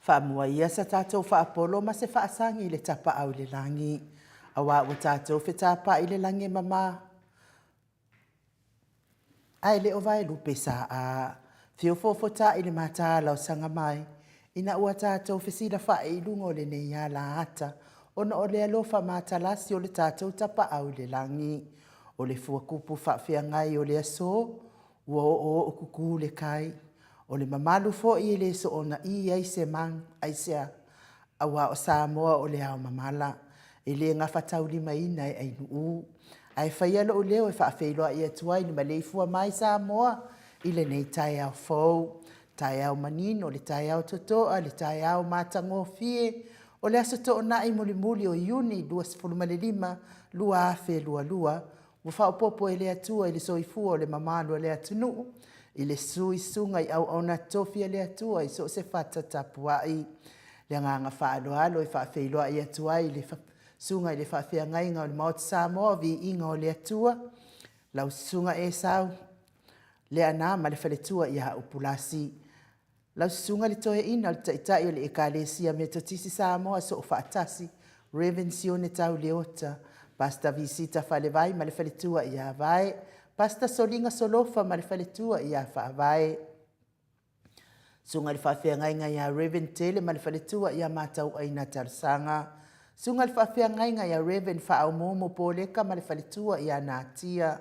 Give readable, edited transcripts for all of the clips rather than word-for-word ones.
Whaamua ia sa tātou whaapolo ma se whaasangi i le tapa au le langi. Awa ua tātou whetapa i le langi mama. Ai le o vai lupe sa a. Whio fofota i le mata lau sanga mai. Ina ua tātou whesida wha i lungo le nei a la ata. Ona o le alofa mata lasi o le tātou tapa au le langi. O le fuakupu whawhia ngai o le aso. Ua o kuku le kai. O le mamalu fo i le so ona i ai se mang ai sea. Awa o Samoa o le ao mamala. E le ngā whatau lima ina ai nuu. Ai whaia lo leo e whaafeiloa i atuai ni maleifua mai Samoa. I le nei tai au fau. Tai au manino, le tai au totoa, le tai au matango fie. O le aso to na i muli muli o iuni, 2.5, lua afe, lua. Ua whaopopo e le atua i le soifua o le mamalu o le atunuu. I le sui sunga i au na tofi le atua i so se fata tapuai. Le nganga whaaloalo i whaafeiloa i atua i le sunga i le whaafea ngainga o le Maoti Samoa vi inga o le atua. Lau sunga e sau. Le ana ma le whaletua i ha upulasi. Lau sunga le toe ina le taitai o le ekalesia me totisi Samoa so o whaatasi. Revensione tau leota. Pasta visita whalewai ma le whaletua i ha vai. Pasta solinga solofa ma le whaletua i a whaavae. Sunga le whaafea ngainga i a Reven Tele ma le whaletua i a mātau aina tarsanga. Sunga le whaafea ngainga i a Reven whaau momo pōleka ma le whaletua i a nātia.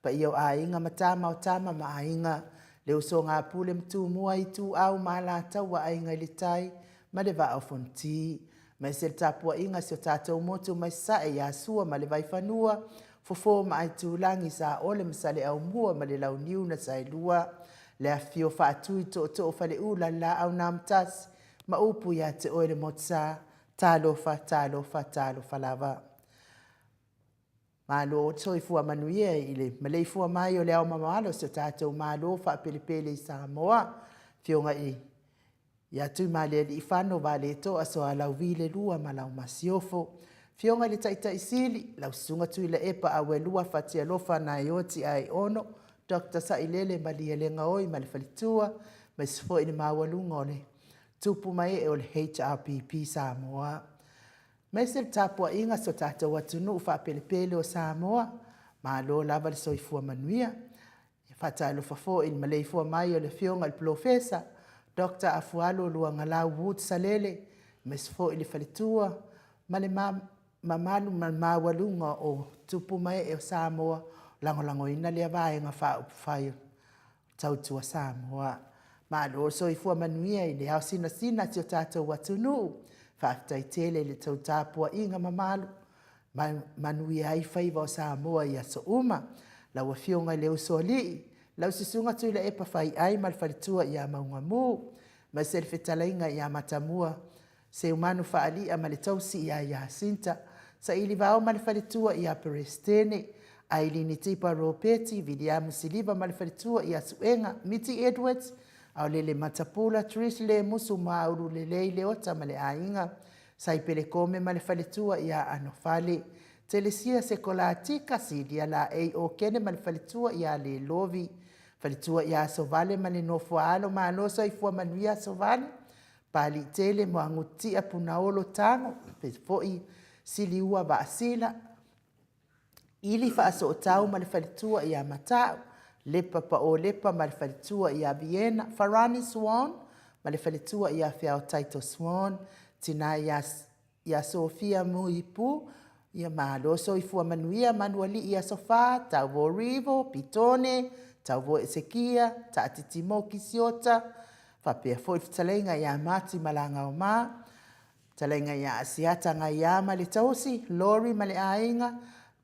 Pa i au a inga matama o tama ma a inga. Leo so ngā pule mtu mua i tu au ma la tau wa ainga i le tai ma le vao fonti. Ma se le tapua inga si o tātou motu mai sae i a sua ma le vai whanua. Fofo ma ai tūlangi sa ole masale au mua ma le lau niu na sai lua. Le a fio wha atui to whale ula la au namtas. Ma upu ia te oere motsa. Tālofa lava. Ma lo toi fua manuia i le malei fua mai o le au mamalo se tātou ma lo wha pelepele i Samoa. Fio nga i. Ia tui ma le i whano va le to aso a lau vile lua ma lau masiofo. Fionga le taita isili, lau sunga tui la epa a welua fatia lofa na ioti ai ono, Dr. Sailele malia lenga oi ma le whalitua, mai sifo ini mawalunga o le tupu mai e o le HRPP Samoa. Mai se le tapua inga so tata watunu ufa pelepele o Samoa, ma lo lava le soifua manuia. Fata alo fafo ini maleifua mai o le fionga le profesa, Dr. Afualo Luangalau Wood Salele, mai sifo ini whalitua, ma le mamalu mawalunga o tupu mai e o Samoa lango ina lea vae ngā wha upwhai tautua Samoa. Ma lo so i fua manuia i le au sina ti o tātou watunu. Whaafitai tele le tau tāpua inga mamalu. Manuia ai whaiva o Samoa i aso uma. Lau a fionga i leo soli. Lau sisunga tui la epa whai ai malwharitua i a maunga mū. Ma se le whetalainga i a matamua. Se umanu whaali a male tausi i a Jacinta. Sa ili vao male whalitua i a Perestene. A ili ni tipa Ropeti, Vidiamu Siliva male whalitua i a Suenga, Miti Edwards. Au lele matapula, Trish le musu mauru le leile ota male a inga. Sa i pele kome male whalitua i a Anofale. Telesia se kola tika si dia la ei o kene male whalitua i a le lovi. Whalitua i a Sovale male no fualo ma anosa i fua manuia Sovale. Pali tele mo angutia punaolo tango, pe foi sili ua va asila. Ili fa aso tau ma le whalitua i a matau, lepa pa o lepa ma le whalitua i a Vienna, Farani Swan, ma le whalitua i a Whiao Taito Swan, tina i a Sofia Muipu, i a Mahaloso i fua manuia manuali i a Sofa, tau vo Rivo, Pitone, tau vo Ezekia, ta atitimo Kisiota, whapea foi talenga i a Mati Malanga o Ma, talenga i a Asiata ngai a ma le tausi, Lori ma le ainga,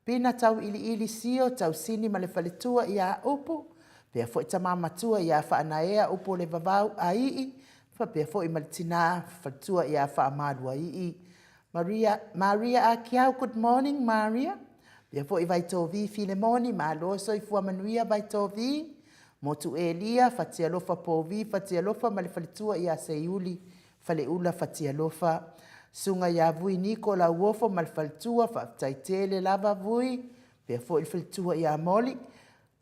pina tau ili sio, tau sini ma le whalitua i a upu, pea foi tamamatua i a whaanaea upu le vavau a ii, whapea foi ma le tina whalitua i a whaamaru ii. Maria a kiau, good morning Maria. Pea foi vai tovi Filemoni, ma loso i fua manuia vai tovi. Motu Elia, fatia lofa povi, fatia lofa ma le whalitua i a Seiuli, whale ula fatia lofa. Sunga ia vui niko la uofo ma le whalitua, whaaftaitele lava vui, pea fo i whalitua i a moli.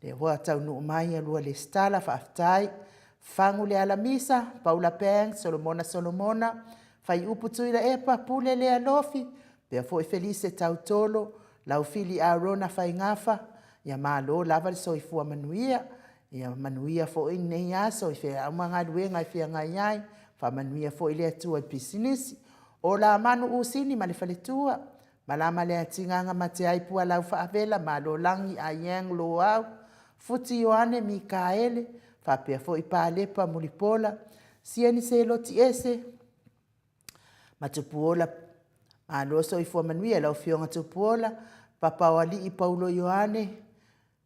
Le hoa tau nuu mai a lua le stala whaaftai, Fangu le alamisa, Paula Peng, Solomona, fai upu tui la epa, pule le alofi, pea fo e Felice tautolo, lau fili Arona fai ngafa, ia malo lava le soifua manuia, ia manuia fo i nei aso, i fea amanga duenga i fea ngai ai, fa manuia fo i le atua i pisinisi, o la manu usini ma le faletua, malama le atinganga mate ai pua lau faavela, malo langi a yang lo au, futi Yohane Mikaele, fa pea fo i palepa mulipola, sieni se loti ese, matupuola, malo soifua manuia, lau fionga tupuola, papa wali i Paulo Yohane,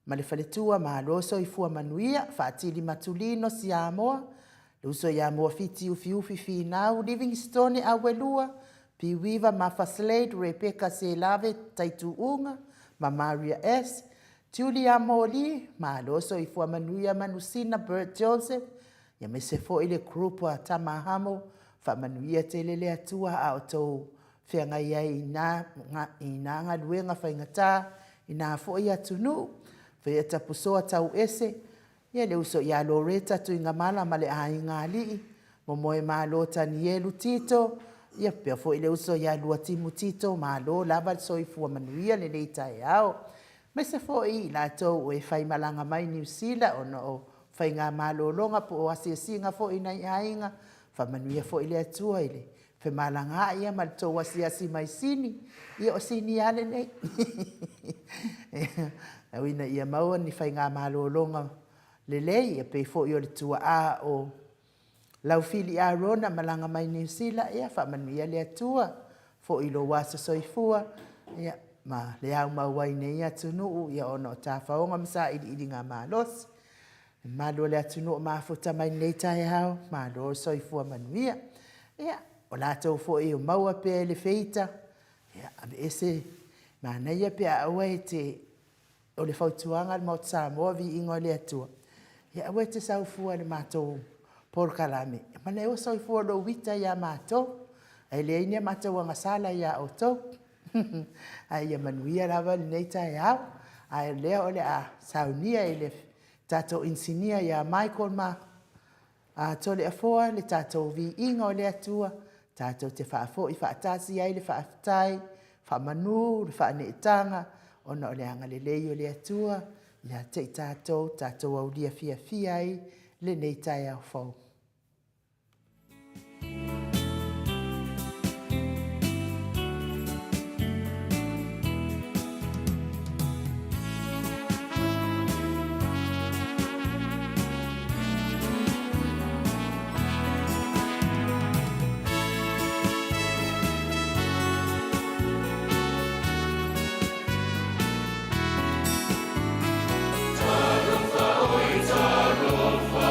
ma le faletua malo soifua manuia, faatili matulino si Samoa, le uso ya moa fiti ufi finau, Livingstone awelua, Piwiva Mafaslade, Rebecca Selave, Taituunga, ma Maria S. Julia Moli, malo soifua manuia manusina, Bert Joseph, ya mesefo ile grupo a tamahamo, fa manuia telele atua a oto, fea ngai ai ina nga luenga fa ingata, ina fo ia tunu, fea tapusoa tau ese, ia le uso ia Loreta tu inga mala male a inga alii, momoe malo Tanielu Tito, ia pea fo ile uso ia Luatimu Tito, malo lava soifua manuia le leita e ao, mese fo i la tau e fai malanga mai New Zealand, ono o fai ngā malo longa po o asiasinga fo ina i ainga, fa manuia fo ile atua ile, fe malanga ia mal tau asiasi mai sini, ia o sini ale nei. Awina ia maua ni fai ngā malo longa lelei, ia pe fo i o le tua a o lau fili a rona malanga mai New Zealand, ia fa manuia le atua, fo i lo wasa soifua, ia ma le au mauai nei atunu, ia ono ta faonga msa ili ngā malos, malo le atunu mafuta mai nei tai hao, malo soifua manuia, ia o latou fo i o maua pe le feita, ia abe ese, ma neia pe a awe te o le fautuanga le mauta Samoa vi ingo le atua. Ia awe te saufua le matou por kalame. Ma leo saufua lo wita ia matou, ai le inia matou anga sala ia o tou, ai ia manuia lava le nei tai hao, ai lea o le a saunia i le tatou insinia ia Michael ma, a tole a foa le tatou vi ingo le atua, tatou te whaafo i whaatasi ai le whaafitai, whaamanu, le whaaneetanga, ona o le anga le leio le atua, ia te tatou au lia fia ai, le nei tai au fau. Tarofa, oi tarofa,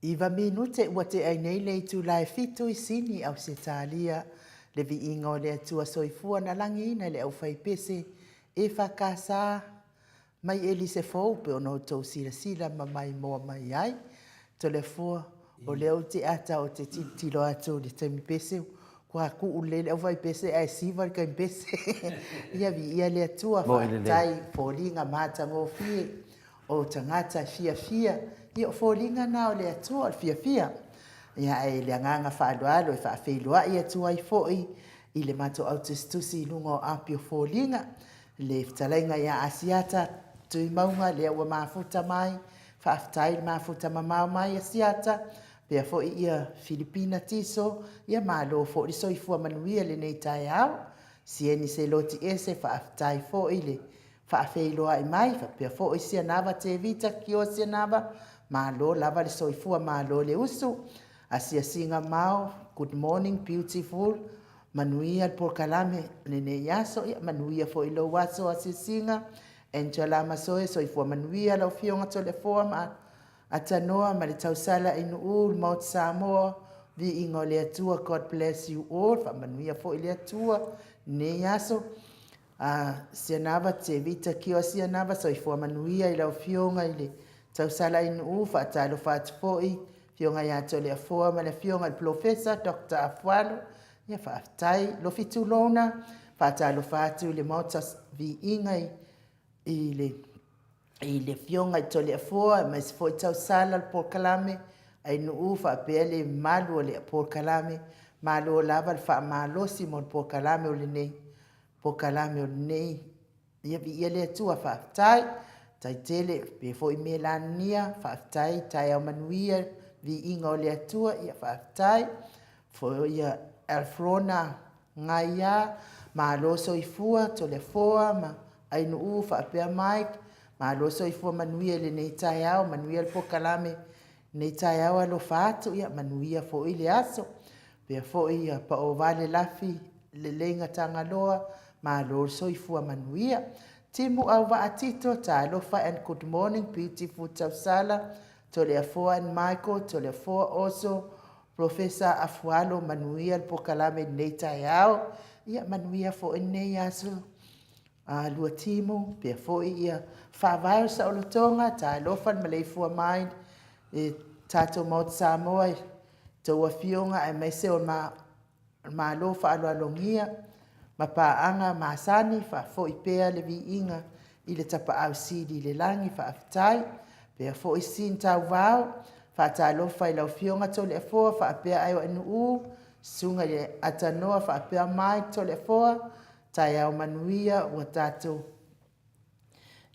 Iwa minute ua te ai nei lei tu lai fitu I sini au se talia le vi inga o le atua soifua na langi ina le au fai pese e whakasa mai eli se fau pe ono tau sila sila ma mai moa mai ai. To le fua o leo te ata o te tilo atu le temi pese kua ku ule le au fai pese ai siva kai pese ia vi ia le atua whaatai fōringa mata ngō fie o tangata fia fia ia fōringa na o le atua fia fia ia e le nganga whaalualo e whaafeilua ia tua I foi I le mato autistusi lungo apio fōringa le ftalainga ia asiata tui maunga le ua mafuta mai whaatai mafuta mamau mai asiata pea foi ia Filipina tiso ia malo foi soifua manuia le nei tai au sieni se loti ese whaatai foi le whaafeiloa I mai pea foi sia nava te vita ki o sia nava malo lava le soifua malo le usu asia singa mau good morning beautiful manuia por kalame le nei yaso ia manuia foi lo waso asia singa Angela Masoe soifua manuia lau fionga tole forma atanoa ma le tausala inu ul maut Samoa vi ingo le atua God bless you all fa manuia foi le atua ne yaso sianava te vita kio sianava soifua manuia I lau fionga I le tausala inu ul fa talo fatu foi fionga ya tole a foa ma le fionga le professor Dr. Afualo ia fa aftai lo fitu lona fa talo fatu le mautas vi ingai I le fionga I tole a foa ma se foi tausala le por kalame ai no ufa pele malu le por kalame malu lava fa malosi mo por kalame o le nei por kalame o nei ia vi ele tua fa tai tai tele pe foi melania fa tai au manuia vi inga o le atua ia fa tai foi ia Alfrona ngaia malo soifua tole foa ma ai no ufa pe Mike malo soifua manuia le nei tai au manuia le por kalame nei tai au alo fatu ia manuia fo ile aso pe fo ia pa o vale lafi le lenga tangaloa ma lo soifua manuia timu au va atito ta lo fa and good morning beautiful tausala to le fo and Michael to le fo also professor Afualo manuia po kalame nei tai au ia manuia fo nei aso lua timu pe fo ia fa vai sa o tonga ta lo fa malei fo mind tato maut Samoa to fionga ai mai se o ma lo fa alo alongia ma pa anga ma sani fa fo I pea le vi inga I le tapa au sidi le langi fa aftai pe fo I sin tau vau fa ta lo fa I lau fionga to le fo fa pea ai o nu sunga le atanoa fa pea mai to le fo ta ia o manuia o tato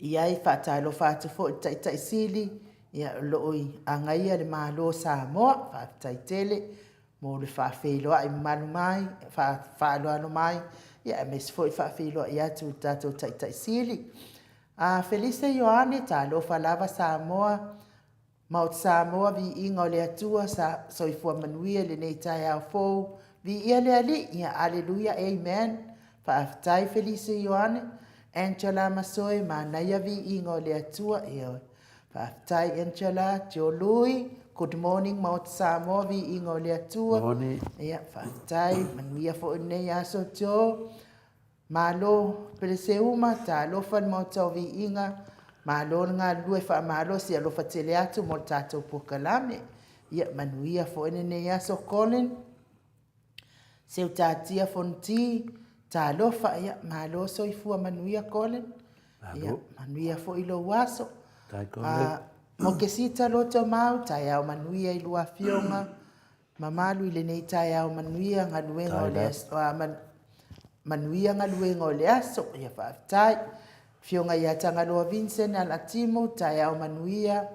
iai fa ta lo fa to fo tai sili ia loi angaia le malo Samoa fa tai tele mo le fa felo ai malu mai fa lo ano mai ia mes foi fa felo ia tu tato tai sili Felice Ioane ta lo fa lava Samoa maut Samoa vi inga le atua sa soifua manuia le nei tai au fo vi ia le ali ia aleluia amen fa tai Felice Ioane Angela Masoe ma naia vi inga le atua ia Whaatai Angela, Joe Louis, good morning Mount Samoa vi ingo le atua. Morning. Ia, whaatai, manuia fo nei aso Joe. Malo, pele se uma, ta alofan Mount Tau vi inga. Malo ngā lue wha malo si alofa tele atu mo tātou pokalame. Ia, manuia fo nei aso Colin. Seu tātia fonti, ta alofa, ia, malo soifua manuia Colin. Ia, manuia fo ilo waso. Mo ke sita loto mau, tai au manuia I lua fionga, mamalu I le nei tai au manuia ngā luenga o le aso, manuia ngā luenga o le aso, ia whaatai, fionga I atanga loa Vincent al atimo, tai au manuia,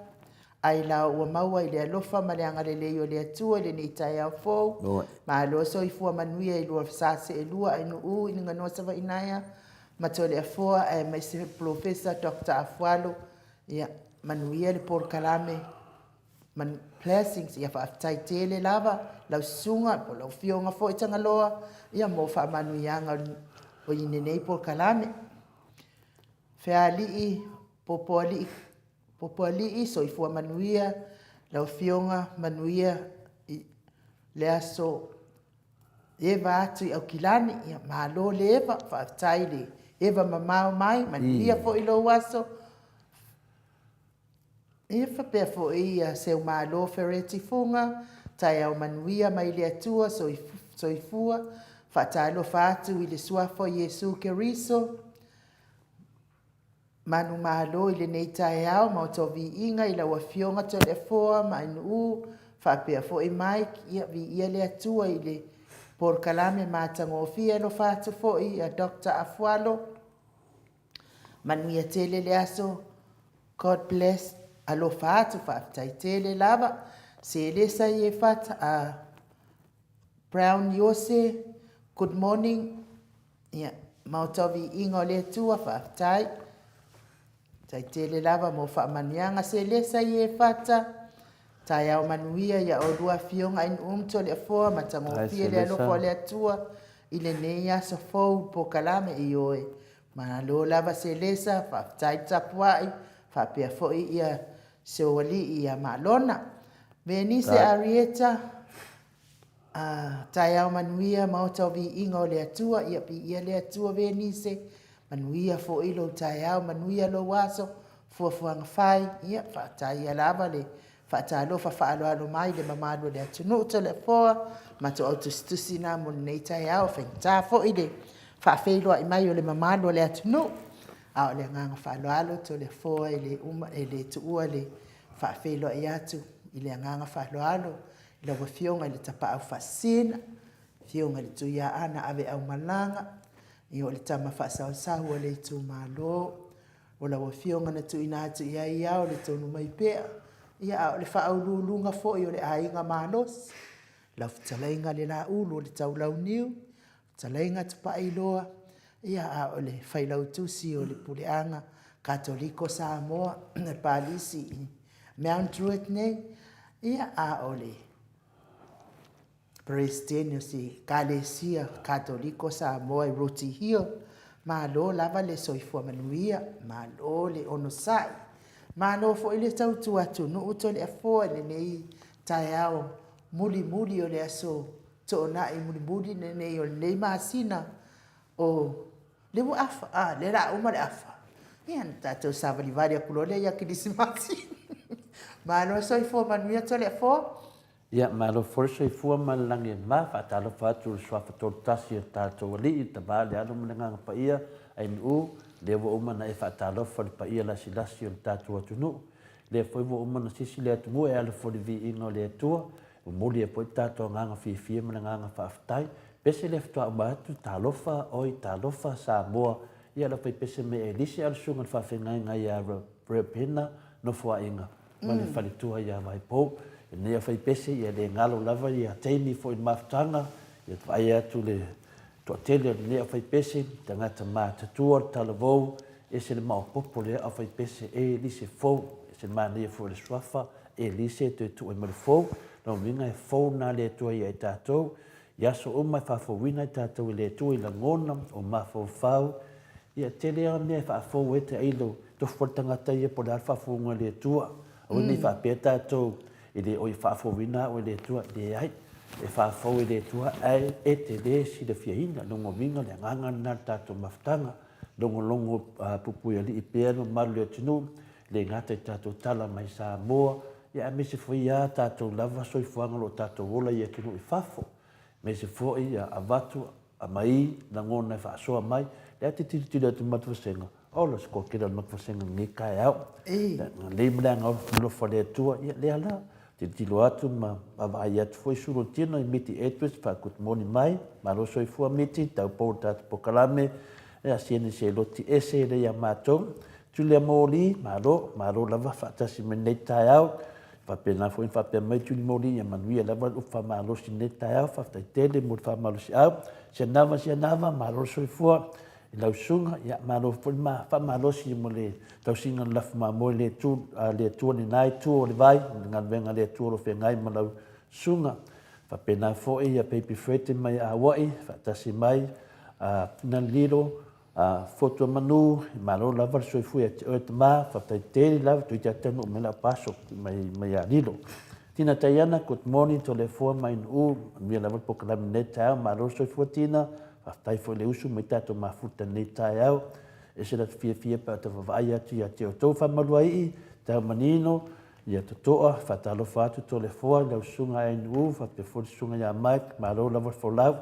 ai la ua maua I le alofa ma le anga le leo le atua, le nei tai au fōu, ma aloa so I fua manuia I lua sase e lua, ai nuu I ngā noa sawa inaia, ma to le afoa, ai mai se professor Dr. Afualo, ia manuia le por kalame man blessings ia fa tai tele lava lau sunga po lau fionga fo I tanga loa ia mo fa manuianga o I nei por kalame fea li popoli so I fua manuia lau fionga manuia le aso eva atu i au kilani ia malo le eva whaatai le eva mamao mai manuia fo ilo waso ia whapea fo ia seu malo fereti funga tai au manuia mai le atua soifua whaatalo whaatu i le suafo Yesu Keriso manu malo i le nei tae au ma to vi inga i la wa fionga to le foa ma inu whapea fo i mai ia vi ia le atua i le por kalame matango fia no whaatu fo i a Dr. Afualo manu ia tele le aso God bless alo whaatu whaatai tele lava se lesa i e whata a Brown Yose good morning ia mautovi ingo le tua whaatai tai tele lava mo wha manianga se lesa i e whata tai au manuia ia o rua fionga in umto le foa matango fia le alofo le atua i le neia so fou po kalame i oe ma lo lava se lesa whaatai tapuai whapea foi ia se wali ia malona Venise Arieta tai au manuia mautau vi ingo le atua ia pi ia le atua Venise manuia fo ilo tai au manuia lo waso fuafuanga whai ia whaatai ia lava le whaatalo whaalo mai le mamalo le atunu to le foa ma to autostusi na mo nei tai au whaingta fo i le whaafeiloa i mai o le mamalo le atunu au le nganga whaalo to le foa i le uma e le tuua le whaafeiloa i atu i le nganga whaalo i la wafionga i le tapa au whasina fionga le tuia ana ave au malanga i o le tama whaasau o le tu malo o la wafionga na tu ina atu ia ia o le tonu mai pea ia o le whaaululunga fo i o le ainga malos la futalainga le la ulu o le taulau niu futalainga tupa iloa ia a o le whailau tusi o le puleanga Katoliko Samoa le palisi i Mount Druitt nei ia a o le Presidente si Kalesia Katoliko Samoa i Roti Hill ma lo lava le soifua manuia ma lo le onosai ma lo fo ile tautu atu no uto le afo le nei taiao muli o le aso to na i muli ne nei o le masina o le wo afa le ra uma le afa ia tato savali varia kulole ya kidisimasi ma lo soifua manuia to le afo ia malo forse fua malangi ma fatalo fatu swafa tasi tato li tabale alo menanga pa ia ai u le wo uma na fatalo for pa ia la silasi tato tunu le foi wo uma na sisi le tu e alo for vi ingo le tu mo le po tato nganga fi menanga fa aftai pese le ftua ba tu talofa oi talofa sa mo ia la pese me elisi al sunga fa fenga ngai ya repena no fua inga mali falitua ia vai po ne fai pese ia le ngalo lava ia teini fo in maftanga ia vai atu le to tele ne fai pese tanga tama tatua talavo ese le mau popole a fai pese e lise fo ese mane fo le swafa e lise tu e fo no minga e fo na le tu ia tato ia so o mai fa fo wina tato le tu i la ngona o ma fo fau ia tele a ne fa fo wete ilo to fo tanga tai po dar fa fo ngale tu o ni fa peta to ele o fa fo wina o le tua de ai e fa fo le tua ai e te le si de fiina no vinga le nganga na tato maftanga longo pupu ali pe no malu tinu le ngata tato tala mai sa mo ya me se fo ya tato lava so fo ngalo tato wola ia tinu i fafo me se fo ia avatu a mai na ngona fa so mai le te ti le tu matu senga o lo sko ke no matu senga ni kai au le mlanga no fo le tua ia le ala ti lo atu ma vai atu foi suru tino i miti etwes fa kut moni mai ma lo soi fu miti tau po tat po kalame e asiene se lo ti ese le ya mato tu le moli ma lo lava fa tasi meneta au fa pena foi fa pe mai tu moli ya manuia lava u fa ma lo sineta au fa tele mo fa ma lo si au se nava ma lo soi fu i lau sunga ya ma lo foi ma fa ma lo si mo le tau singa laf ma mo le tu ni nai tu le vai ngan venga le tu lo fe ngai ma lau sunga fa pena fo ia pepi frete mai a wai fa tasi mai na liro foto manu malo lava soifu e te ma fa te lava tu te tenu me la paso mai alilo tina tayana good morning to le fo mai u mi lava pokala neta malo soifu tina fa tai fo le usu mai tato mafuta neta au e se la fia pa te vai atu ya te to fa maluai ta manino ia te toa fa talo fa to le fo le usunga ai u fa te fo sunga ya mai malo lava fo lau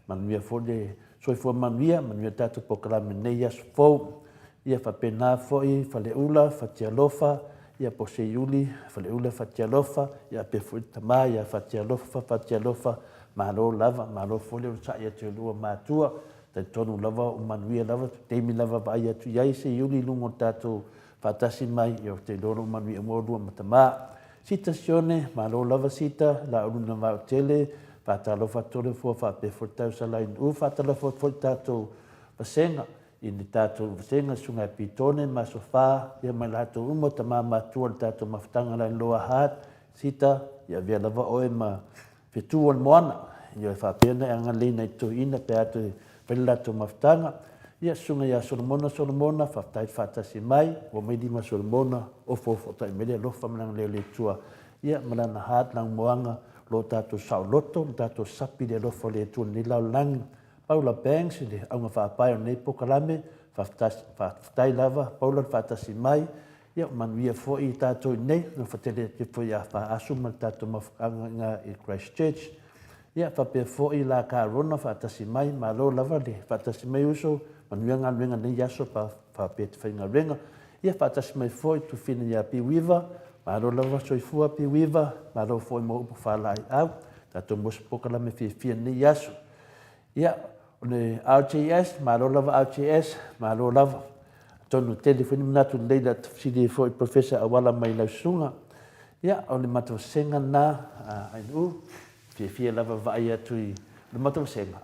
man mi fo le soifua manuia tatu pokalame nei aso fou ia faapena foʻi faleʻula fatialofa ia poseiuli faleʻula fatialofa ia pe foʻi tamā ia fatialofa malo lava malo fole o saʻi atu lua matua taitonu lava o manuia lava teimi lava vaai atu iai seiuli luga o tatou faatasi mai ia o te lolo manuia mo lua ma tamā sita sione malo lava sita lauluna vaotele faatalofa tole fua faapefo tau salain u faatalofa fo tatou vasenga i ni tatou vasenga sunga e pitone ma sofa ia mai latou uma tamā matua le tatou mafutaga lai loa hat sita ia vea lava oe ma fetu o le moana ia faapena e agaleina i toʻina pe atu pele latou mafutaga ia sunga ia solomona faatasi mai ua mai lima solomona ofo taʻimele alofa ma laga leoletua ia ma lana hat lagumoaga lo tatou saʻoloto tatou sapi le alofa le tuani laolagi paula banks le auga faapae o nei pokalame faafetai lava paula le faatasi mai ia manuia foʻi i tatou i nei na fatele te foʻi a faasu ma le tatou mafukagaga i Christchurch ia faapea foʻi la karona faatasi mai malo lava le faatasi mai uso manuia galuega nei aso faapea te faigaluega ia faatasi mai foʻi tufina iā piuiva malo lava soifua piuiva malo foʻi mo upu falaʻiʻau tatou mosi pokalame fiafia nei aso ia o le RJS malo lava RJS malo lava tonu telefoni manatu lelei la tafasili foʻi profesa auala mai lausuga ia o le matavasenga na ainuu fiafia lava vaai atu i le matavasenga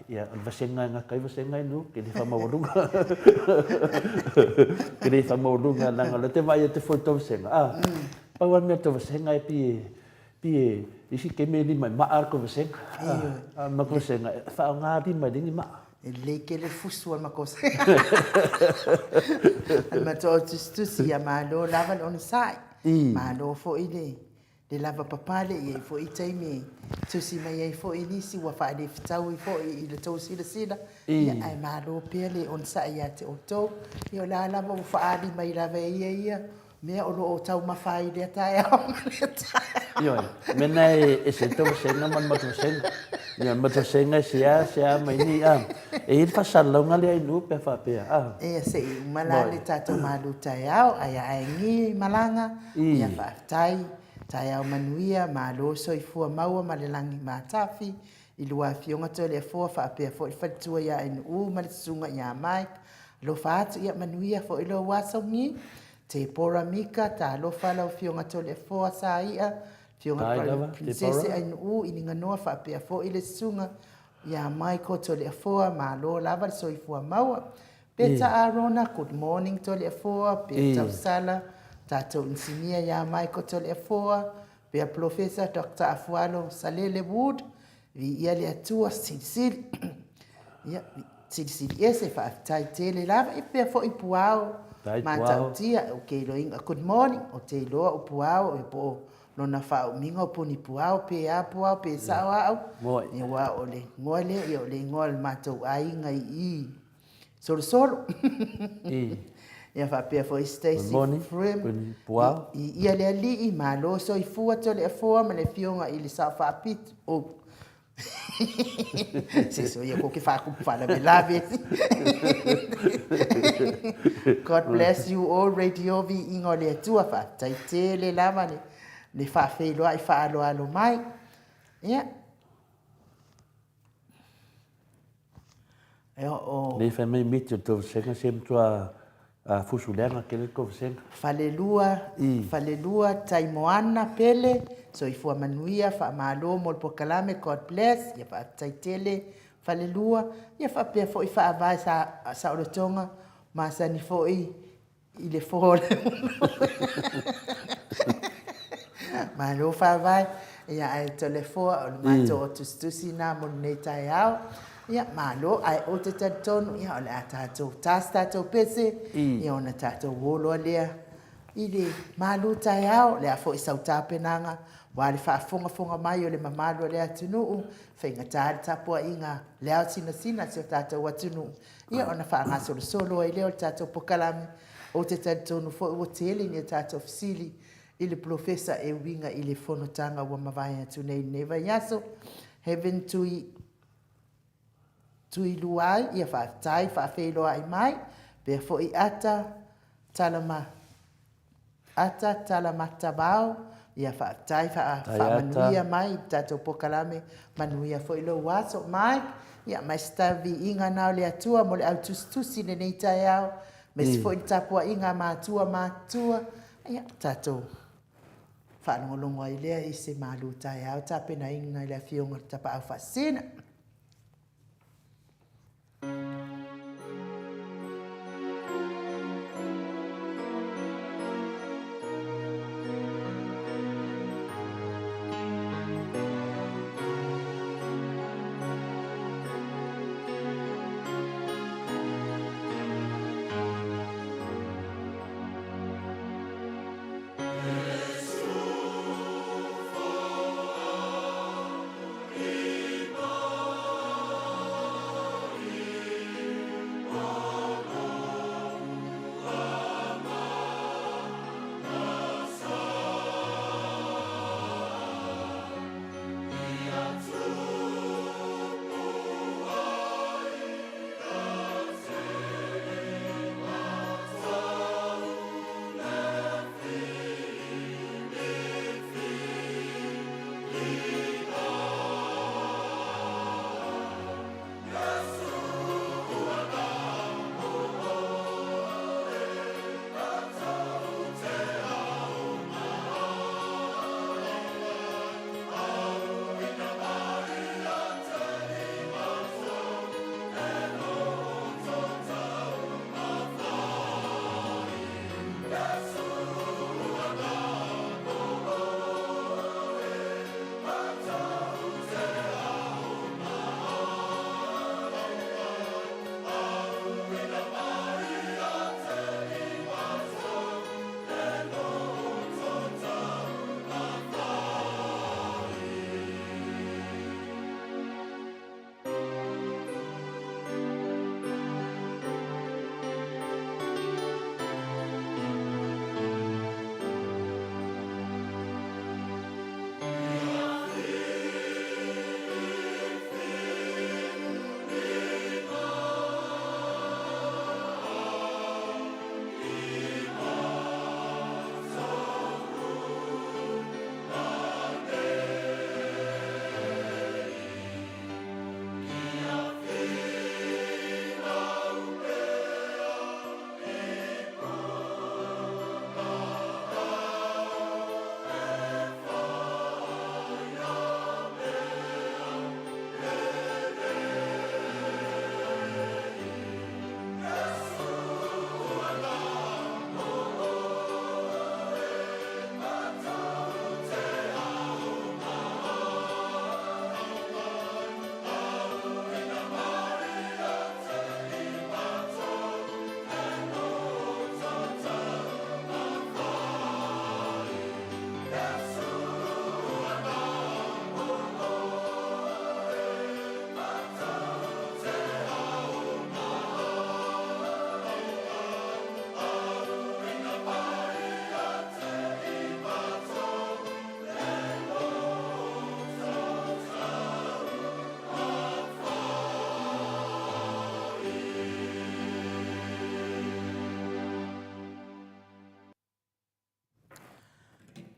ia o le vasenga gakai vasenga ainuu ke le faamauluga ke le faamauluga laga le te vaai atu foʻi tavasenga paua mea tavasenga e pie isi ke me lima maa ko vasenga ma ko vasenga faaogā lima i ligi maa le ke le fusu al makos al mato tustusi ya malo lava on sai malo fo ile le lava papale ye fo itaimi tusi mai ye fo inisi wa fa le fitau fo ile to sila ya ai malo pele on sai ya te oto yo la lava fa ali mai lava ye me o lo tau mafai le tai yo mena e se to senga man mato senga ya mato senga sia mai ni e fa salonga le nu pe fa pe e se malale tato malu tai au ai ngi malanga ya fa tai au manuia malo soifua maua malelangi matafi i lua fionga to le fo fa pe fo fatua ya nu ma sunga ya mai lo fa atu ya manuia fo ilo wasongi te pora mika ta lo fala o fionga to le fo sa ia fionga princesse ai nu i ninga noa fa pe fo ile sunga ya mai ko to le fo ma lo lava soifua maua peta arona good morning to le fo peta sala tato insinia ya mai ko to le fo pe professor dr afualo salele wood vi ia le atua silsil ia silsil ese fa tai tele lava e pe fo i puao matautia o ke loinga good morning o te loa o puao e po lona fa o minga o puni puao pe a puao pe sawa au e wa ole ngole e ole ngol matou ai ngai i solo ia fa pe fo Stacy frame puao ia le ali i malo so i fua to le fo ma le fionga i le sa fa pit o so ia ko ke fa ku fa la belave God bless you all radio vi ingole tua fa tai tele lava le fa fe lo ai fa alo mai ia le fa mai mit to senga sem tua fusulenga ke le ko senga falelua taimoana pele so ifua manuia fa malo mol pokalame God bless ia fa tai tele falelua ia fa pe fo fa vai sa o tonga ma sa ni fo i le fo malo fa vai ia ai telefo o mato tustusi na mo nei tai au ia malo ai o te tatonu ia o le a tātou tas tātou pese ia ona tātou wolo lea i le malu tai au le a fo i sau tāpenanga wa le whaafonga mai o le mamalu le atunuu whaingatā le tapua inga le au sina se o tātou atunuu ia ona whaanga solo ai leo le tātou pokalame o te tatonu fo o te ele ni tātou fisili i le profesa e winga i le whanotanga wa mawai atu nei neva yaso heaven tui luai ia whaatai whaafeiloa ai mai pia fo i ata talamata bao ia whaatai whaamanuia mai tātou pokalame manuia fo i lo waso mai ia mai stavi inga nao le atua mo le au tustusi ne nei tai au mes fo i tapua inga mātua ia tātou whaanongolongo ai lea i se malu tai au tapena inga i le fionga tapa au whaasina.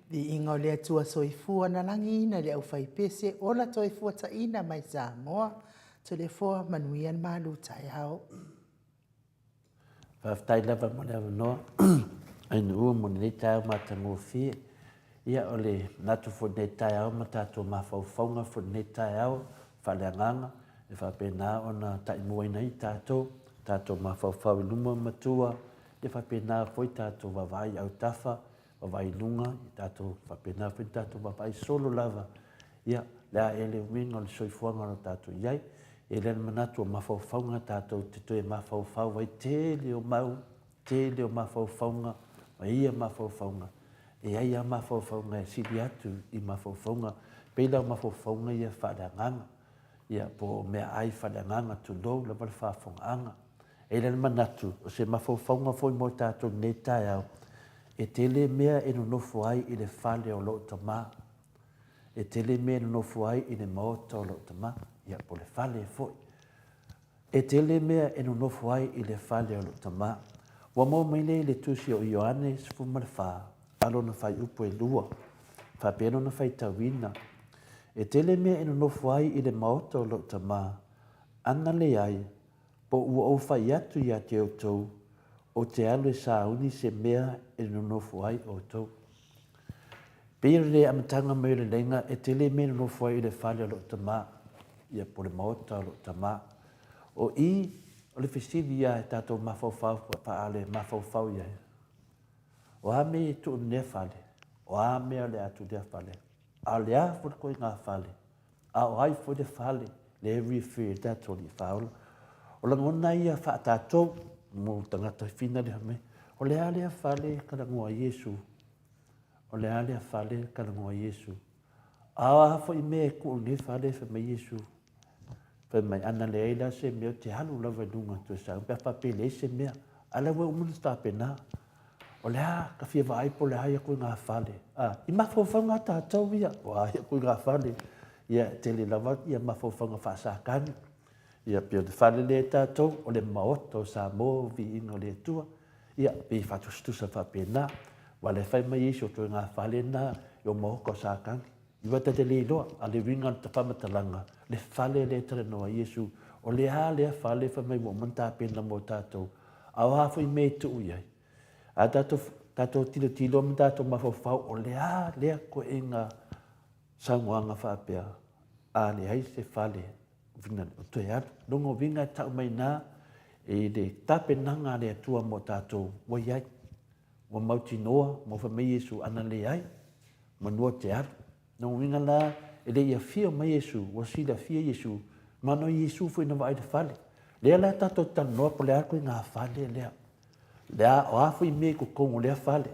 Di inga o lea tua soifua na langi na lea ufai pese o la soifua ta ina mai Samoa to le foa manuian malu tai hao. Whaftai lava mo lea wanoa, ainu ua mo nei tai au matango fie, ia o le natu fo nei tai au ma tātou mawhauwhaunga fo nei tai au, whaleanganga, e whapena o na taimua ina i tātou mawhauwhau luma matua, e whapena fo i tātou wawai au tafa, wawai lunga, i tātou whapena fo i tātou wawai solo lava, ia lea ele winga o le soifuanga o tātou iai, e le manatu o mafaufaunga tātou te toe mafaufau vai tele o mau, tele o mafaufaunga, ma ia mafaufaunga. E aia mafaufaunga e siri atu i mafaufaunga, peila o mafaufaunga ia whareanganga. Ia po mea ai whareanganga tu lou la wale whafongaanga. E le manatu o se mafaufaunga foi mo tātou nei tai au. E tele mea e no nofo ai i le whale o loo tamā. E tele mea no nofo ai i le maota o loo tamā. Ia po le whale e foi. E tele mea e no nofo ai i le whale o loo tamā. Wa mo maile le tusi o Ioane se fuma le wha. Alo na whai upo e lua. Whapeno na whai tawina. E tele mea e no nofo ai i le maota o loo tamā. Ana le ai. Po ua o whai atu i a te o tau. O te alu e sauni se mea e no nofo ai o tau. Pere le amatanga mai le lenga e tele mea no nofo ai i le whale o loo tamā. Ia po le maota o loo tamā. O i o le fesili ia e tātou mafaufau pa ale mafaufau ia. O a me tu ne whale. O a me le atu le whale. A le a fo koe ngā whale. A o ai fo le whale. Le refer tātou li whaola. O la ngona ia wha tātou. Mo tangata fina le hame. O le a whale kana ngua Yesu. O le a whale kana ngua Yesu. A hafo i me ku o ne whale fa me Yesu. Fa mai ana le eila se mea te halu lawa nunga tu sa. Pea papele se mea. Ala we umunu stapena. O le a ka fia vai po le haia koe ngā whale. I mawhawhanga tātou ia. O haia koe ngā whale. Ia tele lawa ia mawhawhanga whaasakani. Ia pia te whale le tātou. O le maoto sa mō vi ingo le tua. Ia pi whatustusa whapena. Wa le whai mai iso koe ngā whale na. Io mohoko sākangi. Iwa te le iloa. A le winga te whamatalanga. Le whale le tare noa Iesu. O le a le whale wha mai mo manta pena mo tātou. Au hafo i mei tu iai. A tātou tilo ma tātou mawhawhau. O le a lea ko e ngā sanguanga whapea. A le hai se whale. Vinga o tue atu. Nongo vinga tau mai nā. E le tapenanga le atua mo tātou. Wa iai. Wa mauti noa. Mo wha mai Iesu ana le ai. Ma noa te atu. Nongo vinga la. E le ia fia mai Iesu. Wa sila fia Iesu. Mano Iesu fui na vai de whale. Lea la tātou tanoa po le aku i ngā whale lea. Lea o afu i me ko kongo lea whale.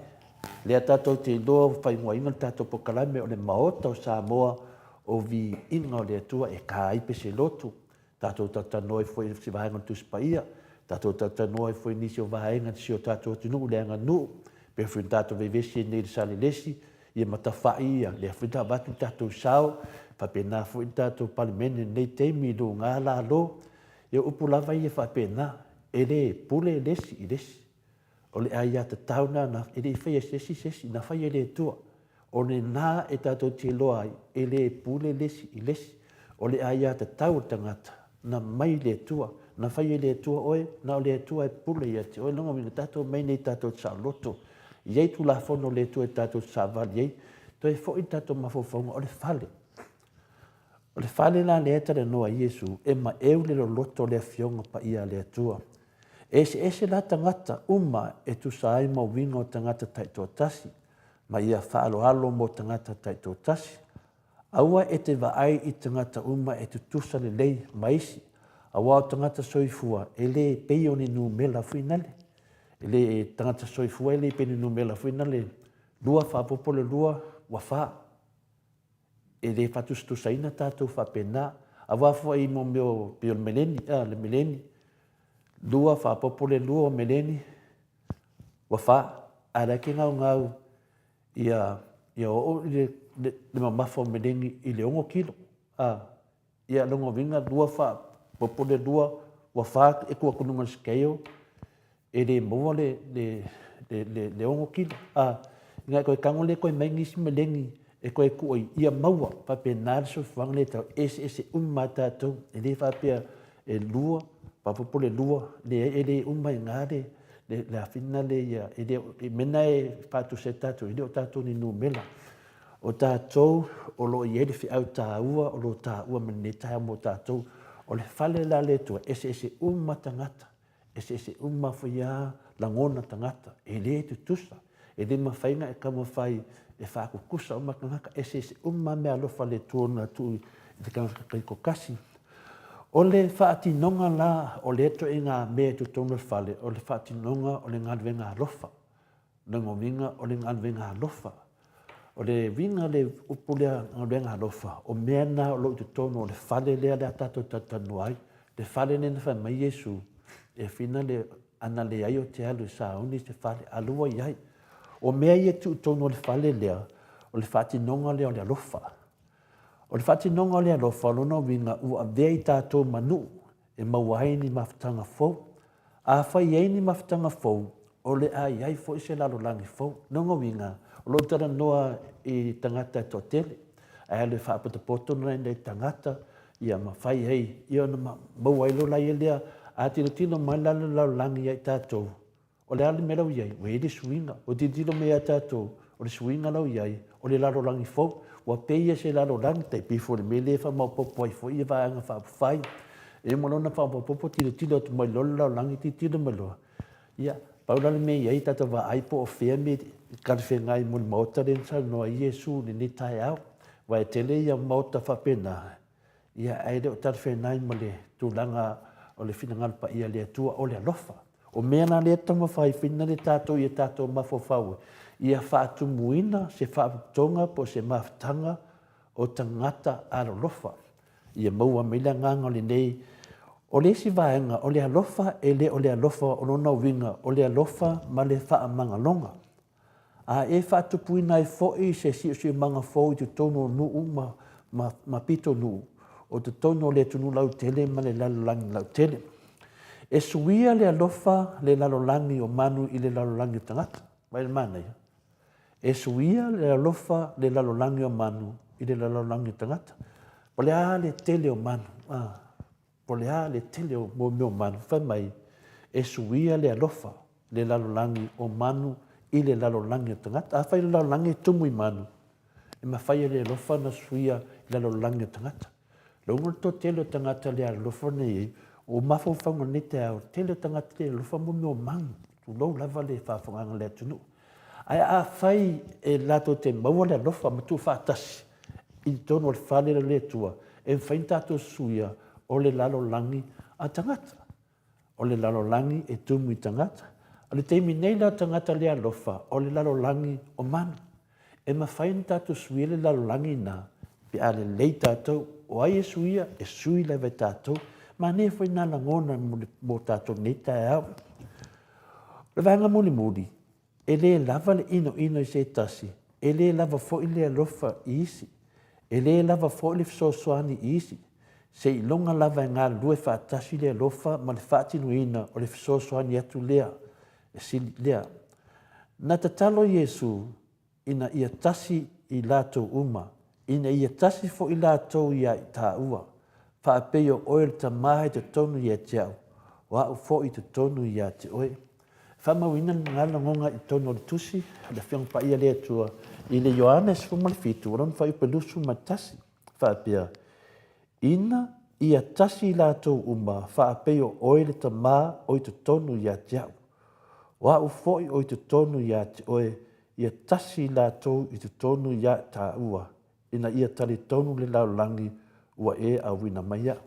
Lea tātou te loa whai ngua inga tātou po kalame o le maota o Samoa o vi inga o le atua e ka aipe se lotu. Tātou tatanoa i fwoi si vahenga tu spaia. Tātou tatanoa i fwoi nisi o vahenga si o tātou tunu lea ngā nu. Pe fwoi tātou vevesi e nei sali lesi. Ia matawhai ia. Lea fwoi tātou tātou sao. Whapena fwoi tātou palimene nei teimi do ngā la lo. Ia upu lava ia whapena. E le pule lesi i lesi. O le aia te tauna na e le whaia sesi na whaia le tua. O le nā e tātou te loa ai e le pule lesi i lesi. O le aia te tau tangata na mai le tua. Na whaia le tua oe, na o le tua e pule ia te oe longa wina tātou mai nei tātou sa loto. Iei tu la fono le tua e tātou sa vali iei. To e fo i tātou mawhawhaunga o le whale. O le whale la le etare noa Iesu e ma eu le loto le fionga pa ia le tua. Ese la tangata uma e tu sai mo wingo tangata taito tasi. Ma ia whaalo mo tangata taito tasi. Aua e te vaai i tangata uma e tu tusa le lei maisi. Aua o tangata soifua e le peio ni nu mela fuinale. E le tangata soifua e le peio ni nu mela fuinale. Lua whapopole lua wawha. E le whatustusa ina tātou whapena. Aua fua i mo meo peo le meleni. Lua whapopole lua o meleni. Wawha. Ara ke ngau ia o le mamafa o meleni i le ongo kilo. Ia longo vinga lua whapopole lua. Wawha e kua kununga skeo. E le mua le ongo kilo. Nga koe kangole koe maingisi meleni. E koe kuoi ia maua. Pape nārso whangle tau ese tātou. E le whapea e lua. Papopole lua, le umai ngare, le afina le ia, e mena e patu se tātou, e o tātou ni nu mela. O tātou, o lo i ere fi au tāua, o lo tāua mene taia mo tātou, o le whale la le tua, ese umma tangata, ese umma whaia langona tangata, e le tu tusa, e le mawhainga e kama whai e whakukusa o makangaka, ese umma mea lofa le tuona tu, e te kama kakai ko kasi. O le whaatinonga la o le eto i ngā mea tu tonu whale, o le whaatinonga o le ngalwenga alofa. Nango winga o le ngalwenga alofa. O le winga le upulea ngalwenga alofa. O mea na o lo tu tonu o le whale lea le atato tatanu ai. Le whale ne na mai Yesu. E whina le ana le ai o te alu sa uni te whale alua iai. O mea ia tu tonu o le whale lea. O le whaatinonga lea o le alofa. O le whaatinonga lea alofa lona winga ua vea i tātou manu. E mauai ni mawhtanga fau. A whai ei ni mawhtanga fau. O le ai ai fo i se lalo langi fau. Nonga winga. O lo tara noa i tangata e totele. Ai le whaapotapoto nai nei tangata. Ia ma whai hei. Ia na mauai lo lai lea. A tino mai lalo langi ai tātou. O le ale me lau iai. O e le suinga. O tino me a tātou. O le suinga lau iai. O le lalo langi fau. Wa peia se lalo langi. Tai pifo le mele wha mau popo ai fo. Ia vaanga whaapawhai. E molona whaapopo tino tu mai lolo lau langi tino mai loa. Ia. Paulale me iai tata wa aipo o whea me karwhe ngai muli maota rensa noa Iesu ni tai au. Wa e tele ia maota whapena. Ia aere o tarwhe ngai mole tūlanga o le whina pa ia lea tua o le alofa. O mea na lea tama whai whina le tātou ia tātou mawhawhaue. Ia whaatu muina se whaatonga po se mawhtanga o tangata aro lofa. Ia maua mila nganga le nei. O le si vaenga o le alofa e le o le alofa o lona winga o le alofa ma le wha manga longa. A e whaatupuina e fo'i se si manga fo'i tu tono nuu ma pito nuu. O tu tono le tunu lau tele ma le lalolangi lau tele. E suia le alofa le lalolangi o manu i le lalolangi o tangata. Mai le mana ia. E suia le alofa le lalolangi o manu i le lalolangi o tangata. Po le a le tele o manu. Po le a le tele o mo manu. Whai mai. E suia le alofa le lalolangi o manu i le lalolangi o tangata. A whai le lalolangi tumu i manu. E ma whai le alofa na suia le lalolangi o tangata. Longo to tele o tangata le alofa nei. O mawhawhanga ne te au. Tele o tangata le alofa mo manu. Tu lau lava le whawhanga le tunu. Ai a whai e lato te maua le alofa ma tu whaatasi. I tono le whale le tua. E whain tātou suia o le lalolangi a tangata. O le lalolangi e tumu i tangata. O le teimi nei la tangata le alofa o le lalolangi o manu. E ma whain tātou suia le lalolangi nā. Pe a le lei tātou o ai e suia e sui lewe tātou. Ma ne whai nā langona mo tātou nei tae au. Le vanga muli. E le lava le ino i se tasi. E le lava fo i le alofa i isi. E le lava fo i le fisosoani i isi. Se i longa lava e ngā lue whaatasi le alofa ma le whaatinuina o le fisosoani atu lea. E sili lea. Na tatalo Iesu ina ia tasi i lātou uma. Ina ia tasi fo i lātou ia i tā ua. Whaapeo oe le tamahe te tonu ia te au. Wa u fo i te tonu ia te oe. Whamawina ngala ngonga i tono le tusi, le whiong pa ia lea tua, i le Ioanes fumalfitu, waron whai pelusu matasi, whaapea. Ina ia tasi lātou uma, whaapeo oe le tamā o i te tonu ia te au. Wa u foi o i te tonu ia te oe, ia tasi lātou i te tonu ia tā ua, ina ia tali tonu le laulangi ua e a wina mai au.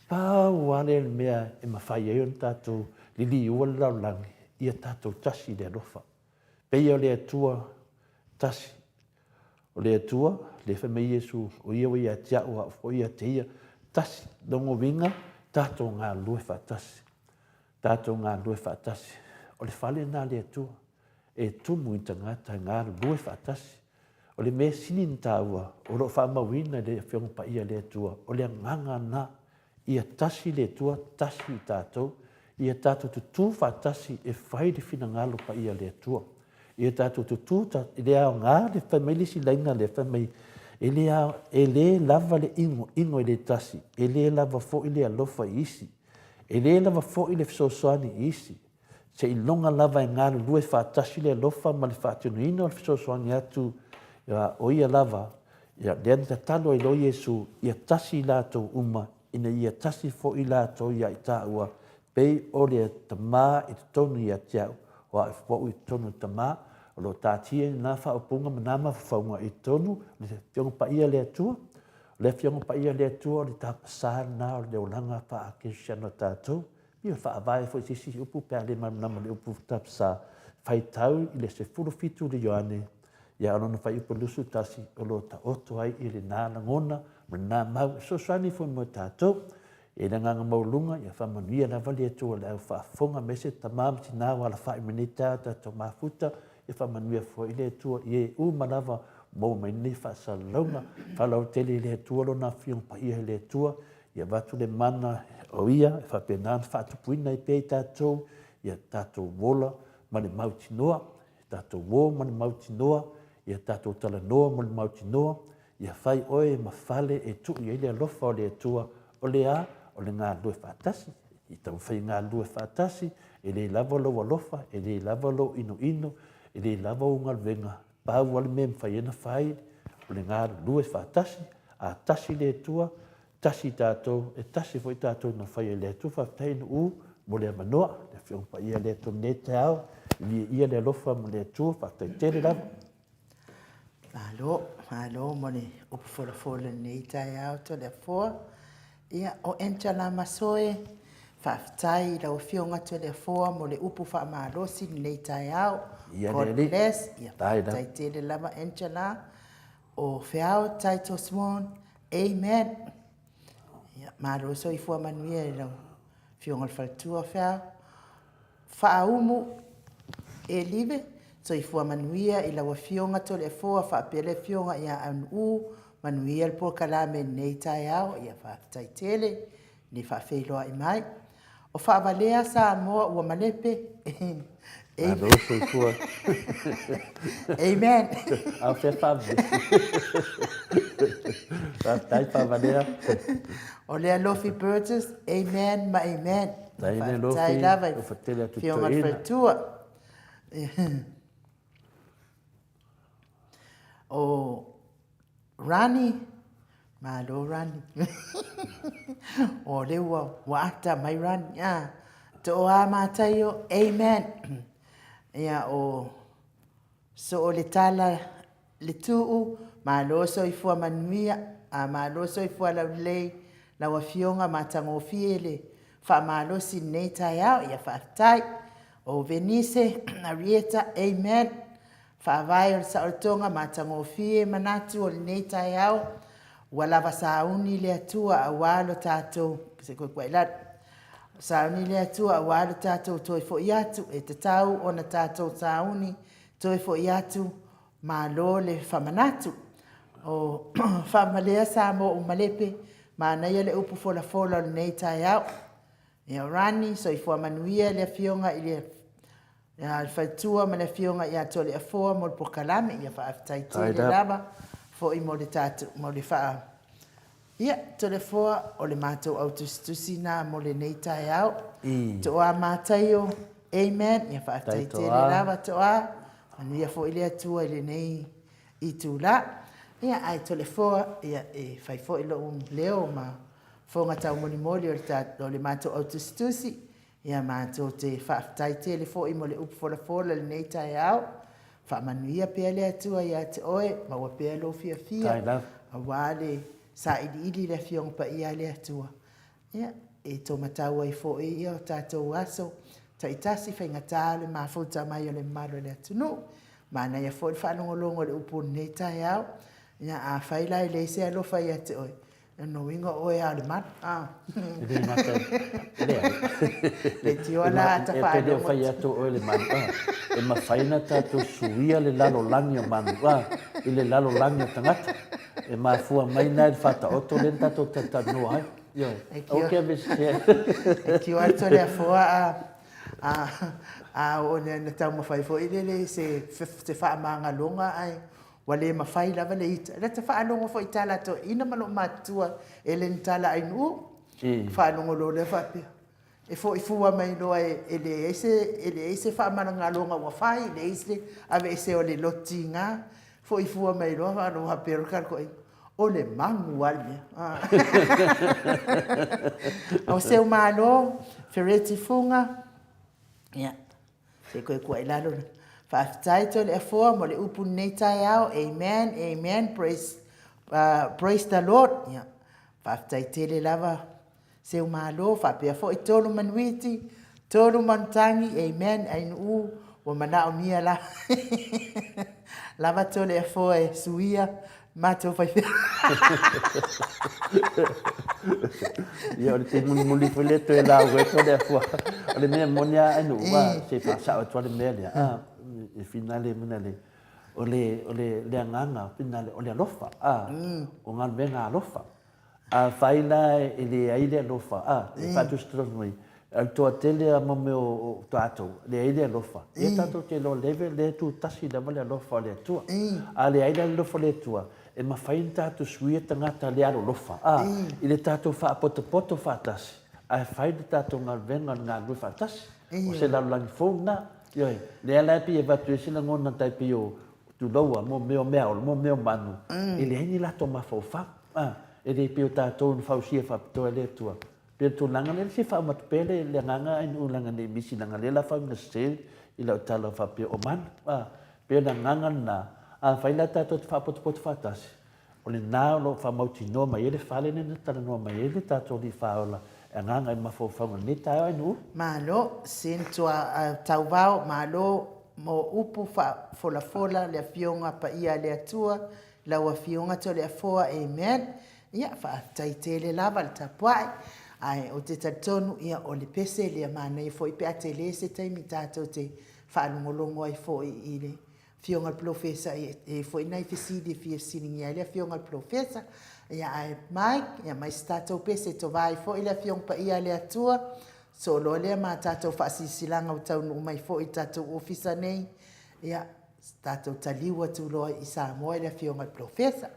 Pau wale le mea e mawhai eon tātou, lili ua le laulangi. Ia tātou tasi le alofa. Peia o le atua tasi. O le atua, le whame Iesu, o ia o ia tia ua, o ia te ia, tasi. Dongo winga, tātou ngā lue whaatasi. Tātou ngā lue whaatasi. O le whale nā le atua, e tumu i tangata ngā lue whaatasi. O le me sinin tā ua, o lo whamawina le whiong pa ia le atua, o le nganga nā, ia tasi le atua, tasi i tātou, ia tātou tutu whaatasi e whai le whina ngalo pa ia le atua. Ia tātou tutu, e le au ngā le whameli si lainga le whamei, e le lava le ingo e le tasi, e le lava fo i le alofa isi, e le lava fo i le fisosoani isi, se i longa lava e ngalo lue whaatasi le alofa ma le whaatinuina o le fisosoani atu, o ia lava, ia le anta talo e lo Iesu, ia tasi lātou uma, ina ia tasi fo i lātou ia i tā ua, pei o le tamā i te tonu i a tiau, o a fo i tonu tamā, o lo tātia nā whaopunga ma nā mawhaunga i tonu, le te tionga pa ia le atua, Le fionga pa ia le tua le tapasa na o le olanga pa akisiano tātou. Ia whaavai fo sisi upu pēr le manama le upu tapasa. Whai tau i le se furufitu le Ioane. Ia anona whai upu lusu tasi o lo ta oto ai i le nāna ngona. Ma nā mau so sani fo mo tātou. E na nganga maulunga ia whamanuia na wali atua le au whaafonga mese tamam si nā wala whai minita tātou mafuta. Ia whamanuia fo i le atua i e umanawa mo mai ni whaasalonga. Whalau tele le atua lo na fiong pa ia le atua. Ia watu le mana o ia, e whapenana whaatupuina i pei tātou. Ia tātou wola, mani mauti noa. Tātou wō, mani mauti noa. Ia tātou tala noa, mani mauti noa. Ia whai oe ma whale e tu i ele alofa o le atua. O le a, o le ngā lue whaatasi. I tau whai ngā lue whaatasi. E le lava lo alofa, e le lava lo ino ino. E le lava o ngā venga. Pau wale me mwhai ena whai. O le ngā lue whaatasi. A tasi le atua. Tasi tātou, e tasi fo i tātou na whai e le atua. Whaftainu u, mo le amanoa. Le whiongpa ia le atua ne te au. Ia le alofa mo le atua. Whaftai tere lava. Malo, mo le upu fola nei tai au to le foa. Ia o encha la masoe. Whaftai la o whionga to le foa mo le upu wha maalosi nei tai au. God bless. Ia whaftai tere lava encha la. O whiao taito swan. Amen. Malo so i fua manuia e lau whionga le whaltua whiao. Whaumu e live. So i fua manuia i lau whionga to le foa. Whapele whionga ia anu manuia le po kalame nei tai au. Ia whaftai tele. Ni whawhiloa i mai. O whaavalea sa moa ua malepe. Amen. Au whea whawhi. Whaftai whavalea. O lea lofi Burgess, amen, ma amen. Taine lofi, o whatele atu toina. Whionga whaitua. O Rani, malo Rani. O lewa, waata mai Rani. To o a mātaio, amen. Ia o so o le tala le tuu, malo so i fua manuia, a malo so i fua lau lei, la wa fionga matango fiele fa malo si nei tai au ia fa tai o Venice Arieta amen fa vai o sa tonga matango fie manatu o nei tai au wala va sauni le atua awalo tato se ko kwela sauni le atua awalo tato toi fo iatu e te tau ona tato sauni toi fo iatu malo le fa manatu o fa malea sa mo umalepe mana ia le upu fola nei tai au. Ia Rani, so i fua manuia le fionga i le whaitua ma le fionga i ato le afoa mo le pokalame ia whaaftai te le lava fo i mo le tatu, mo le wha. Ia, to le foa o le mātou autustusi nā mo le nei tai au. To a mātaio, amen, ia whaaftai te le lava to a. Manuia fo i le atua i le nei i tū la. Ia ai to le foa ia e fai fo ilo leo ma fonga tau moni moli o le mato autustusi ia mato te whaaftai te le fo i mo le upu fola le nei tai au wha manuia pia le atua ia te oe ma wa pia lo fia a wale sa ili le fiong pa ia le atua ia e to matau ai fo i ia o tatou aso ta itasi whaingatā le mafuta mai o le maro le atunu mana ia fo i whanongolongo le upu nei tai au ia a whailai le se alofa ia te oe. No inga oe a le mat. Le tio ala ata whaano. E pede o whai atu oe le mat. E ma whaina tātou suia le lalo langi o manu. I le lalo langi o tangata. E ma fua mai nai le whata oto le tātou tata no ai. Ok, bese. E tio ato le a fua a o ne tau mawhai fo i le se wha maanga longa ai. Wale mawhai lava le ita. Le te whaanongo fo i tala to ina malo matua e le ntala ai nu. Whaanongo lo le whapea. E fo i fua mai loa e le eise whaamaranga longa wawhai, le eise ave ese o le loti ngā. Fo i fua mai loa whaanongo hapea rukar koe. O le mangu wale. Au seu malo, fereti funga. Ia. Se koe kua ilalo na. Whaaftai to le afoa mo le upu nei tai au. Amen, amen. Praise praise the Lord. Ia, whaafitai tele lava seu malo, whapea fo i tolu manuiti, tolu manutangi, amen, ainu u, wa mana o mia la. Lava tole a fo e suia, mato fai fea. Ia o le te muli fwile to e la ue to le fua. O le mea monia ainu ua se whaasa o tua le mea lea. E finale muna le. O le anganga, finale, o le alofa. O ngā venga alofa. A whaila e le aile alofa. E whatu stronui. Al toa tele a mame o tātou. Le aile alofa. E tātou te lo lewe le tu tasi da le alofa le atua. A le aile alofa le atua. E mawhain tātou suia tangata le alo lofa. I le tātou wha poto whaatasi. A whain tātou ngā venga ngā rui whaatasi. O se lalulangi fōna. Le ala pi e watu e sila ngona taipi o tu laua, mo meo mea, mo meo manu. E le heni lato mawhau wha. E le pi o tātou un whausia whapitoa le atua. Pia tō langa le si wha matupele le nganga ai nu langa le misi langa le la wha mina se i lau tala whapia o manu. Pia na nganga na a whaila tātou te whapoto whaatasi. O le nā lo whamauti noa mai ele whale nena tala noa mai ele tātou li whaola. E nganga i mawhauwhaunga ne tae ai nu. Malo, sen tua tau vau, malo, mo upu fola le fionga pa ia le atua, lau a fionga to le afoa, amen. Ia, wha taitele lava le tapuai. Ai, o te tatonu ia o le pese le amana i fo i pe ate le se taimi tātou te whaanungolongo ai fo i le fionga profesa e fo i nei fesidi fia siningi ai le fionga profesa. Ia ai mai tātou pese to vai fo i le fionga pa ia le atua. So lo le ma tātou whaasisilanga o taunu mai fo i tātou ofisa nei. Ia tātou taliwa tu loa i Samoa le fionga profesa.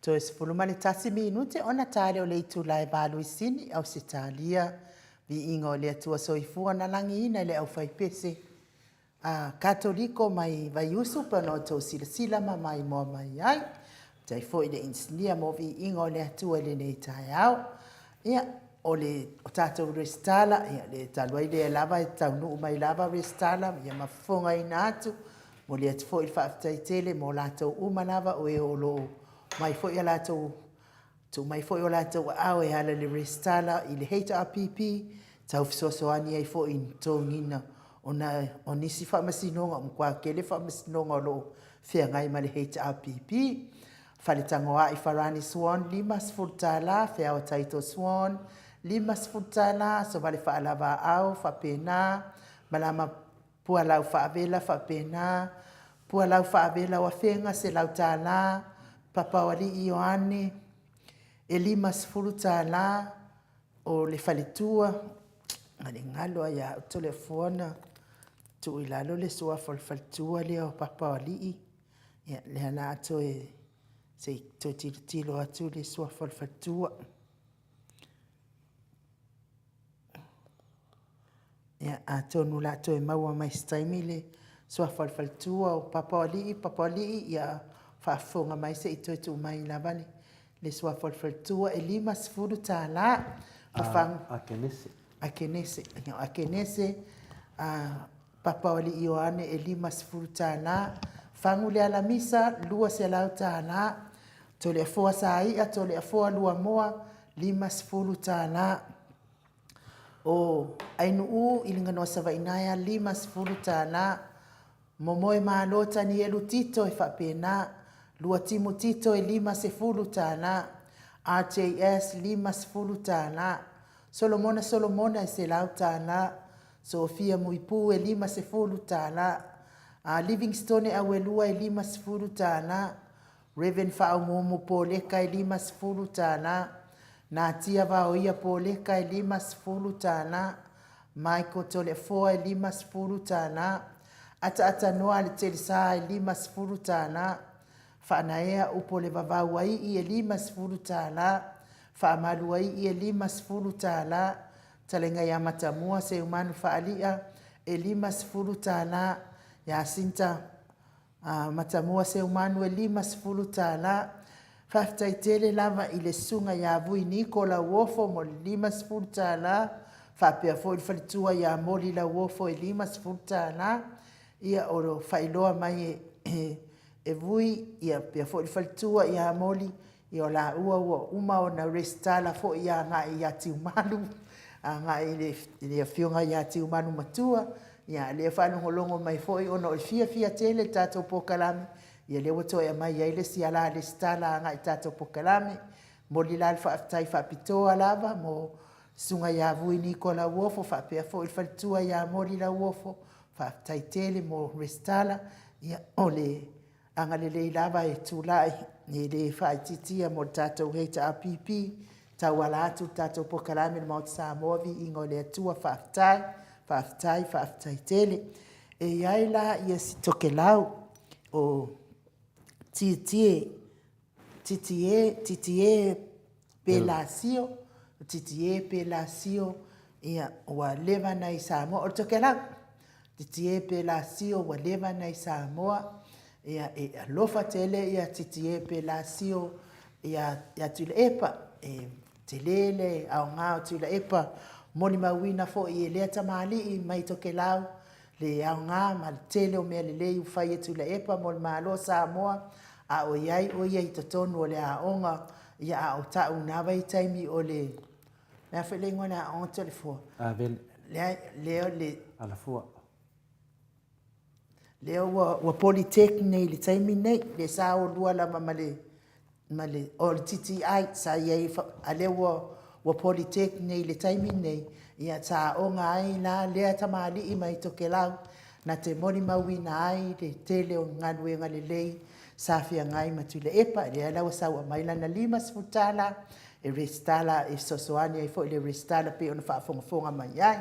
Toe se fulu mani tasi minute ona tale o le itu lai balu isini au se talia vi ingo le atua soifua na langi ina le au fai pese. Katoliko mai vai usu pano to sila mai mo mai ai. Tai fo i le insnia mo vi ingo le atua le nei tai au. Ia o le o tatou restala, ia le talua i le lava e taunu mai lava restala, ia mafonga ina atu. Mo le atu fo i whaaftaitele mo latou uma lava o e o lo mai fo i latou tu mai fo i latou au e ala le restala i le HRPP tau fisosoani ai fo i tōngina o nisi whamasinonga o kwa kele whamasinonga o lo whia ngai ma le HRPP whaletangoa i Wharani Swan limas furtala whia o Taito Swan limas furtala so vale whaalava au whapena malama pualau whaavela whapena pualau whaavela wa whenga se lau tāla Papawali Ioane, e limas furutala o le faletua, ngale ngalo ya telefona tu ilalo le sua faletua le o Papawali, ya le ana ato e se to tilo atu le sua faletua. Ya ato nula ato e maua mai staimi le sua faletua o Papawali ya whaafonga mai se ito tu mai lavale le sua faletua e limas furutala akenese Papawali Ioane e limas furutala fangu le alamisa lua se lau tala to le afoa saia to le afoa lua moa limas furutala o ainu ilinga no savainaya limas furutala momoe malota ni elu tito e whapena lua timu tito e limas e furutala RJS limas furutala Solomona e se lau tala Sofia Muipu e limas e furutala Livingstone e awelua e limas furutala Reverend Fa'aumomo Poleka e limas furutala Natia Vaoia Poleka e limas furutala Michael Tolefoa e limas furutala ata noa le telesa e limas furutala whanaea upo le vavau ai i e limas furutala whaamalu ai i e limas furutala talenga ia matamua se umanu whaalia e limas furutala ia sinta matamua se umanu e limas furutala whaftaitele lava i le sunga ia vui Nikola Wofo mo limas furutala whapea fo i whalitua ia moli la Wofo e limas furutala ia oro whailoa mai e vui ia pia fo i whalitua ia moli i o la ua uma o na restala fo ia ngai ia tiumalu ngai le whionga ia tiumalu matua ia le whanongolongo mai fo i ono i fia tele tato pokalame ia le wato ia mai ia le siala le stala ngai tato pokalame moli la alfa aftai whapitoa lava mo sunga ia vui Nikola Wofo whapea fo i whalitua ia moli la Wofo whaftaitele mo restala ia ole angalele lava e tulai ni le whaititia mo tātou heita APP tau ala atu tātou pokalame mo Samoa vi ingo le atua whaftaitele e iai la ia si toke lau o titie pelasio ia wa leva nei Samoa o toke lau titie pelasio wa leva nei Samoa ia e alofa tele ia titie pelasio ia tula epa e telele au ngao tula epa moni mawina fo i le tamali i mai toke lau le au ngā ma tele o mea lelei ufai e tula epa moni malo Samoa a o iai i totonu o le a onga ia a o ta unawa i taimi o le na whele ngona a onga telefua leo le alafua leo wa polytechnic le taimi nei le sa o lua la male o TTI sa ia a leo wa polytechnic le taimi nei ia ta onga ai na lea tamali i mai toke lau na te moni mawina ai le tele o nganuenga le lei sa fia ngai matule epa le lau sa wa mai lana limas futala e restala e sosoani ai fo le restala pe ona whaafonga mai ai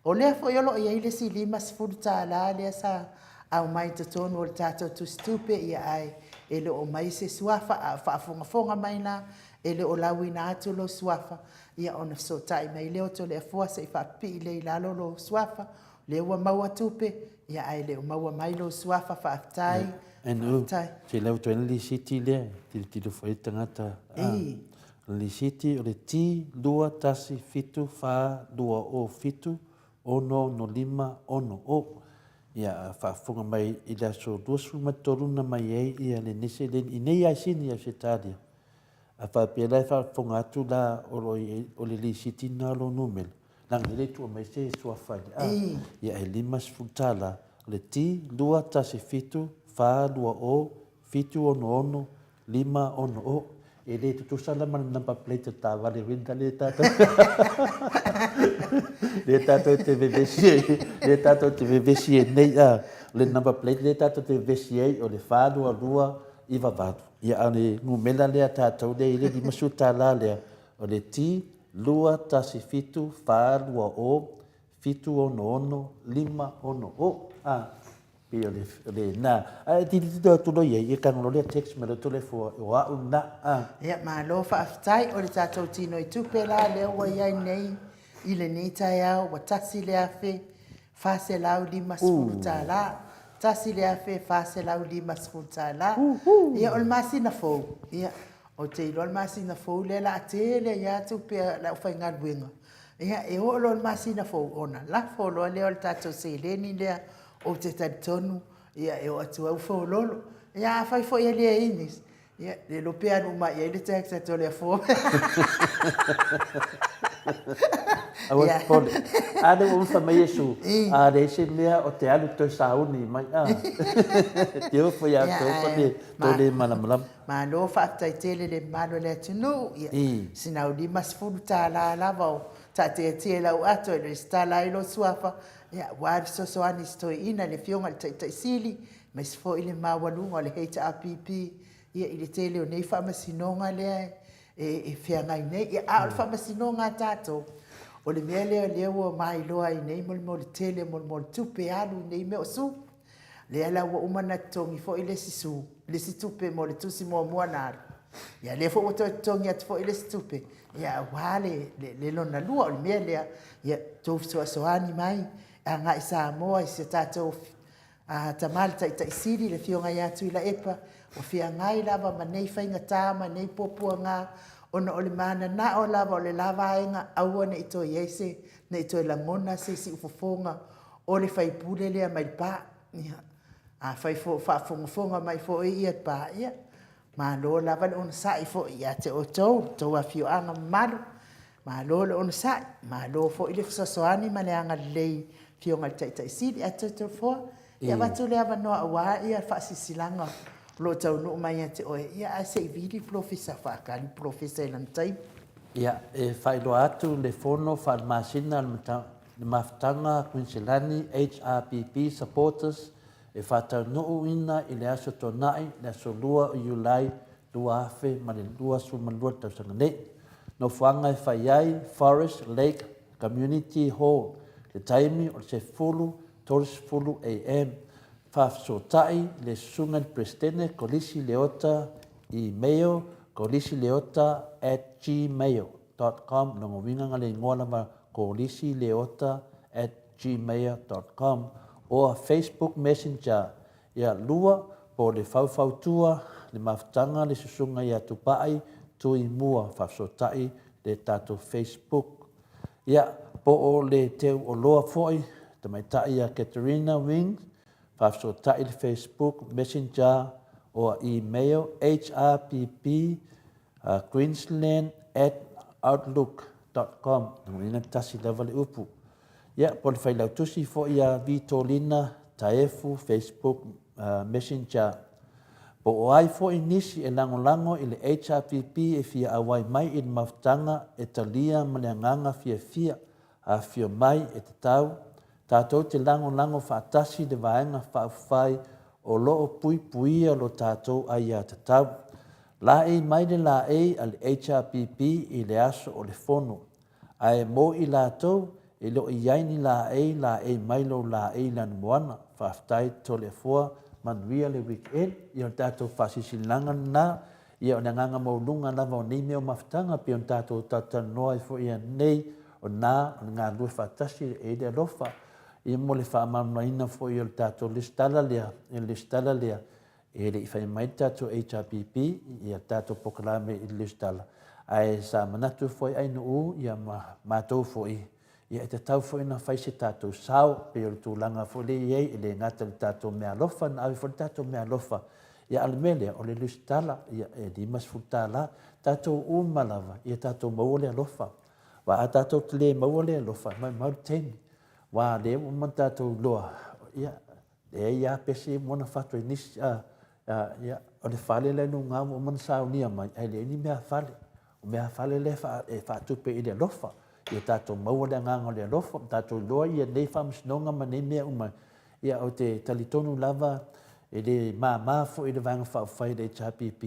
o lea fo iolo i ai le si limas futala lea sa au mai te tonu o le tātou tu stupe ia ai e le o mai se suafa a whaafonga mai na e le o lawina atu lo suafa ia ona so tai mai leo to le fua se whaapi le ilalo lo suafa le ua maua tupe ia ai le o maua mai lo suafa whaatai enu se leo to li city le ti do foi tangata li city o le ti dua tasi fitu fa dua o fitu ono no lima ono o ia whaafonga mai i la so duasu matoruna mai ei ia le nese le i nei ai sini a se tadia a whaapia whaafonga atu la o le li city na lo numel nang le tu mai se suafa ia e lima sfutala le ti dua tasi fitu fa dua o fitu ono ono lima ono o e le tu sala man number plate ta vale winda le tato le tato te vesi nei le number plate le tato te vesi o le fa dua dua i va vatu ia ane ngumela le tato le ile di masuta la le o le ti lua tasi fitu fa dua o fitu ono ono lima ono o pio le na ti tu lo ye kan lo le text me to le fo wa una ia ma lo fa aftai o le tatou tino i tupe la le wa ia nei i le ni tai au wa tasi le afe fa se lau di masfuta la tasi le afe fa se lau di masfuta la ia ol masina fo ia o te ilo masina fo le la te le ia tupe la fa ngal winga ia e o lo masina fo ona la fo lo le o tatou se le ni le o te tonu ia e o atu au fo lolo ia fai fo ia le inis ia le lo pe anu mai ia le taxa to le fo awa pole ade o fa mai yesu a de se mea o te alu to sauni mai te o fo ia to le malam ma lo fa tai tele le malo le tunu ia sinau di mas futa la lava ta te la o ato le sta la ilo suafa ia wa so ani sto ina le fionga te sili mas fo ile mawalunga le heita app ia ile tele o nei fa masinonga le e fianga nei ia alfa masinonga tato o le mele le o mai loa i nei mol tele mol tupe alu nei me o su le ala wa umana tongi fo ile sisu le situpe mo le tusi mo moana ia le fo to tongi at fo ile situpe ia wale le lona lua o le mele ia to so ani mai anga isa mo i se tato tamal tai siri le fionga ia tu la epa o fia ngai lava manei fainga tama nei popuanga ona o le mana na o lava o le lava inga au ne ito yese ne ito la mona se si ufofonga o le fai pule le mai pa a fai fo fa fonga mai fo ia pa ia ma lo lava on sai fo ia te o to a fio anga malu ma lo on sai ma lo fo ile so ani ma le anga lei fionga tai siri atoto fo ia watu le ava no wa ia fa sisilanga lo tau no mai te o ia se vidi professor fa kali professor lan tai ia e fai lo atu le fono fa masina le maftanga Queensland HRPP supporters e fa tau no ina i le aso tonai le aso lua o Julai lua afe ma le lua su manua tau sanga nei no fuanga e fai ai Forest Lake Community Hall le taimi o se fulu toris fulu AM fafsotai le sungan prestene kolisi leota email kolisileota@gmail.com no winga ngale ngola ma kolisileota@gmail.com o Facebook Messenger ya lua po le fautua le maftanga le susunga ya tupai tu imua fafsotai le tato Facebook ya po o le teu o loa foi tamaitai ya Katerina Wings fafsotai le Facebook Messenger o email hrpp queensland@outlook.com ngina tasi level upu ya po le faila tusi fo ya Vitolina taefu Facebook Messenger po o ai fo inisi e lango i le HRPP e fia awai mai i le maftanga e talia maleanganga fia a fia mai e te tau tātou te lango whaatasi le vaenga whaafai o loo puia lo tātou ai a te tau. La e mai le la e al HRPP i le aso o le fono. Ai mo i lātou e lo i yaini la e mai lo la e lan moana whaaftai to le fua manuia le weekend ia o tātou whasisilangan nā ia o nganga maulunga lava o nei mea o mawhitanga pe o tātou tatanoa i fo ia nei o nā o ngā lue whatasi e le alofa ia mo le whaamanaina fo ia o tātou listala lea e le i whai mai tātou HRPP ia tātou pokalame i listala ai sa manatu fo i ainu u ia mātou fo i ia e te tau fo ina whai se tātou sao pe o tūlanga fo le iei i le ngata le tātou mea lofa na awi fo le tātou mea lofa ia alimele o le lustala ia e limas futala tātou umalawa ia tātou maua le alofa wa a tātou te le maua le alofa mai mau teni wa le umman tātou loa ia e ia pesi mona whatu i nisi ia o le whale le no ngā umman sao nia mai ai le ni mea whale o mea whale le whatupe i le alofa ia tātou maua le nganga le alofa tātou loa ia nei whamsinonga ma nei mea umai ia o te talitonu lava e le māmā fo i le vanga whawhai le HRPP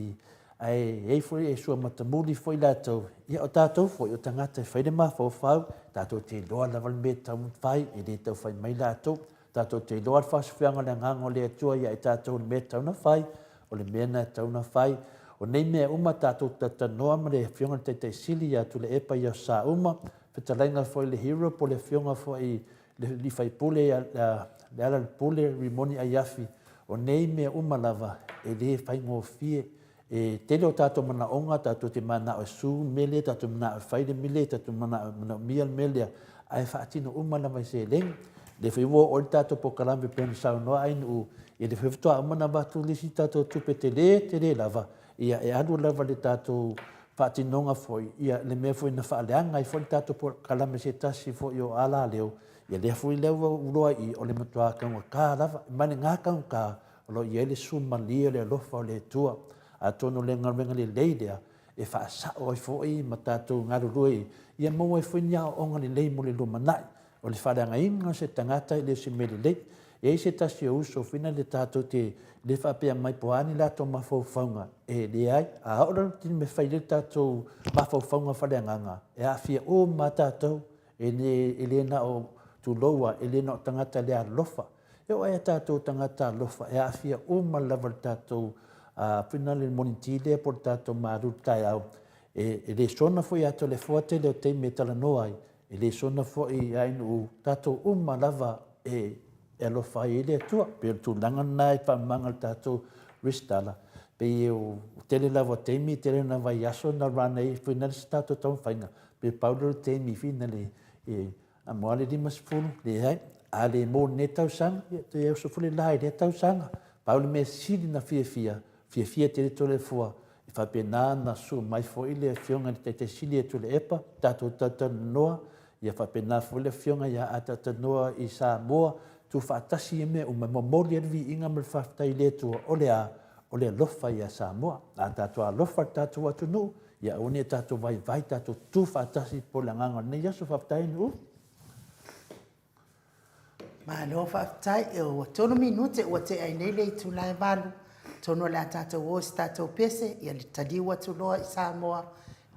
ai fo e sua matamuli fo i lātou ia o tātou fo i o tangata whai le mawhawhau tātou te loa lava le mea tau whai e le tau whai mai lātou tātou te loa whaswhianga le nganga le atua ia e tātou le mea tau na whai o le mea na tau na whai o nei mea uma tātou tatanoa ma le whionga te te sili atu le epa ia sa uma whetalainga fo i le hero po le whionga fo i le whai pule le ala le pule rimoni a yafi o nei mea uma lava e le whai ngō fie e tele o tātou mana onga tātou te mana o su mele tātou mana o whaide mele tātou mana o mia mele ai whaatino uma lava i se leng le whai wo o tātou po kalambe pēnu sao noa ainu e le whewtoa umana watu lisi tātou tupe te le lava ia e adu lava le tātou whaatinonga foi ia le mea foi na whaaleanga i foi tātou po kalame se tasi foi o ala leo ia le foi leo uroa i o le matua kaunga kā lava mane ngā kaunga kā o lo ia le suma lia le alofa o le tua a tono le ngarenga le leilea e whaasa o i foi ma tātou ngarurui ia maua i foi nia o ngani lei mo le lumanai o le whaaleanga inga se tangata i le se mele lei e se tasi o uso fina le tātou te le whapea mai poani la tō mawhauwhaunga e le ai a haora tini me whai le tātou mawhauwhaunga whareanganga e a whia o ma tātou e le na o tu loa e le na o tangata le alofa e o ai a tātou tangata alofa e a whia o ma lava le tātou whina le moniti le por tātou maru tai au e le sona foi ato le fuate le o te me talanoa ai e le sona foi ainu tātou o ma lava e alofa i le atua pe tu langa nai pa mangal tātou ristala pe o tele lava teimi tele na vai aso na rana i whina le tātou tau whainga pe paulo teimi whina le a moale di masfulu le hai a le mo ne tau sanga te e so fule lai le tau sanga paulo me sili na fia tele tole fua i whapena na su mai fo i le fionga te sili e tole epa tātou noa ia whapena fo le fionga ia a noa i sa moa tu whaatasi e mea o mamori arvi inga me whaftai le tua o le alofa ia Samoa. A tātua alofa tātua atu no, ia one tātua vai tātua tu whaatasi po le nganga nei aso whaftai no. Ma lo whaftai e o tono minute o te ai nei le tu lai valu. Tono le a tātua o si tātua pese, ia le tadiwa tu loa i Samoa.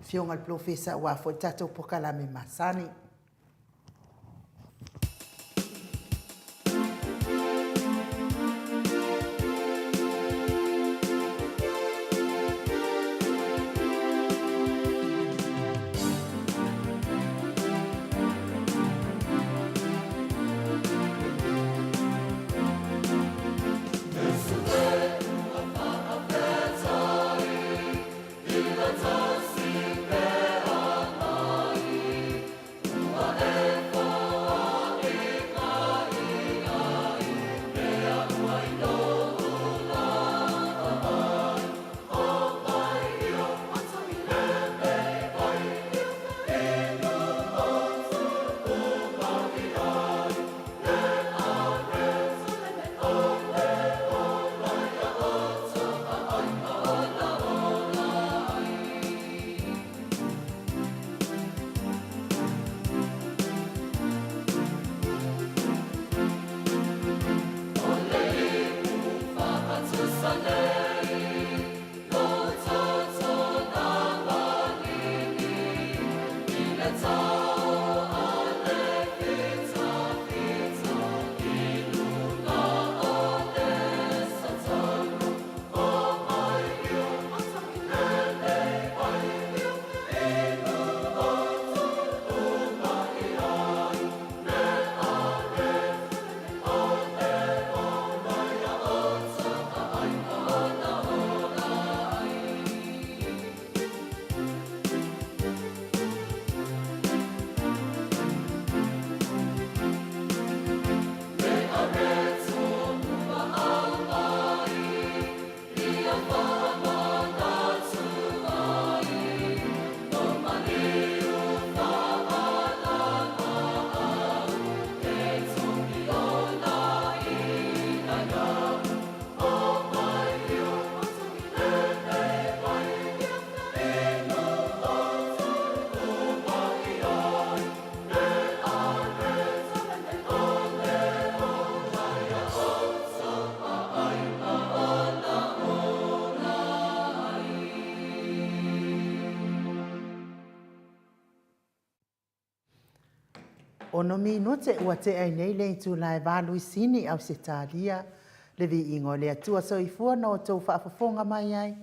Fionga le profesa wa fo tātua pokalame masani. Ono minute ua te ai nei le tu lai valu sini au se talia le vi ingo le atua so i fua no tau whaafafonga mai ai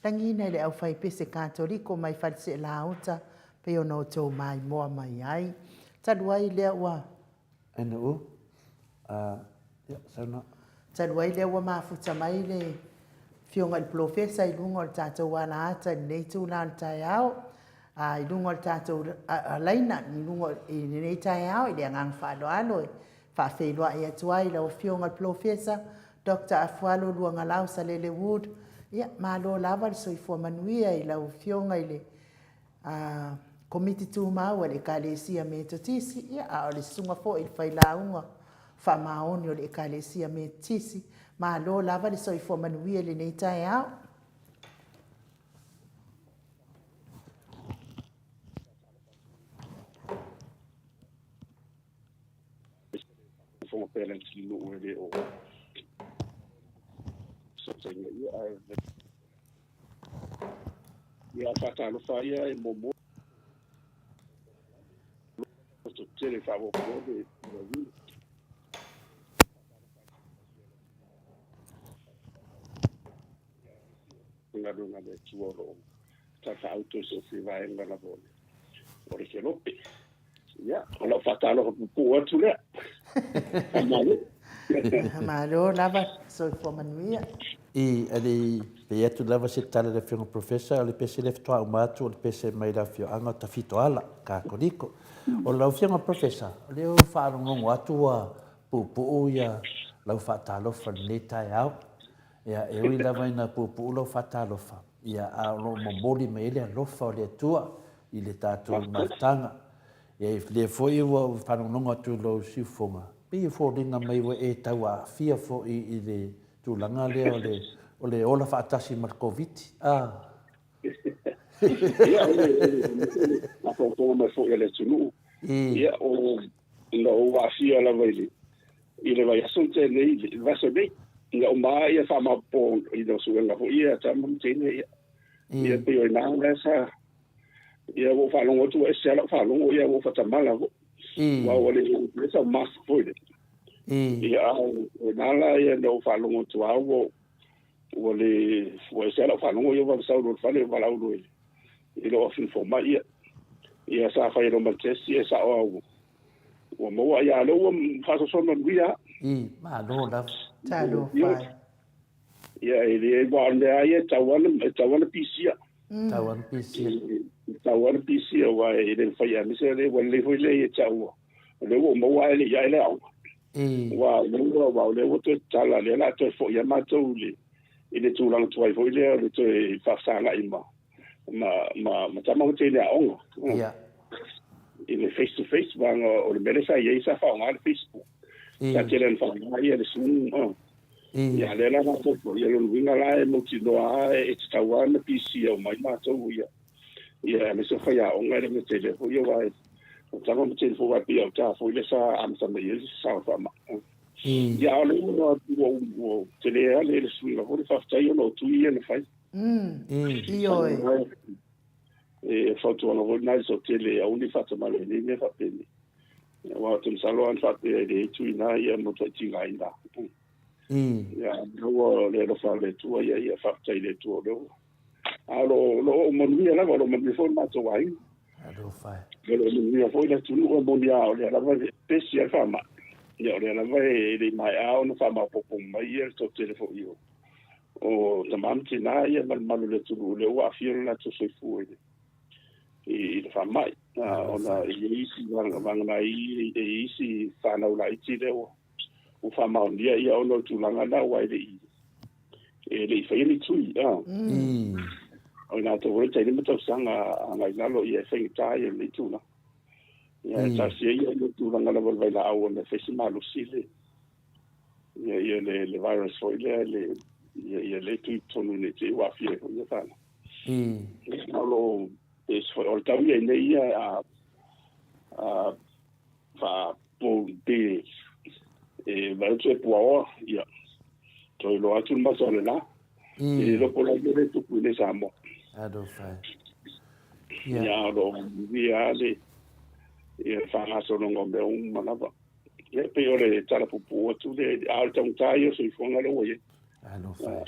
langi nei le au whai pese katoliko mai whalse la auta pe ono tau mai moa mai ai tadu ai lea ua ene u sana tadu ai lea ua mafuta mai le fionga il profesa i lungo le tātou wana ata nei tu la tai au i lungo le tātou laina i lungo i nei tai au i le ngang whaalo alo fa whaelua i atuai la o fionga il profesa Dr. Afualo luanga lau sa lele wood ia malo lava le soifua manuia i lau fionga i le komiti tu mau le kalesia me totisi ia a o le sunga fo i whailaunga fa maoni o le kalesia me tisi malo lava le soifua manuia le nei tai au from parents you know where they are. So yeah, fata no fire e momo to tele favo por de una dona de tuoro tata auto so si va en la bola por que no ya lo fata lo po tu le malo lava soifua manuia i ali pe atu lava se tala le fionga profesa le pese le fitoa umatu le pese mai la fio anga ta fitoala ka kodiko o lau fionga profesa le o whaarungongo atu a pupu ia lau whaatalofa le tai au ia e ui lava ina pupu lau whaatalofa ia a lo momoli me ele alofa o le atua i le tātou matanga ia le foi ua whaarungongo atu lau siufonga pe fo ringa mai wa e tau a fia fo i le tūlanga lea o le ola whaatasi mar COVID. Ia, a whautonga mai fo i le tunu. Ia, o na o wafia la waile. I le vai asunte nei, vaso nei. Ia o maa ia whama po i le suenga fo ia tamam tene ia. Ia pe o ina ngā sa. Ia o whalongo tu e sela whalongo ia o whatamala fo. Wa o le sa mask fo i le. Ia o nala ia no whalongo tu au o le o se ala whanongo ia wa sauro whale wala uro i lo ofin fo mai ia sa whai ro matesi ia sa au o moa ia lo o whaso sona nuia ma lo la talo whai ia i le wāne ia tawana pisia tawana pisia wa i le whai anise le wale hui le ia tau le o moa ele ia ele au wa le o te tala le la te fo ia matou le i le tūranga tuai fo i lea le te whasanga i ma tamau te lea onga. I le face to face wanga o le mele sa i eisa whaonga le Facebook. Sa te len whaonga i le Zoom. Ia le la whaonga i le winga la e moti noa e te taua na PC au mai mātou ia. Ia me se whai a onga le me te le fo ia wai. O tanga me te le fo wai pia o ta fo i le sa amtama i le sa whaama. Ia o le o te lea le suinga hori whaftai o no tui e le whai. Ioi. E whautu ana hori nai so te lea uni whatamale ni me whapeni. Ia wā te msalo an whape e le tui nā ia mo tai tinga i nā. Ia rua le rofa le tua ia whaftai le tua reo. A lo o manuia lava lo manuia fo mato wai. A lo whai. Lo manuia fo i le tunu o monia o le lava pesi al whama. Ia ore ana vai le mai au no fa ma popo mai ia to telefo io o tamam tina ia mal le tu le wa fiel la to se fu e fa mai ona i si vanga mai e si fa na la ti le o fa ma dia ia ono tu langa na wa le le fa ile tu ona to vo te ni mo sanga ngai na lo ia fa ta ia le tu na ia ta sia ia no tu langa la volva la au na fesi malo sile ia le virus foi le ia le tu tonu ne te wa fie ko ia tana lo es foi o tau ia nei ia fa po de va tu po ia to lo atu ma so le la e lo po la le tu le samo ado fai ia lo via le ia whangaso longa me un manava. Ia pe o le tala pupu atu le ao tau tai o sui fonga lo ia. Ano fai.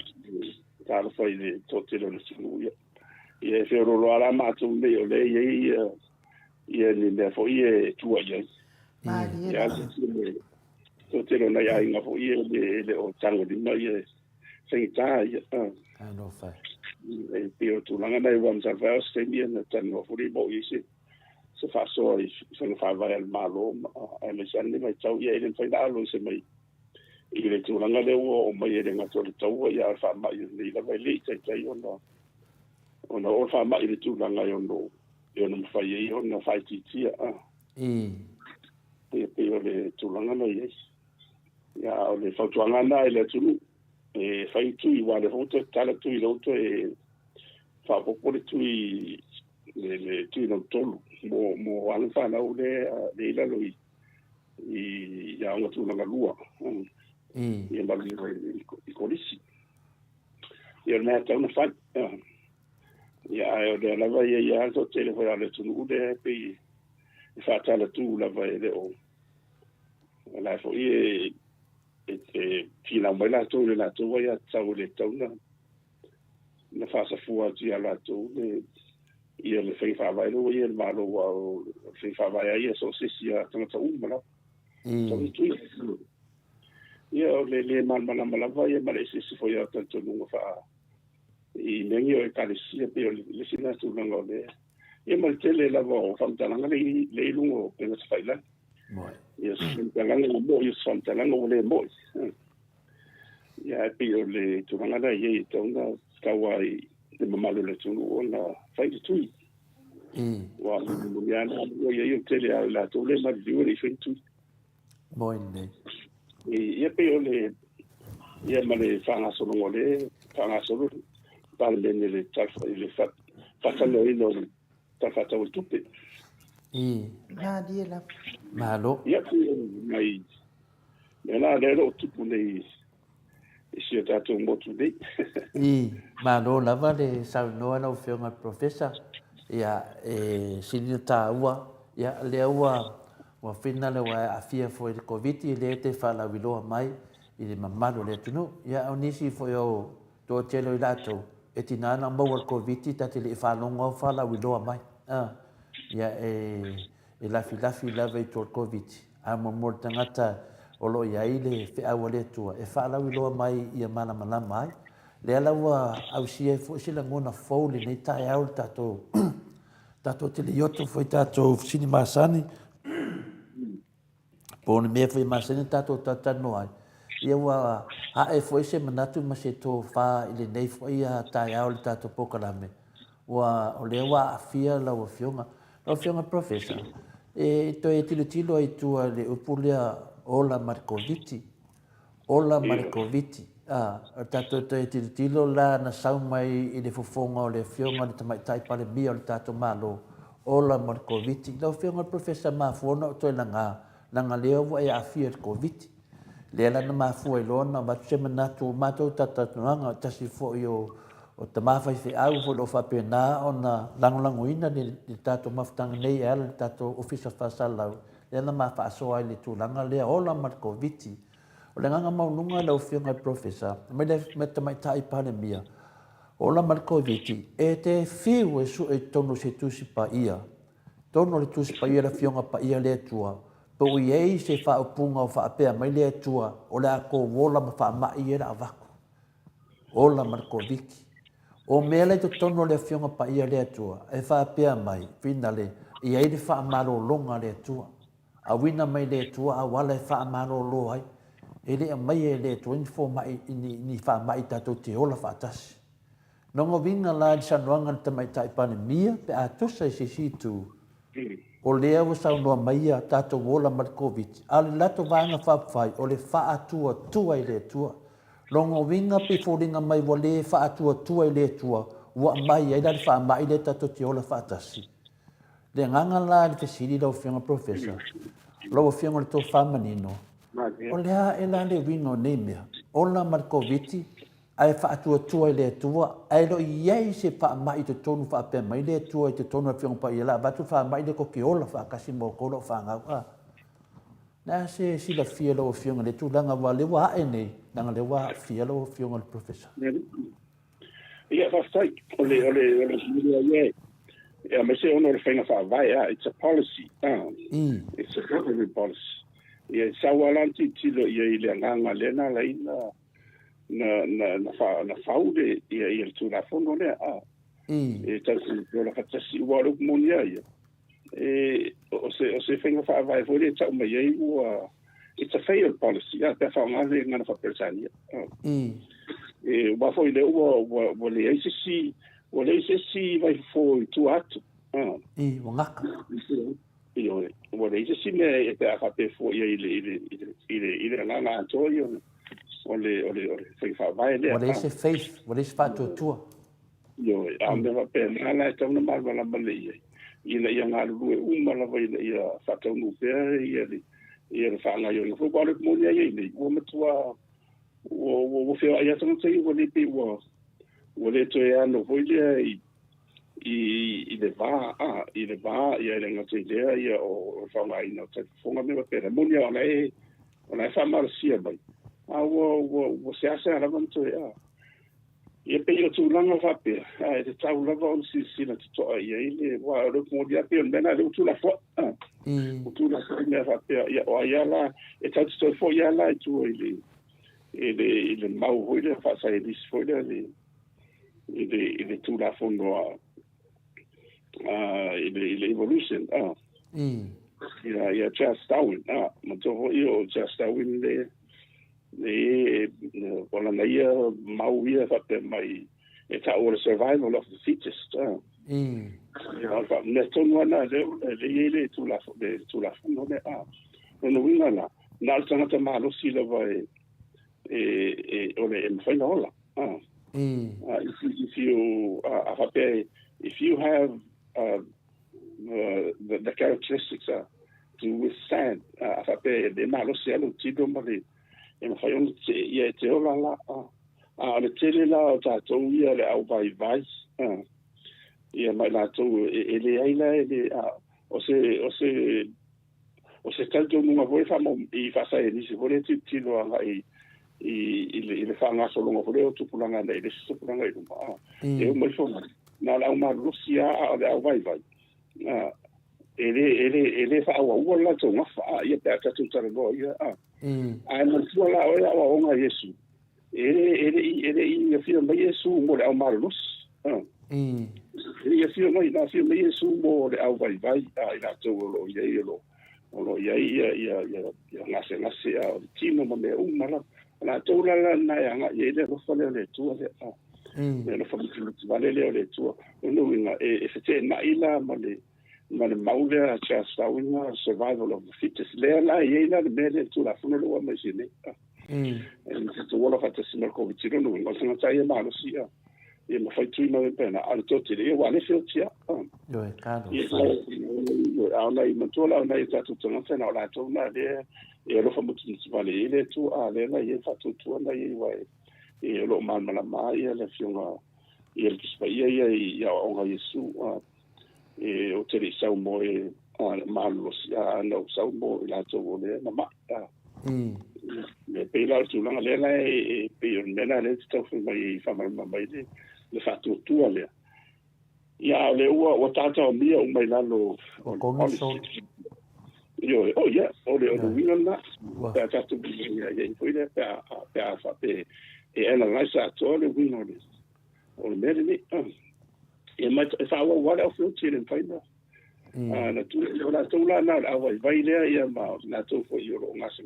Tala fai le totelo le sinu ia. Ia e whioro lo ala mātu me o le ia ni mea fo ia tua ia. Ia totelo na ia inga fo ia le o tango di mai ia. Sengita ia. Ano fai. E pe o tulanga nei wam sa vao se mia na tano fo bo isi. Se fa so i sono fa vai al malo e le sanni mai tau ia ele fai dalo se mai i le tulanga le o mai ele ngato le tau ia fa mai ni la vai le tai ona o fa mai le tulanga yo no fai ia no fai tia pe o le tulanga mai ia o le fa tulanga na ile tulu e fai tu i wa le foto tala tu i lo to e fa popo le tu i le tu no tolu mo alfa na ule le la lui i ya o tu na lua i ba i kolisi ia na ta una fa ia o de la va ia to tele fa le tu ule pe i fa ta la tu la va le o la fo i e fina mai la tu le la tu ia ta ule ta na fa sa fu a ti la tu le ia le fai fa vai lo ia malo wa fai fa vai ia so se sia tanga ta mala so tu ia le mala vai ma le se foi a tanto lungo fa i nengi o ka le sia pe le sina tu lungo le ia ma tele la vo fa tanga le lungo pe se fai la ia se tanga le mo ia se tanga le mo ia pe le tu ngana ia tanga kawai de mamalo le tunu ona fai tu wa mo ya na yo tele la to le ma diu le fai tu moine ia pe ole ia ma le fanga solo ngole fanga solo par le le taf le fa no ino ta fa ta tupe na dia la malo ia mai na le ro tupu le isi ta tu mo tu dei malo lava le sa no na ofenga professor ia sinita ua ia le ua wa final wa afia foi covid le te fala wilo mai i mamalo le tunu ia onisi foi o to telo ilato etinana mo covid ta te fa longo fala wilo mai ia la filafi lava i to covid a mo mortangata o lo ia ile fe awale tua e fala wilo mai ia mana mana mai le ala wa au sia fo sila ngona fole nei tai au tato te le yoto foi tato sini masani pone me foi masani tato tatano ai ia wa a e foi se manatu ma se to fa ile nei foi ia tai au tato pokalame wa o le wa afia la wa fionga professor e to e tilo ai tua le upulia ola markoviti tato te tilo la na sau mai i le fofonga o le fionga le tamai tai pale mia o le tato malo ola markoviti la fionga professor mafuona o toi langa leo wa e afia covid le la na mafua i lona ma se manatu mato tatatuanga tasi fo yo o tamafa i au fo lo fa pena ona langolangoina le tato maftanga nei ala le tato officer fasala le na mafa so ai le tulanga le ola markoviti o le nganga maununga le ofionga professor me le tamai tai pale mia ola markoviti e te fiu e su e tono se tusi pa ia tono le tusi pa ia la fionga pa ia le tua po ie se fa upunga o fa apea mai le tua o le ako wola ma fa ma ia la avaku ola markoviti o mele to tono le fionga pa ia le tua e fa apea mai finale ia ile fa malo longa le tua a wina mai le tua a wala fa malo lo ai ele mai le 24 mai ni fa mai tato te ola fa tas no vinga la sanwanga te mai tai pane mia pe a tosa se situ o le au sa no mai tato wola markovit al lato vanga fa fai o le fa atua tua ile tua longo vinga pe folinga mai wole fa atua tua ile tua wa mai ai dal fa mai le tato te ola fa tas le nganga la te siri do fianga professor lo fianga to fa manino o lea e la le wino nemea. Ola markoviti, ai whaatuatua i le atua, ai lo iei se whaamai te tonu whaapea mai le atua i te tonu a whiong pa i la, batu whaamai le koki ola whaakasi mō kolo whaangau a. Nā se sila fia lo whionga le tūlanga wa le wa e nei, nanga le wa fia lo whionga le professor. Ia whastai, ole ie. Ia me se ono le whainga whaavai, it's a policy. It's a government policy. Ia sawalanti tilo ia i le nganga lena leina na faude ia i le tūra fono lea. E tasi o la katasi ua rup monia ia. O se whainga whaavai fwere e tau mai ei ua, it's a failed policy. Ia te whaongale ngana whaperesania. Wa foi le ua le ACC vai foi tu atu. Wangaka. Io le ACC me e te afape foi ile ngana antoio. Ole foi fa vai le. Ole se faith, ole se fatu tua. Io ande va pe ngana e tau na malvala male. Ina ia ngalu uma la vai ia fatu no pe ia fa nga yo fo ba le mo ia ia o matua o feo ia tonu tei o le pe o le to ia no foi i le va ia le ngate ia o fa mai no te fonga me pe mo ia ona fa mar sia bai o se asa la van to ia pe o tu langa fa pe te tau la va si na to ia ile wa ro mo dia pe mena le tu la fo o tu la me fa pe ia o ia la e tau to fo ia la tu ile mau hoile fa sai dis foile ile tu la fondo ile evolution ia just Darwin mo to io just Darwin le ona ia mau ia fa pe mai e ta o survival of the fittest ia fa ne to na le tu la fondo ne no winga na tanga te malo sila vai if you have the characteristics to withstand de malo cielo tido mali em fayon ia te ola la le tele la ta to ia le au vai ia mai la to ele aila ele o se tanto numa voi famo I fa sai ni se vole ti lo anga ile fa nga solo ngo vole tu pulanga le se pulanga I ma e mo fo na la uma Rusia a vai ele fa wa la to nga fa ia ta tu tara go ia ai mo fu la o nga Yesu ele ia fi ma Yesu mo le uma Rus ia fi ma Yesu mo le au vai ina to lo ia lo ono ia ngase a tino mo me umala na tola la na nga ia le fo le tu le fo vale le tu no winga e se te na ila male maule cha stawinga survival of the fittest le la ia le mele tu la fo lo ma sine e se wala fa te sima ko vitiro no winga se na taia ma lo sia e ma fai tu ma pena al to te le wale filtia yo e caro ona I mantola ona I tatu tona na ola tona le e ro famu tsi vale ile tu le na I fatu tu na I vai e lo mal mala mai le fiona e le spai ia onga Yesu e o te risau mo e malos na usau mo la to le na ma le pe la tu na le e pe mena le sto mai fa mal mai le fatu tu le ia le ua o tata o mia o mai lalo o komiso io o le winga na ta tatu ia foi le pa fa pe e ela lá sa to le winga o le mele ni e mai fa wa o fio tire en faina na tu la to la na vai le ia ma na to fo io o ngasi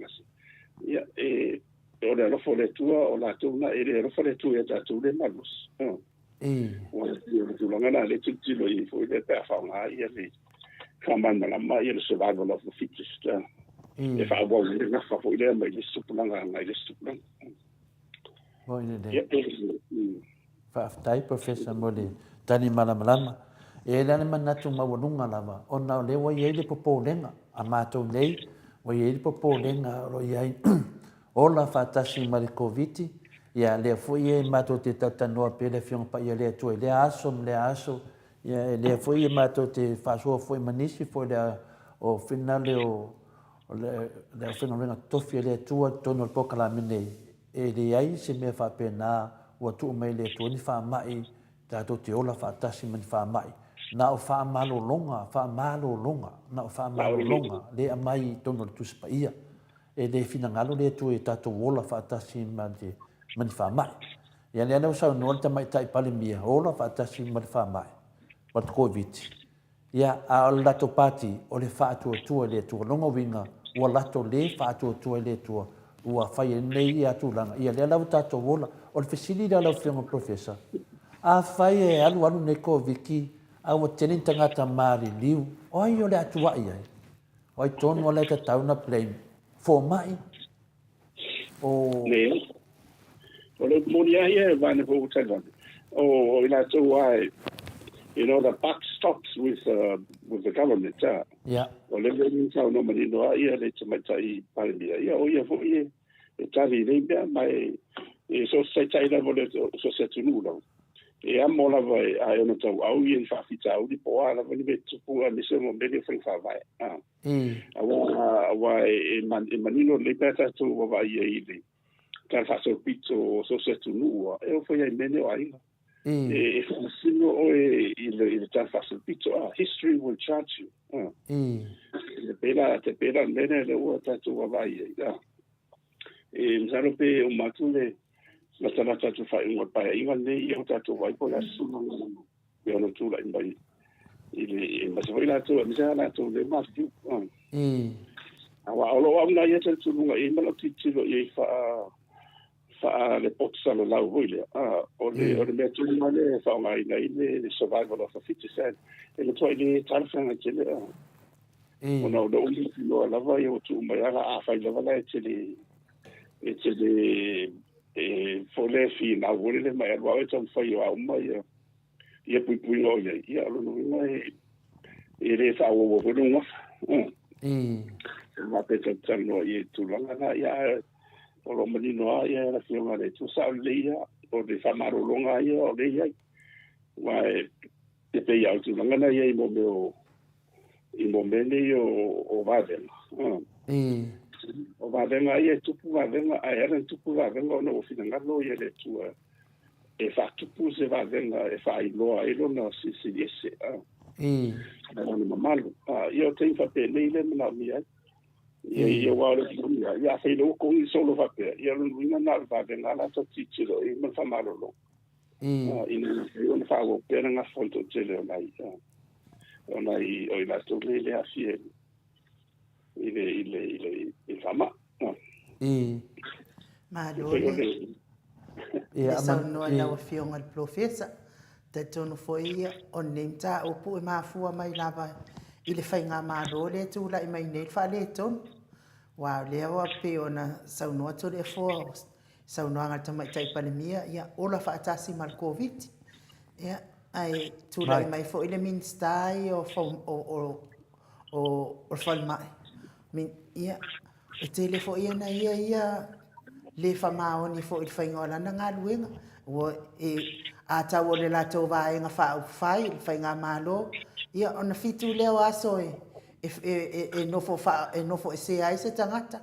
ia e o le fo le tua o la to na e le fo le tua ta tu le malos tu langana le tutti lo I foi le per fa nga ia le kamana la mai le survival of the fittest e fa wa le fa foi le mai le supulanga ngai le supulanga Voi ne fa tai professor mole tani malama e le manatu mawunga lava ona le wa ye le popo lenga amato nei wa ye le popo lenga ro ye ola fa tasi mal covid ia le foi e mato te tatanoa pe le fiong pa ia le tu le aso ia le foi e mato te faso foi manisi foi le o finale o le finale tofi le tu tono po kala mine e le ai se me fa pena o tu mai le tu ni fa mai ta to te ola fa tasi man fa mai na o fa malo longa na o fa malo longa le mai tono tu spa ia e le finangalo le tu e tato ola fa tasi man fa mai ia le ana sa no ta mai tai pale mia ola fa tasi man fa mai pat covid ia a lato pati o le fa tu le tu longa winga o lato le fa tu le tu ua fai nei ia tu langa ia le lau tato ola o le fesili la lau fianga professor a fai e alu ne covid ki a o tenen tangata mari liu oi o le atua ia oi tonu le ta tauna plane for mai o le monia ia va ne po tala o ina so why the buck stops with the government yeah o le ni sa no mani no ia le tamatai palmia ia o ia fo ia e tali le bia mai e so sai tai la vole so se tu nulo e amo la vai a ona tau au ia fa fita au di po ala vani be tu pu a mise mo be fa fa vai wa e manino le peta tu wa vai ia ka fa so pito so se tu nulo e o foi ai mene o ai e sino o il ta fa so pito history will charge you te pera mene le o ta tu wa vai ia e msaro pe o matule la tana tatu fa inga pa inga nei o tatu vai po la suma e ono tu la imbai ile ma se vai la tu mi sa la tu le mas tu awa olo wa na ye tu lunga e ma ti ti lo e fa le potsa lo la voile o le me tu ma le fa mai nei le survival of a fittest e le toi le tarfanga tele ona o lo la vai o tu ma la a fa la vai tele for le fi na vole le mai wa e ton foi wa mai ia pui lo ia lo no mai e le sa o vo no ma pe tan no ia tu langa na ia o lo mani no ia la fi ma le tu sa le ia o de fa maro longa ia o le ia wa e pe ia tu langa na ia i mo me ne o va den o va venga ia tupu va venga a era tupu va venga no finanga lo ia le tua e fa tupu se va venga e fa i lo no si ese no malo io te fa pe le na mia io wa le ia fa lo con il solo va pe io non vinga na va venga la to titolo e non fa malo lo io fa go per na fonto tele onai o la to le asie il fama ma lo e sa no na o fionga professor te tono foi on nemta o pu ma fu mai lava ile fainga ma lo le tu la mai nei fa le ton wa le wa pe ona sa no to le fo sa no anga tama tai pandemia ia ola fa atasi mal covid ia ai tu la mai fo ile min stai o fal mai min ia e tele fo ia na ia le fa maoni fo il faingola na ngaluenga o e ata o le lato vai nga fa fai fainga malo ia ona fitu leo aso e no fo fa e no fo se ai se tangata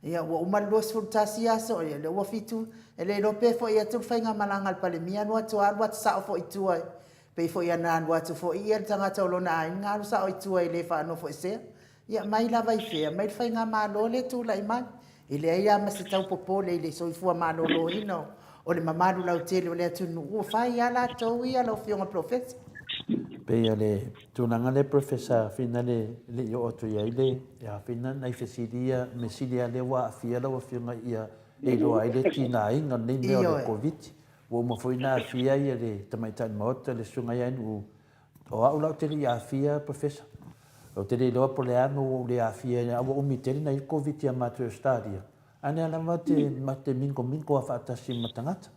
ia o malos fo tasi aso ia le o fitu ele no pe fo ia tu fainga malanga al palemia no to ar sa fo itu ai pe fo ia na no fo ia tangata o lona nga sa itu ai le fa no fo se ia mai la vai fe mai fainga malo le tu lai mai ile ia ma se tau popo le so fu malo lo ino o le mamalu lau tele o le atu o fai ala tau ia lau fionga professor pe le tunanga le professor fina le yo oto ia ile ya fina nai fesidia mesidia le wa fia lau fionga ia e lo ai le tina inga nei me o le covid o mo foi na fia ia le tamaitan mota le sunga ia nu o au lau tele ia fia professor o te le loa pole anu o le afia awa umitele na i covid ia matu stadia ane ala mate minko a whaatasi matangata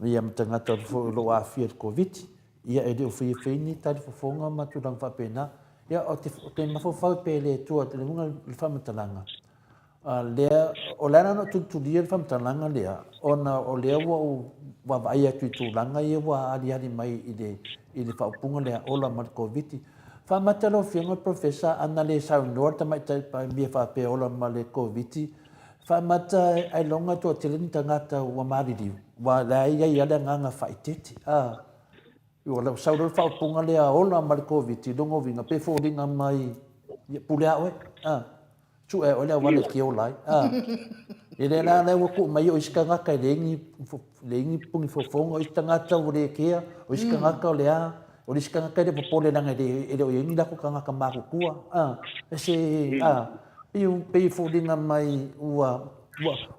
ia matangata o lo afia covid ia e leo whini tari fofonga matu lang whapena ia o te mafofau pe le tua te lunga le whamatalanga lea o lana no tutulia le famatalanga lea ona o lea wa vai atu tulaga ia ua aliali mai i le faaupuna le aola ma le koviti faamatalo fioga profesa ana le saunoa tamaitai paemia faapea ola ma le koviti faamata ailoga toʻateleni tagata ua maliliu ua leai ai ale agaga faaitete ua le sau le faaupuna le aola ma le koviti logoviga pe foliga mai pule a'oe tu'e o le wale ki o lai e le la ua ku mai o iskagaka i leigi pugi fofoga o istagata o le kea o iskagaka o le a o le iskagaka i le popole laga i le o iagi lako kagaka makukua ese pei foliga mai ua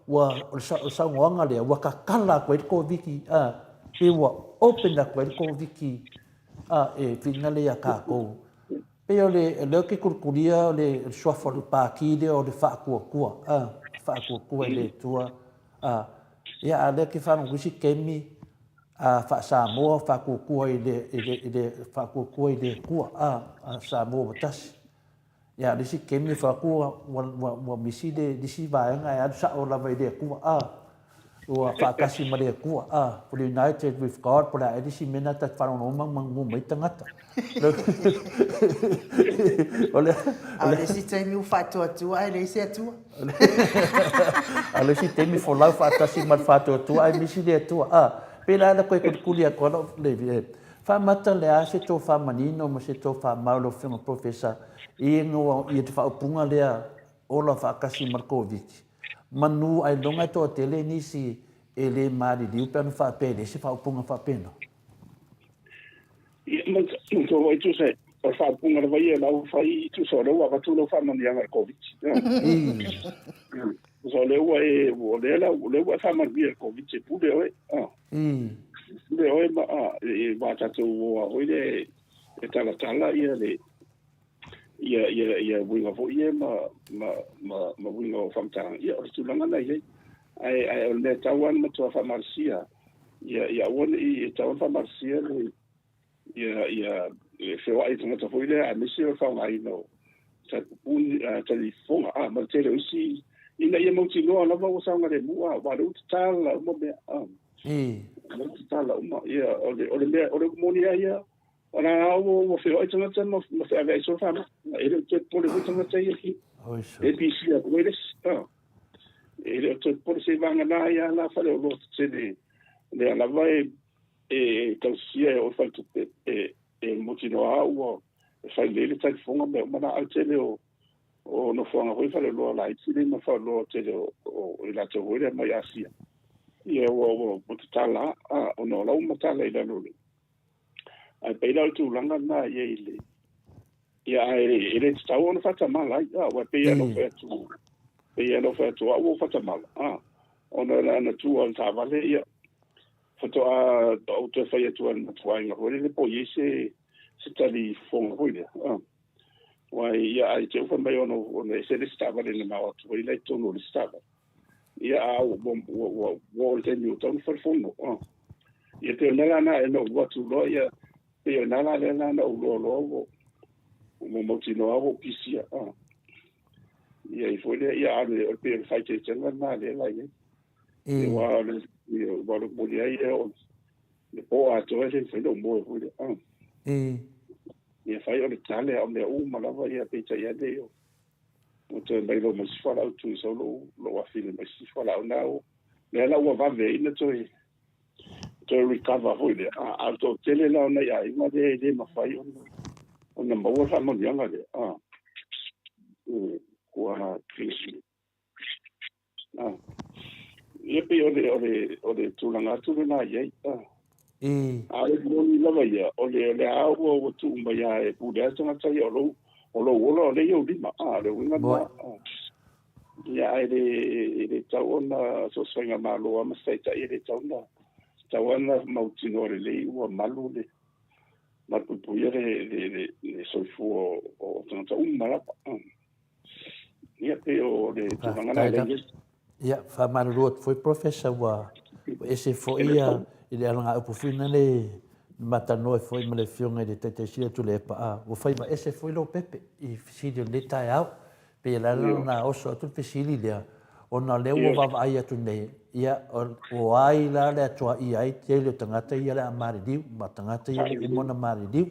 o saugoaga lea ua kakala koe le koviki pe ua open koe le koviki e figa le ia kakou pe o le ke kulikulia o le suafa o le paki le o le faakuakua i le tua ia a le ke faanuguisi kemi faasamoa faakuakua i le kua samoa matasi ia lesi kemi faakua ua misi le lisi vaega e alu sa'o lava i le akua ua faakasi ma le akua for the united with god po le ae lisi mena ta faalogologa magugu mai tagata o le si taimi u faatuatua ai le isi atua a le si taimi folau faatasi ma le faatuatua ai misi le atua pe la la koe kulikuli a kola le faamata le a se tō faamanino ma se tō faamau lo fenga profesa i ngoa i te faaupunga lea ola faakasi ma le koviti manu ai longa to tele nisi e le mari liu pe anu faapele se faapunga faapena so vai tu se o faapunga vai e lau fai tu so lo va tu lo fa mani anga covid so le wa e o le wa fa mani covid se pude oi le oi ma e va ta tu o ile e tala ia winga fo ia ma winga famtanga ia o tu langa nei ai o le tawan ma tu fa marsia ia won i tawan fa marsia ia se wa itu mata foi le a misi o fa mai no ta un ta li fonga ma te le si ina ia mo ti no la va sa ngale mu va lu tala mo be mo tala mo ia o le mo ni ia ona o fe o tanga tanga mo fe ave so fa ele te por le tanga tanga ki e bi si a ko le ele te por se vanga na ia la fa le o se le la vai e tausia o fa tu e motinoa ua e fai lele tai fonga me mana al tele o no fonga hoi fa le loa lai tile ma fa loa tele o i la te hoi mai asia ia o motitala o no lau matala i lano le ai peila o tūlanga na ia i le ia e le tau ono fata mala wa peia no fe tu o fata mala ona la na tu on tavale ia fato a auto fai tu an tuainga hore le po yese se tali fonga hore wa ia ai te fa mai ono se le stava le na o tu ile to no le stava ia o o te ni to for fondo ia te na no what to lo ia pe na na o lo mo ti no o kisia ia i foi ia o pe fai te tena na le la ia wa io vado podia io le po a to ese se lo mo fu ia fai o le tale o le uma lava ia pe ia de io o te mai lo mas fala tu so lo a fine mas fala now le la wa va ve ina to recover ho le a to tele la na ia ma de ma fai o na mo fa mo yanga de wa krisi ia pe o le tūlanga tūle nā iei. Ale moni lava ia, o le aua o tu mai a e pūle atanga tai o lo o le iau lima, le winga ma. Ia e le tau ona so swainga malo ama saita e le tau ona mautino le lei ua malu le mapupuia le soifu o tangata umarapa. Ia pe o le tūlanga nā iei. Ia faamalu foi professor wa ese foi ia ile anga o pufina le matano e foi male fionga de tete sia tu le pa o fai ma ese foi lo pepe i sidio le tai au pe la na oso tu fesili le ona le o va ai atu nei ia o ai la le tua i ai te le tangata ia la mari diu ma tangata ia le mona mari diu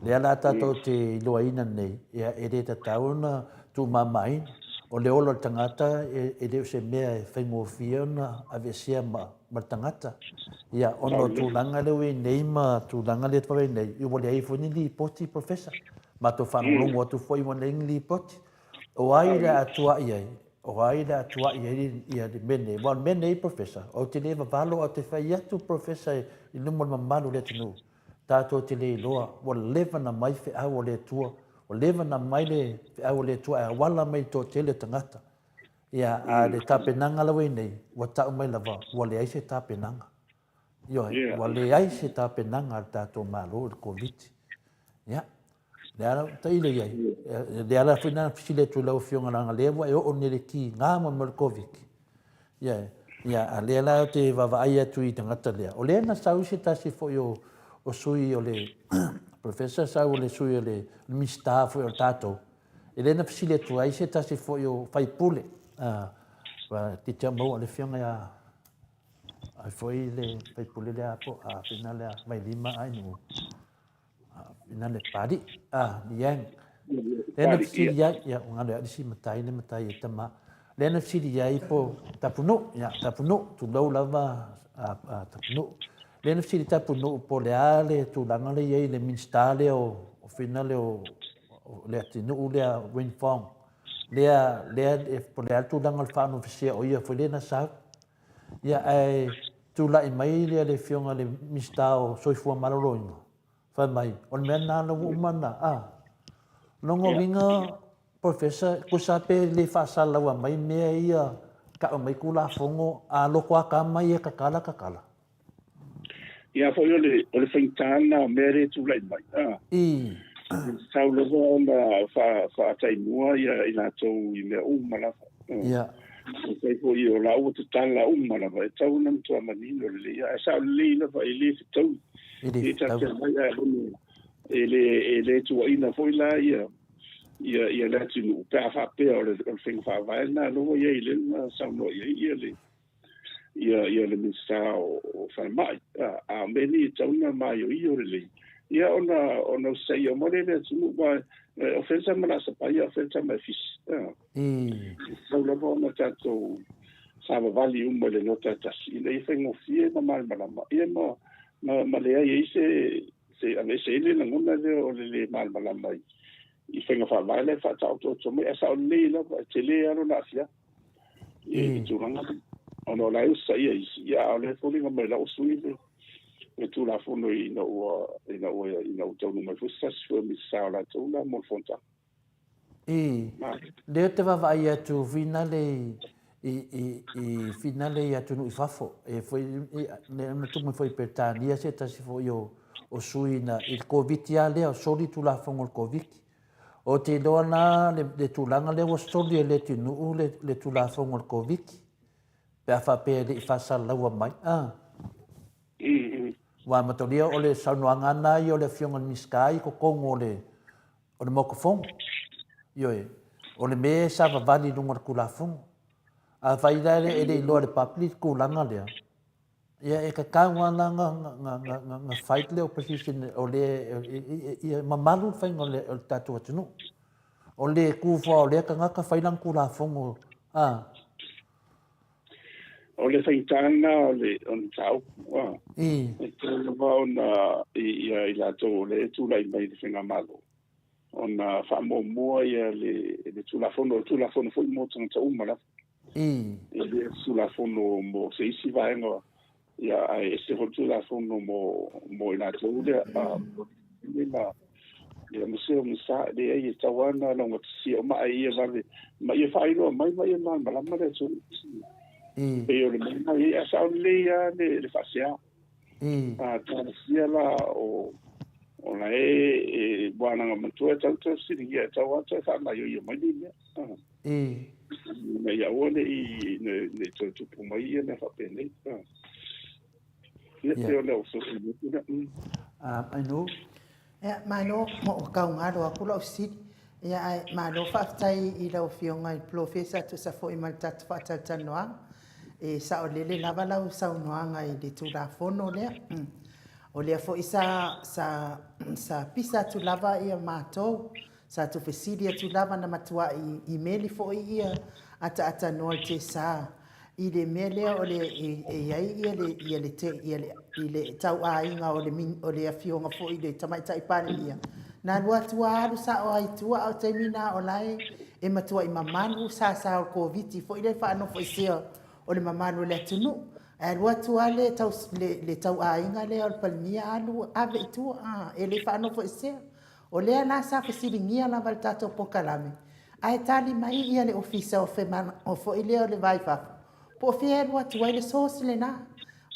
le ala tato te loaina nei ia e re tatauna tu mamai o le olo tangata e le se mea e whaingofia na avesia ma tangata ia ono tu langa le we nei ma tu langa le tawai nei i wale ai funi li poti professor ma to whanongo atu foi wana li poti o ai la atua iai o ai la atua iai ia de mene wan mene professor o te leva valo o te whai atu professor i numo mamalu le tinu tato te le loa o leva na mai fe au le tua o leva na mai le fe au le tua e wala mai to te le tangata ia a le tapenanga lawe nei wa tau mai lava wa le ai se tapenanga yo wa le ai se tapenanga tato malo le covid ia le ala tai le ai le ala fina fisile tu lau fionga nga lewa e o ne le ki nga ma le covid ia ia a le ala te va ai atu i tangata le o le na sau se tasi fo yo o sui o le professor sau le sui o le mista fo o tato e le na fisile tu ai se tasi fo yo fai pule va ti te mo le fionga ya ai foi le fai pule le apo a finale mai lima ai no ina le padi yang le na fisile ya nga le si matai e tama le na fisile ya ipo tapuno tu lau lava tapuno le na fisile tapuno po le ale tu langa le ye le minstale o finale o le atinu le winfong le po le tu langa fa no fisia o ia foi le na sa ia ai tu la mai le fionga le mistao soifua maloroino fa mai on mena no umana longo vinga professor ko sape le fa sala wa mai me ia ka mai kula fongo a loko ka mai ka kala ia fo yo le faitana mere tu lai mai sau le ona fa tai mua ia ina to i me umala ia sai fo yo la o te tala umala vai tau nam to manino le ia sa le la va ile to i ta te mai ele tu ina fo la ia la tu pa fa pe o le fing fa vai na lo ia ile sa no ia le misa o fa mai a meni tau mai o le ia ona sei o mole le tu ba ofensa mala sa pa ia ofensa mai fis so lo bona tato sa vali un mole no tata si le fengo fie ma mal mala ia ma le ai se ave se le na ngona le o le mal mala mai i fengo fa vai le fa tau to me esa o le la te le aro na fia i tu ranga ono la usa ia o le fo le la usui e tu la fono i no tau no mai fusa so mi sa la tu la mo fonta le te va vai atu finale finale ya tu no fafo e foi ne tu mo foi pertania se ta si foi o suina il covid ya le o soli tu la fongo il covid o te dona le tu langa le o soli le tu no le tu la fongo il covid pe fa pe le fa sal la wa mai wa matolia o le saunoanga na i o le fionga miskai ko kongo o le mokofong ioe o le me sa vali lunga kula fong a vai dale e le lo le public kulanga le ia e ka kawa nga fight le opposition o le mamalu fai ngole o tatu atunu o le kufa o le ka ngaka fai lang kula fong o le faitana o le tau e tōna wa ona i la tō le tūlai mai le whenga malo ona whamomoa ia le tūlafono foi mo tangata umara e le tūlafono mo se isi vaenga ia e se ho tūlafono mo i la tō le museo misa le e tawana longa tisi o mai ia vale ma ia whaino mai malama le tō e o le mana e asa o le ia le whasea tana sia la o na e buananga matua tauta siri ia tau ata e whana ia mai ni mea na ia ole i ne tautupu mai ia ne whapene ia te o leo sosi ai no mai no mo kaunga roa kula o siri Ia ai malo whaftai I lau fionga I profesa tu sa fo I mal tatu whatatanoa. E sa o lele lava lau sa unoanga I le tu la fono lea. O lea fo isa sa pisa tu lava ia mātou. Sa tu fesilia tu lava na matua I meli fo ia ata noa te sa. I le mea lea o le iai ia le tau a inga o le afionga fo I le tamaita I pare ia. Na lua tua alu sa o ai tua au te mina o lai e matua I mamanu sa o COVID fo I le whaano fo I sea o le mamanu le atunu. E lua tua le tau a inga le o le palmia alu ave I tua e le whaano fo I sea. O lea la sa fesiringia la val tato pokalame. Ai tali mai ia le ofisa o fo I lea o le vaifafa. Po fia lua tua I le sosi le na.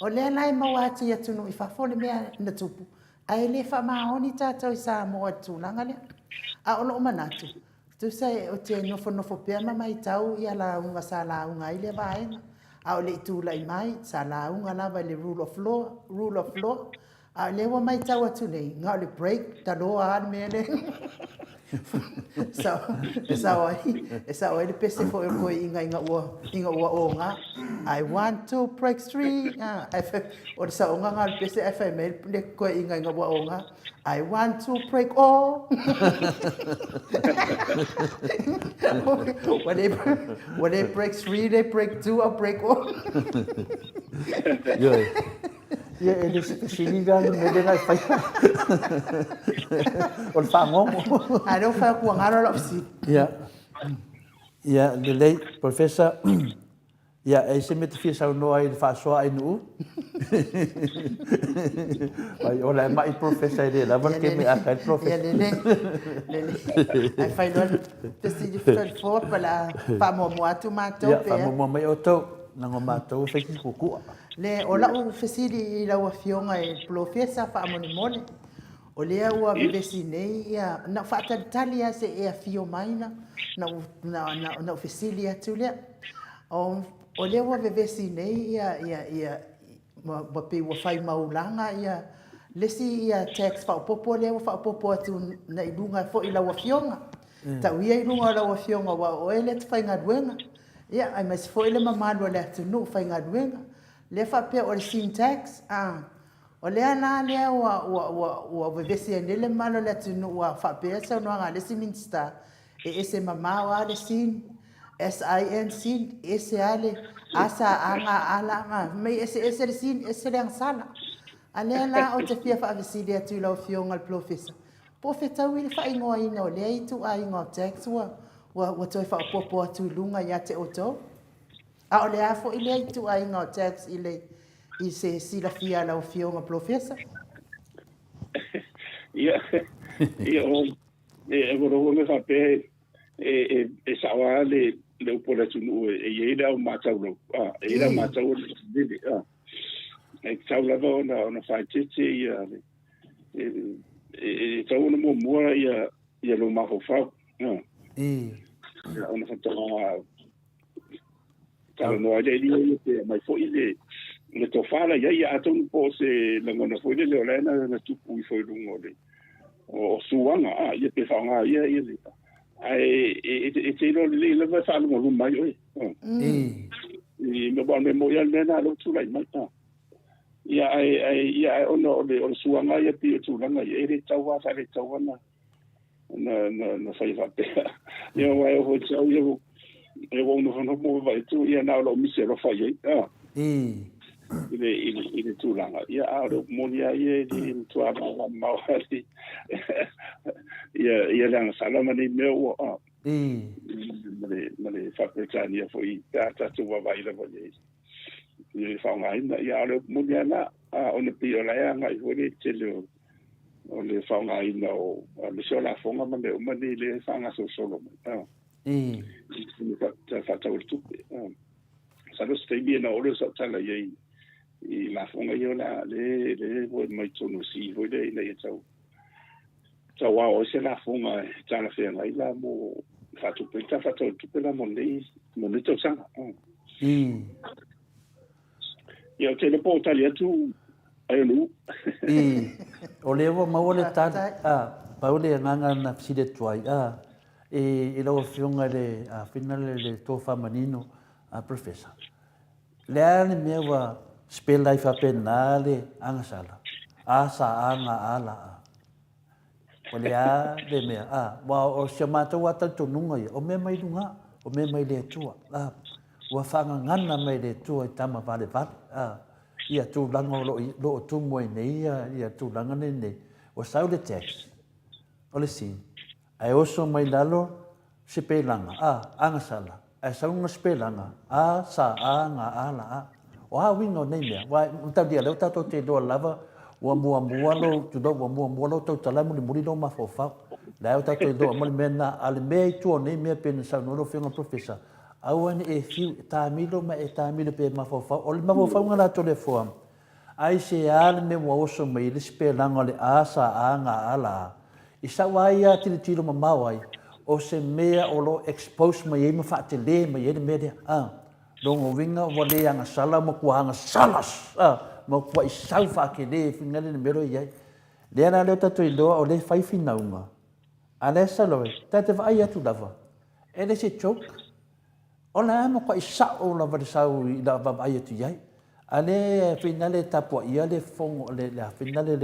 O lea lai mawati atunu I fafole mea na tupu. Ai le fa maoni tātou I sa moa tūlanga lea. A olo o manatu. Tu sai o te nofo pia mama I tau I ala unga sa la unga I le vaenga. A o le I tūla I mai, sa la unga lava le rule of law. A le wa mai tau atu nei, ngā le break, ta loa an mea le. Sa oi le pese fo e koe inga ua o ngā. I want to break three. O sa o ngā le pese FML le koe inga ua o ngā. I want to break all. When they break three, they break two, I'll break all. Ia e le sini ga le mele ngai fai. O le whangongo. Ai rau whai kua ngaro la usi. Ia, le lei, professor, ia e se me te fia sau noa I le whaasoa ai nuu. Ai, o lai mai professor I le, la van ke me aka I professor. Ia le. Ai whai loa, te si di whai fōr pala whamomo atu mātou. Ia, whamomo mai o tau, nango mātou whaiki kukua. Le o lau fesiri I lau afionga e profesa whaamone mone. O lea ua vivesi nei ia na whaatalitali a se e afio maina na fesiri atu lea. O lea ua vivesi nei ia wapi ua whai maulanga ia lesi ia tax whaopopo lea ua whaopopo atu na ilunga fo I lau afionga. Tau ia ilunga o lau afionga wa o ele te whai ngaduenga. Ia ai mai se fo ele mamalo le atu nu whai ngaduenga. Le fa pe o le syntax o le ana le wa vevesi le malo le tunu wa fa pe sa no nga le siminsta e ese mama wa le sin sin ese ale asa anga ala me ese le sin ese le sala ale na o te fia fa vesi le tu la fionga al professor profeta wi fa ingo ino le I tu ai ngo text wa to fa popo tu lunga ya te oto. A o le afo I le tu ai ngā tax I se sila fia la o fionga professor. Ia o e voro me fa pe e sawa le upora tunu e ira o matau lo. Ira matau le e tau lava ona fai tete ia e tau ona mua ia lo maho fau. Ona fa Tala no ai le mai foi le tofala ia atun po se langona foi le olena na tupu I foi lungo le o suanga ia pe fanga ia le ai e te lo le va fa lo mai oi I no ba me mo ia le na lo tu lai mai ta ia ai ono le o suanga ia pe tu langa ia le tawa fa le tawa na fa ia pe ia vai o tau ia e wo no mo vai tu ia na lo mi se lo fai ile tu langa ia a lo mo ia di tu a ma hasi ia langa salama ni me o male fa pretania foi ta tu vai la vai ia fa ngai ia lo mo ia na ona pio la ia ngai foi te lo o le fa ngai no le so la fonga ma le o mani le fa nga so solo fa tau tu sa lo stai bien ora sa tala ye I la fonga yo la le voi mai tonu si voi le le tau wa o se la fonga tala fe ngai la mo fa tu pe la mo ne to sa yo te le po tali tu ai lu o le wa ma o le ta pa o le nganga na si de tuai i lo fiunga le a finale le to fa manino a professor le ale me wa spell life penale anga sala a sa anga ala o le a le me a wa o se mata wa ta to nunga o me mai lunga o me mai le tua a wa fa ngana mai le tua tama vale vale a ia tu langa lo tu mo nei ia tu langa nei o sa le text o le si ai oso mai lalo se pelanga anga sala ai sa unga spelanga sa anga ala o a wingo nei mea wa unta dia le tato te do lava wa mua lo tu do wa mua lo to tala muri do ma fofa la o tato do mo mena al mei tu nei mea pen sa no lo finga professor au ani e fiu ta milo ma e ta milo pe ma fofa o le ma fofa nga la to le foam ai se al me mo oso mai le spelanga le sa anga ala isa waia tilo mamawai o se mea o lo expose mai e mawhate le mai e mea longo winga o le anga sala mo kuanga salas mo kua i sau whake le whingale ni mero iai le ana leo tato i loa o le whaifi naunga a le saloe tate vai atu lava e le se choke o le ama kua i sao lava le sau i lava vai atu iai a le whingale tapua ia le fongo le whingale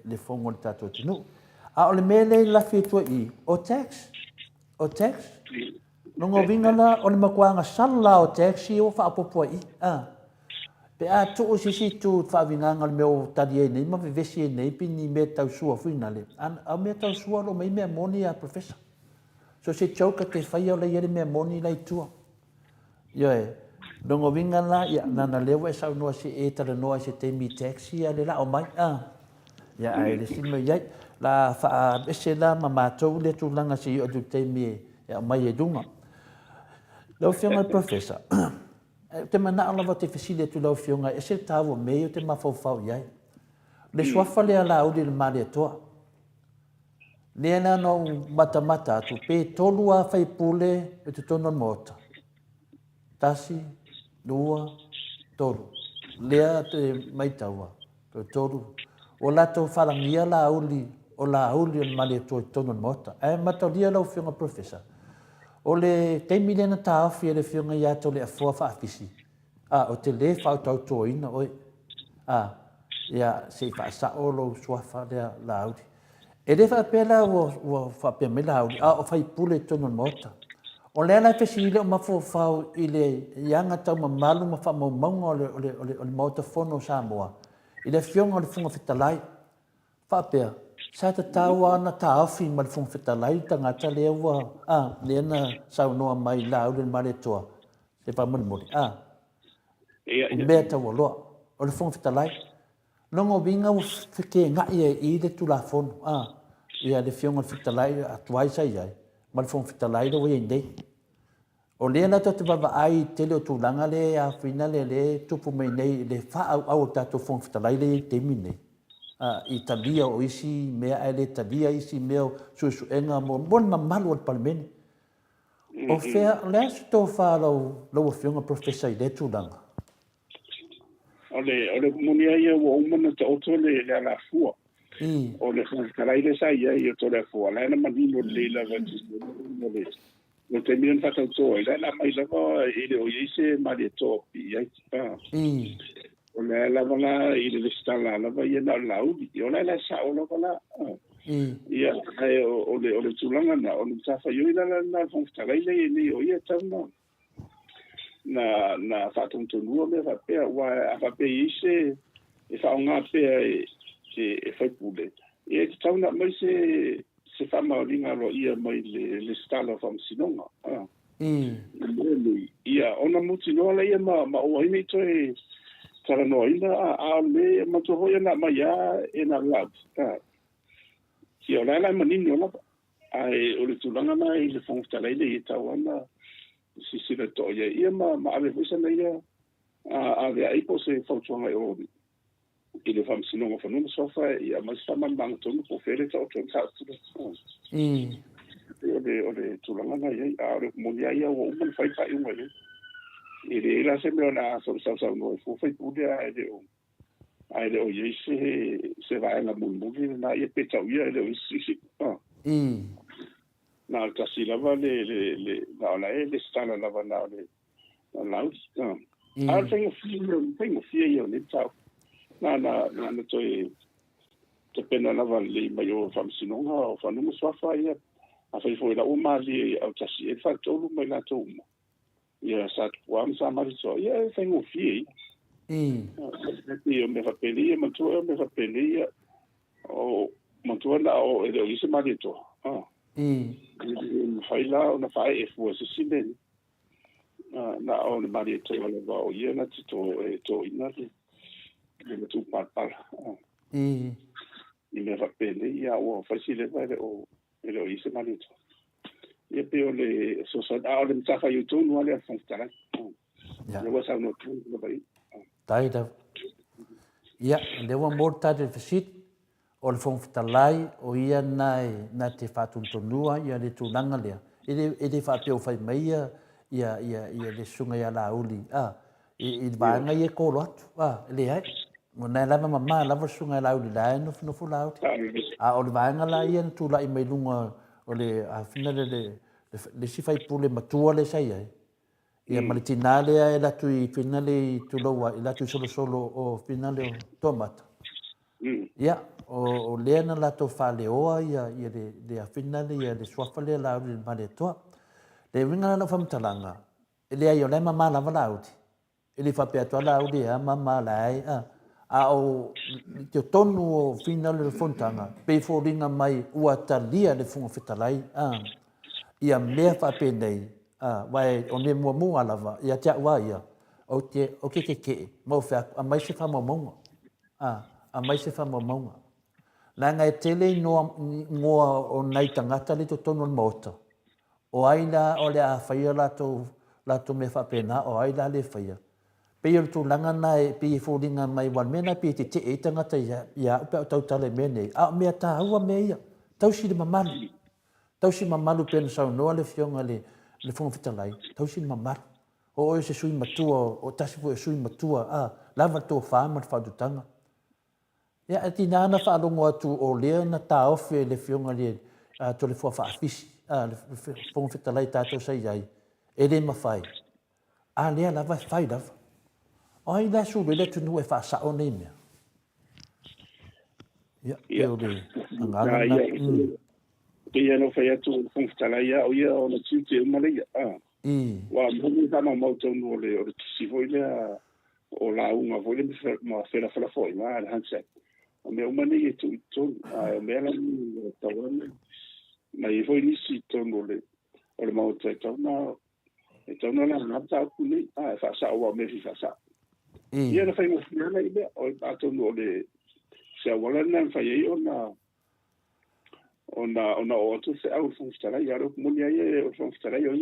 le fongo le tato tinu a o le mele lafi tua i o tax nongo vingala o le makuanga sala o taxi o fa apopua i pe a tu si tu fa vinganga le meu tadi nei ma vesi nei pini me tau sua finale a me tau sua lo mai me moni a professor so se choka te fai o le yere me moni lai tua yo nongo vingala ya nana lewe sa no si e tala no si te mi taxi ale la o mai ya ai le sima yai la fa esela mama to le tu langa si o tu te mi ya mai e dunga lo fiona professor te mana ala va te fasile tu lo fiona e se tavo me te ma fo yai le swafa le ala o le male to le na no mata tu pe tolua fai pule e te tono mota tasi dua tolu le te mai tawa to tolu o la to falangia la uli o la uli o male to tono mota e mata dia lo fiona professor o le te milena ta afi le fiona ya to le afua fa afisi o te le fa tau to ina oi ya se fa sa o lo swafa le la uli e le fa pela o fa pe me la uli o fai pule tono mota o le ana fesi le ma fo fa ile yanga tau ma malu ma fa mo mongo o le mota fono Samoa ile fiona le funga fitalai fa pe sa ta tawa na ta afi ma le funga fitalai tanga ta le wa le na sa no mai la o le mare toa se pa mon mori o beta wo lo o le funga fitalai longo vinga o fike nga i le tu la fono ia le fiona fitalai atuai sai ai ma le funga fitalai le we ndei o le na te baba ai tele o tūlanga le a whina le tupu mai nei le wha au tato funga fitalai le te mine i talia o isi mea ai le talia isi mea suesu enga mo mon mamalu al palmeni o fea le asu tō wha lau whiunga professor i le tūlanga o le munia ia wa umana ta oto le la fua o le funga fitalai le sai ia i to le fua la na manino le la le o te mian whakau tō e la mai lava i le o ise ma le tō i ai o le lava la i le stala lava i na laudi o la sa o lava la ia o le tūlanga na o le tafa i na whangtala i le o ia tau na whatontonua me whapea wa a whapea ise e whaonga pea e whaipule e tau na mai se whamauringa ro ia mai le stala whamsinonga. Ia, ona muti noa la ia ma oa ime toi tara noa ina a le ma toho ia na mai a e na lab. Ki o lai manini o lapa. Ai, o le tulanga na i le whangtala i le i tau ana sisira to ia ma ave huisa na ia a vea ipo se whautuanga i ori. I le whamsinonga whanunga sofa i a mai whamambanga tonu po where ta o tonu tātula. O le tulanga na iai, a le monia ia o uman whaipai unga le. I le ila se mea na sau no e fufai pude a ele o iei se vaenga muli na ia petau ia ele o isi. na kasi lava le na le stala lava na le na tengo fia ni tau na toi te pena lava le mai o famsinonga o fanu swafa ia a foi la umali au tasi e fa tolu mai la tuma ia sa tuam sa mari so ia tengo fia io me fa pelia me fa pelia o mantua na o ele ise mari to fai la na fai e fu se silen na o le mari to le va o ia na to ina le tu pa i me fa pelia o fa sile va o ele ise mari to ia pe o le so o le mtafa youtube no le fa stara le wa sa no tu le vai taida ia le wa morta de visit o le fonfitalai o ia na te whatuntonua ia le tūlanga lea. I le whapeo whai meia ia le sunga ia la uli. I vanga ia kōro atu. Le hai. Mo nai lava mama lava sunga ia la uli la nofu la uli. O le vanga la ia tūla i mai lunga o le whina le sifai pule matua le sai ai. Ia malitina lea e latu i whina le tūlaua, i latu i solo o whina le tomata. Ia, o lea na lato whaleoa ia le awhina ia le swafa lea lau le mare toa. Le winga na whamtalanga, e lea i o lea mama lava lauti. E le whapea toa lauti a mama lai, o te tonu o whina le whontanga, pe fōringa mai ua talia le whunga whitalai, ia mea whape nei, wai o ne mua lava, ia tia ua ia, o ke, mau whea, a mai se whamamonga. A mai se whamamonga. Nā ngai tele ngoa o nei tangata le to tonu mota. O aina o le a whaia lato me whapena, o aina le whaia. Pei o tu langa nai, pei fōringa mai wan mena, pei te e tangata ia upe o tautale mene. Mea tā hua mea ia. Tausi le mamalu. Tausi mamalu pena sau noa le fionga le whunga whitalai. Tausi le mamalu. O se sui matua, o tasifu e sui matua. Lava tō whāma whaadutanga. Ia ati nana whaalongo atu o lea na tāofe le fionga le to le fua whaafisi, le whonga whitalai tātou sai ai, e le mawhai. Lea lava e whai lava. O ai la suru le tunu e whaasao nei mea. Ia, e o le angana. Ia no whai atu o whonga whitalai ia o ia o na tūte umaria. Wa mōni tama mautonu o le tisi voi lea o la unga voi le ma whera foi, ma le hansai. O mea umane e tu tonu, o mea lani tawana, ma e foi nisi tonu o le mauta e tauna la ngata aku nei, e whaasa o me fi whaasa. Ia na whaingo whiana i mea, o a tonu o le sea wala na whai ei ona o atu se au whangstarai, aro muni ai e o whangstarai o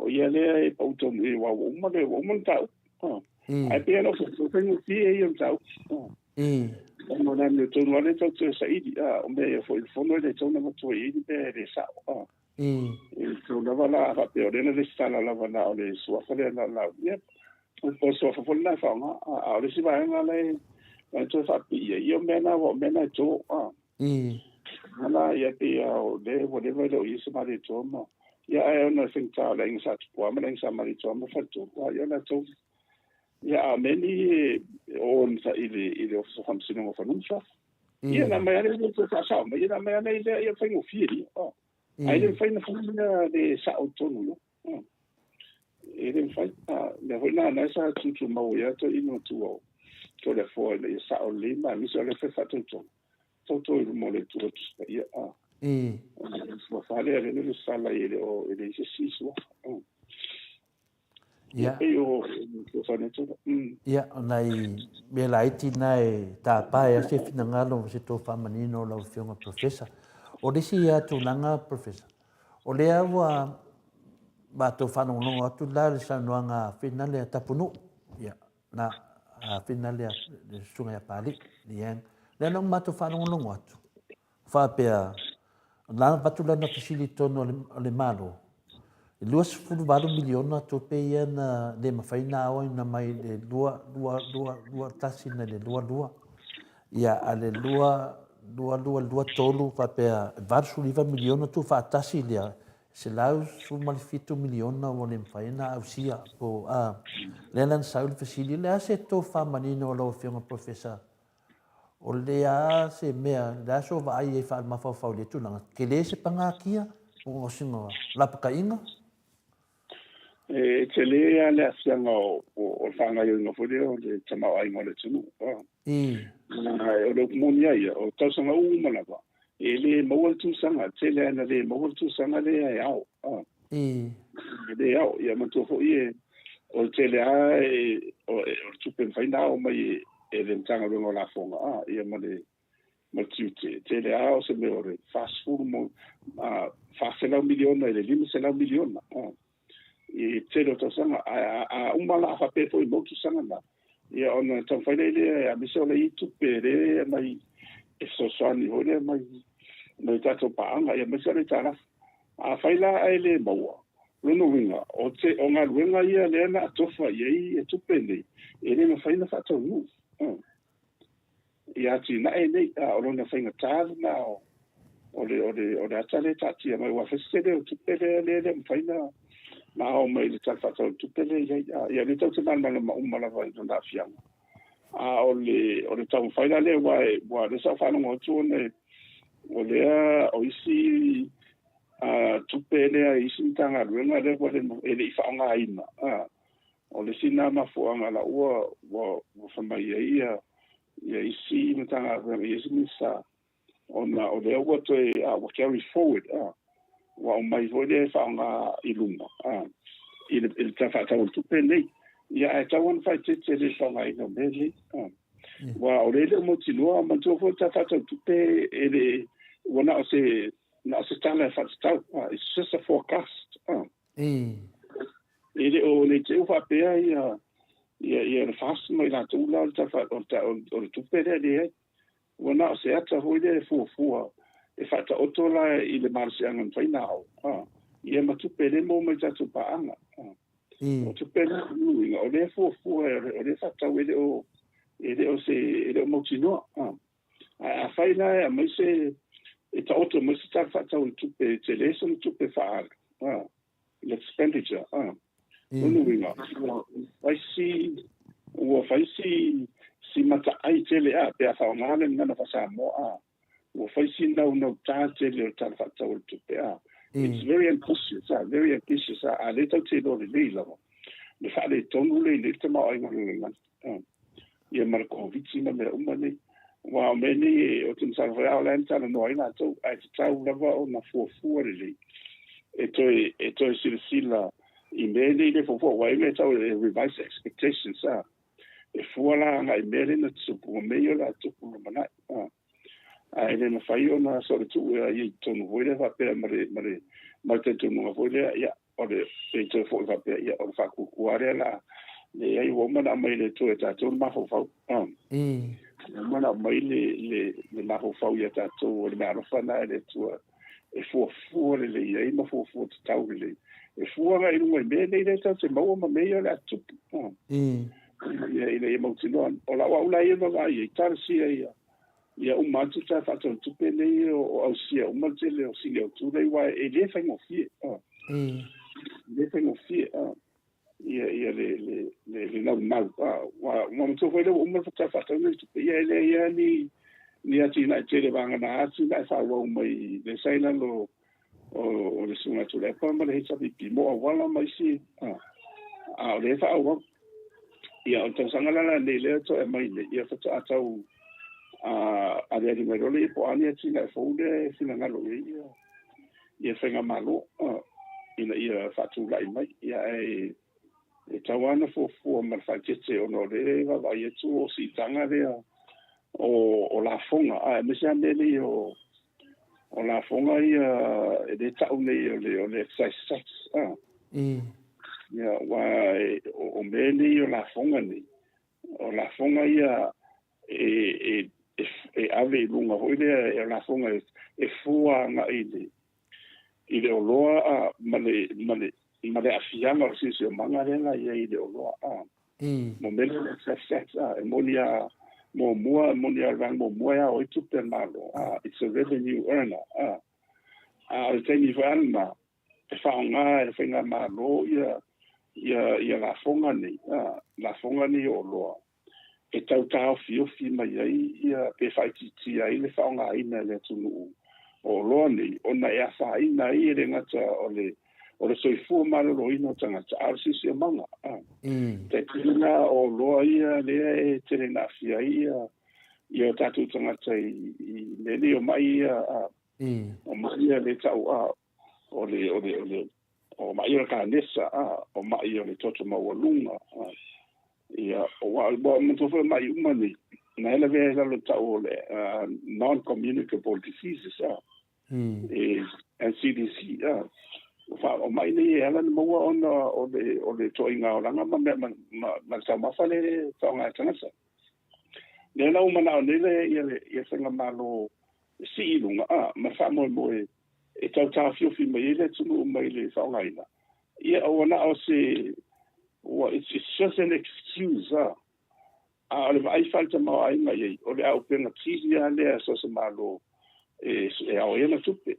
ia lea e pautonu e wa umane tau. Ai pia no whaingo fie e tau. Mo na me tonu ale tau te saidi o me foi fono le tonu mo toi i be le sa so na vala va pe ore le stala la vala o le sua fa le la ia o so fa folla fa ma a le si va nga le to fa pi io me na to ala ia pe o de whatever lo is ma le to mo ia ai no think ta le sa po ma le sa ma le to mo fa to ia na to ia meni on sa ile o so hamsino mo fanunsa ia na mai ale to sa sa mai na mai ale ia fa ngo fieri ai le fa na funa de sa autonomo ele fa le hoina sa tu mo ia to ino to le fo le sa o le ma mi so le fa to mo le to ia so fa le le sa la ile o ile si so Ia, nai me laiti nai tā pae a se finangalo se tō whamanino lau whionga professor. O resi ia tūlanga professor. O lea wa ba tō whanongonongo atu la le sanuanga whinale a tapunu. Ia, na whinale a sunga ia pāli. Lea nong ma tō whanongonongo atu. Whapea, lana patula na fisili tono le malo. Luas fulu baru miliona to pe ia na le mawhaina au na mai le lua tasi na le lua. Ia a le lua lua tolu papea varsuliva miliona tu faatasi lea se lau sumalifitu miliona o le mawhaina au sia po a lelan saul fasili lea se tō whamanina o lau whionga professor o lea se mea lea so wa ai e wha mawhawhau le tunanga ke le se pangakia o singa lapaka inga te lea le asianga o whanga i unga fwere o le tamau ai ngole tunu o le moni ai o tausanga umana wa e le mawal tūsanga te lea na le mawal tūsanga le ai au le au ia matofo i o te lea o tupen whaina o mai e le mtanga rungo la fonga ia ma le tiute te lea o se me o le fast food mo whaaselau miliona e le 5 miliona i te roto sanga a umala a whapepo i motu sanga na ia ona tau whaile le a miso le i tupe re mai e sosoani hore mai tato paanga ia miso le tara a whaila ai le maua lono winga o ngā ruenga ia le ana atofa iei e tupe nei e le na whaina whatau nu ia ti na e nei o lona whainga tāle na o le atale tatia mai wa fesele o tupe le whaina ma o mai le tafata tupele ia le tau te mana ma umala vai no na fianga o le tau faina le wa le sa fa no tu ne o le o isi tupele a isi tanga ruenga le wa le fa nga ina o le sina ma fo nga la wa fa mai ia isi tanga ruenga isi misa ona o le wa to wa carry forward wa o mai vole fa nga ilunga il tafata o tupe nei ia e tawan fa te le fa nga ino mele wa o le mo tino ma to fo tafata o tupe ele wana o se na se tala fa sta it's just a forecast ele o le te fa pe ia le fast mai la tula o tafata o tupe le wana o se ata ho le fu e fata otola i le marsianga whainao. Ia matupele mo mai tatu paanga. O tupele nuinga, o le fuafua, o le fata o ele o mautinoa. A whaina a mai se, e ta oto mai se ta fata o tupe, te leso mo tupe whaara. L'expenditure. Nuinga. Waisi, si mata ai tele a, pe a whaongale ngana whasa mo o faisi no tate le tal fata o tupe it's very ambitious very ambitious a le tau te do le leila le fa le tonu le te ma ai ngana ia mar convicti na me umane wa meni o tin sa va la enta no ai na to ai tau lava o na fu le e to silsila i meni le fo wa me tau revise expectations e fuala ngai mele na tsupu me yo la tsupu mana ai le na fai ona so tu ia tonu voile va pe mare te tonu voile ia o le te fo va pe ia o fa ku kuare la le ai wo mana mai le tu ta tu ma fo fa mana mai le ma fo fa ia ta tu le ma fa na le tu e fo le ia ma fo tau le e fo ga i no me le ta se ma ma me ia la tu ia mo tino o la wa ia no ga ia tar si ia umatu ta fa tu tupe nei o au sia umatu le o sia tu dei wa e le fa ngofie ia le na wa mo tu foi le umatu ta fa tu ia ni ati na tele banga na ati na fa wa mai le sai na lo o le sunga tu le pa ma le sa pi mo wala mai si le fa wa ia o sanga la le to e mai ia fa ta tau a le di merole po ani tina foude sina ngalo ia fenga malo ia fatu lai mai ia e tawana fo mar fatete ono le va ia tu o si tanga le o la fonga me sa mele o la fonga ia de taune le exercise ia wa o mele o la fonga ni o la fonga ia e ave lunga hoile e la fonga e fua nga ile o loa male afianga o sisi o manga renga ia ile o loa mo mele exercise e molia mo mua mo ni rang mo mua ya o tu pe malo it's a revenue earner al teni vanma e fa nga e fa malo ia la fonga ni o lo e tau fi mai ia pe fa ti ai le fa nga ina le tunu o lo ni ona ia fa ina i le ngata o le soifu malo lo ino tanga ta RCC manga te tina o lo ia le e te na fia ia tatu tanga tai le ni o mai o mai le tau o le o mai ka nesa o mai o le toto mawalunga ia o wa bo mo to mai umani na ele ve la tau le non communicable diseases and CDC fa o mai ni ela mo o le toinga o langa ma sa ma fale tonga tanga sa le na uma na le ia senga malo si lunga ma fa mo e tau fi mai le tunu mai le fa ngaina ia o na o se it's just an excuse le vai falta ma ai mai o le au pena tisia le so se malo e ao ia na tupe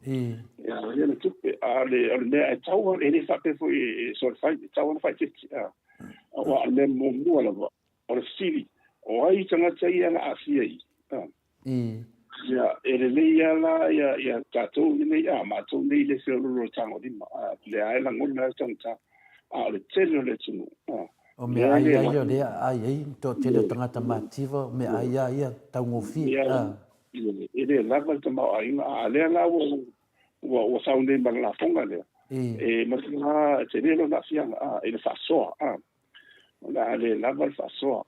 ia ia na tupe le me tau e ni fa pe foi so fa tau fa ti o le mo la o le sili o ai tanga tai ana afia ia ele ia la ia tato ni ma to ni le se lo tango di ma le ai la ngona tanga le tele le tunu o me ai yo le ai to tele tanga mativo me ai ia tau ngofi ele la va tama ai le la o saunde ma la fonga le ma tele lo na fia ele fa so la le la va fa so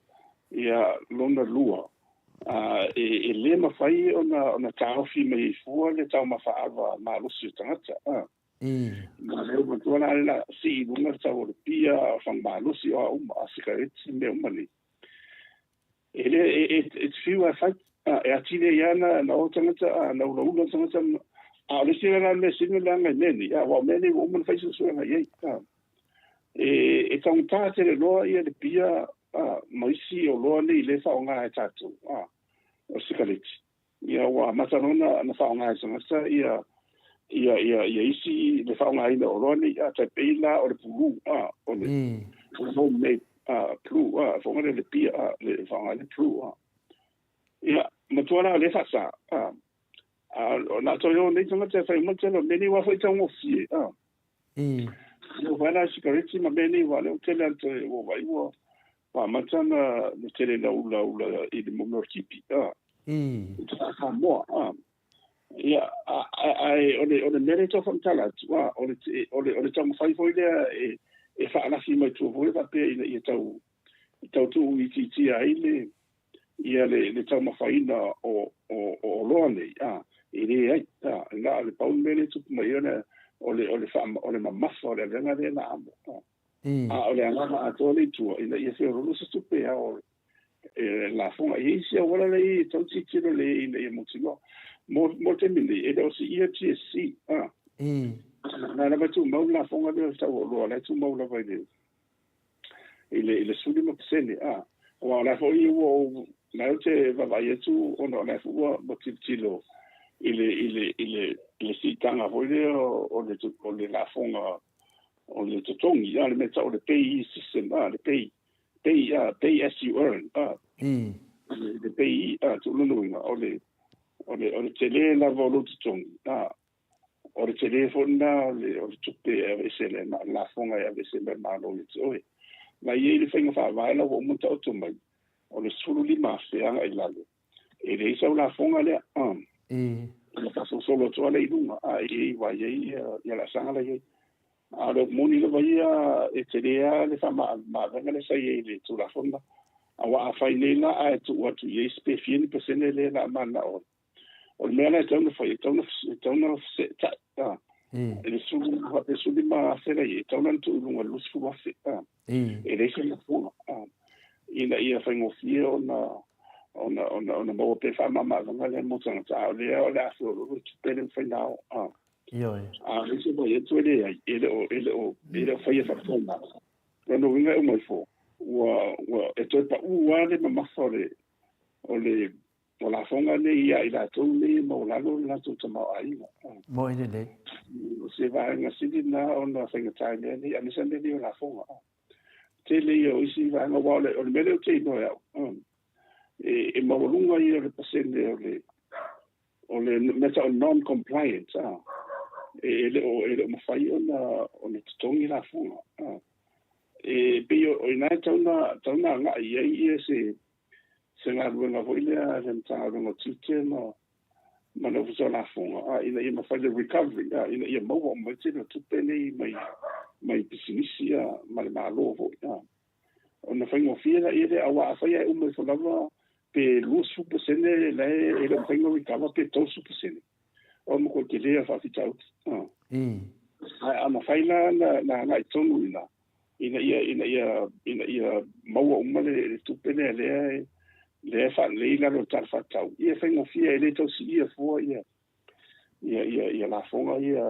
ia lona lua e le ma fai ona tau fi me fu le tau ma fa ava ma lo si tanga ma le mo tona la si lunga tau le pia fa ma lo si o ma sigareti me umani ele it's few I fight e atile yana na o tanga na lo tanga le si na me sinu la me neni wa meni o mo fai so na ye e tanga te lo ia le pia mai si o lo ni le fa nga e tatu o sigareti ia wa matarona na fa nga sa ia isi le fa nga ina o lo ni ta peila o le pulu o le o me plu fo nga le pia le fa nga le plu ia matona le fa sa o na to yo ni tanga te fa mo te no meni wa fa tango fi no wana sigareti ma meni wa le tele ante o vai wa wa matana le tele la i le mo kipi fa mo ia ai o le merito from talat wa o le tamo fai foi le e fa la fi mai tu voi va pe i tau tu i ti ai le ia le tamo fai na o lo ne ile ai na le paul mele tu mai ona o le fa o le mamafo le venga de na amo o le ana a tole tu ile ia se ro se tu pe o la fonga i se wala le tau ti tiro le ile mo tilo mo te mili e o si ia TSC na na tu mo la fonga de sta o lo la tu mo la vai de ile suli mo sene o la fo i o na te va vai tu o no la fo mo tilo ile si tanga ho le o le la fonga o le totongi le meta o le pay system le pay as you earn le pay tu lulu o le tele la volo totongi o le telefona o le tupe e se le la fonga e se le ma lo le ma ye le fenga fa vai la o mo ta o mai o le sulu lima se anga i lalo e le isa la fonga le le paso solo to le lunga ai va ye ya la sanga le lo moni le vai e telea le fa ma venga le sai le tu la fonda awa fa inela a tu what ye spe 50% le la mana o me la tona foi tona se ta le sulu va pe sulu ma se le tona tu lunga lu su va se e le se la fonda ina ia fa ngofio ona mo pe fa mama nga le mo tsanga tsa le o la so lo te le fa now yo le se boye tu le ele fa ia fa fonda no winga o mo fo wa e to pa u wa le mama sore o la fonga le ia i la tau le mo la lo la tu tama ai mo ine le o se va nga sidi na ona whainga tai le ani sa le o la fonga te le o isi va nga wale o le mele o te no ya e mawalunga i o le pasende o le meta o non compliant ele o mafai ona tongi la fonga e pe o ina tauna nga ia se ngā ruenga hoilea, ren tā runga tute, mana ufusa la fonga, ina ia mawhai le recovery, ina ia maua o mai tēnā tupene mai pisinisi, ma le mālo ho, o na whaingo whiera ere, awa a whaia e umai whalawa, pe lua supasene, le ere whaingo recover, pe tau supasene, o mako te lea whawhitau. A mawhai na ngai tonu ina ia maua umale le tupene, le fa le la lo tar fa tau ia fa no fia ele to si ia fo ia la fonga ia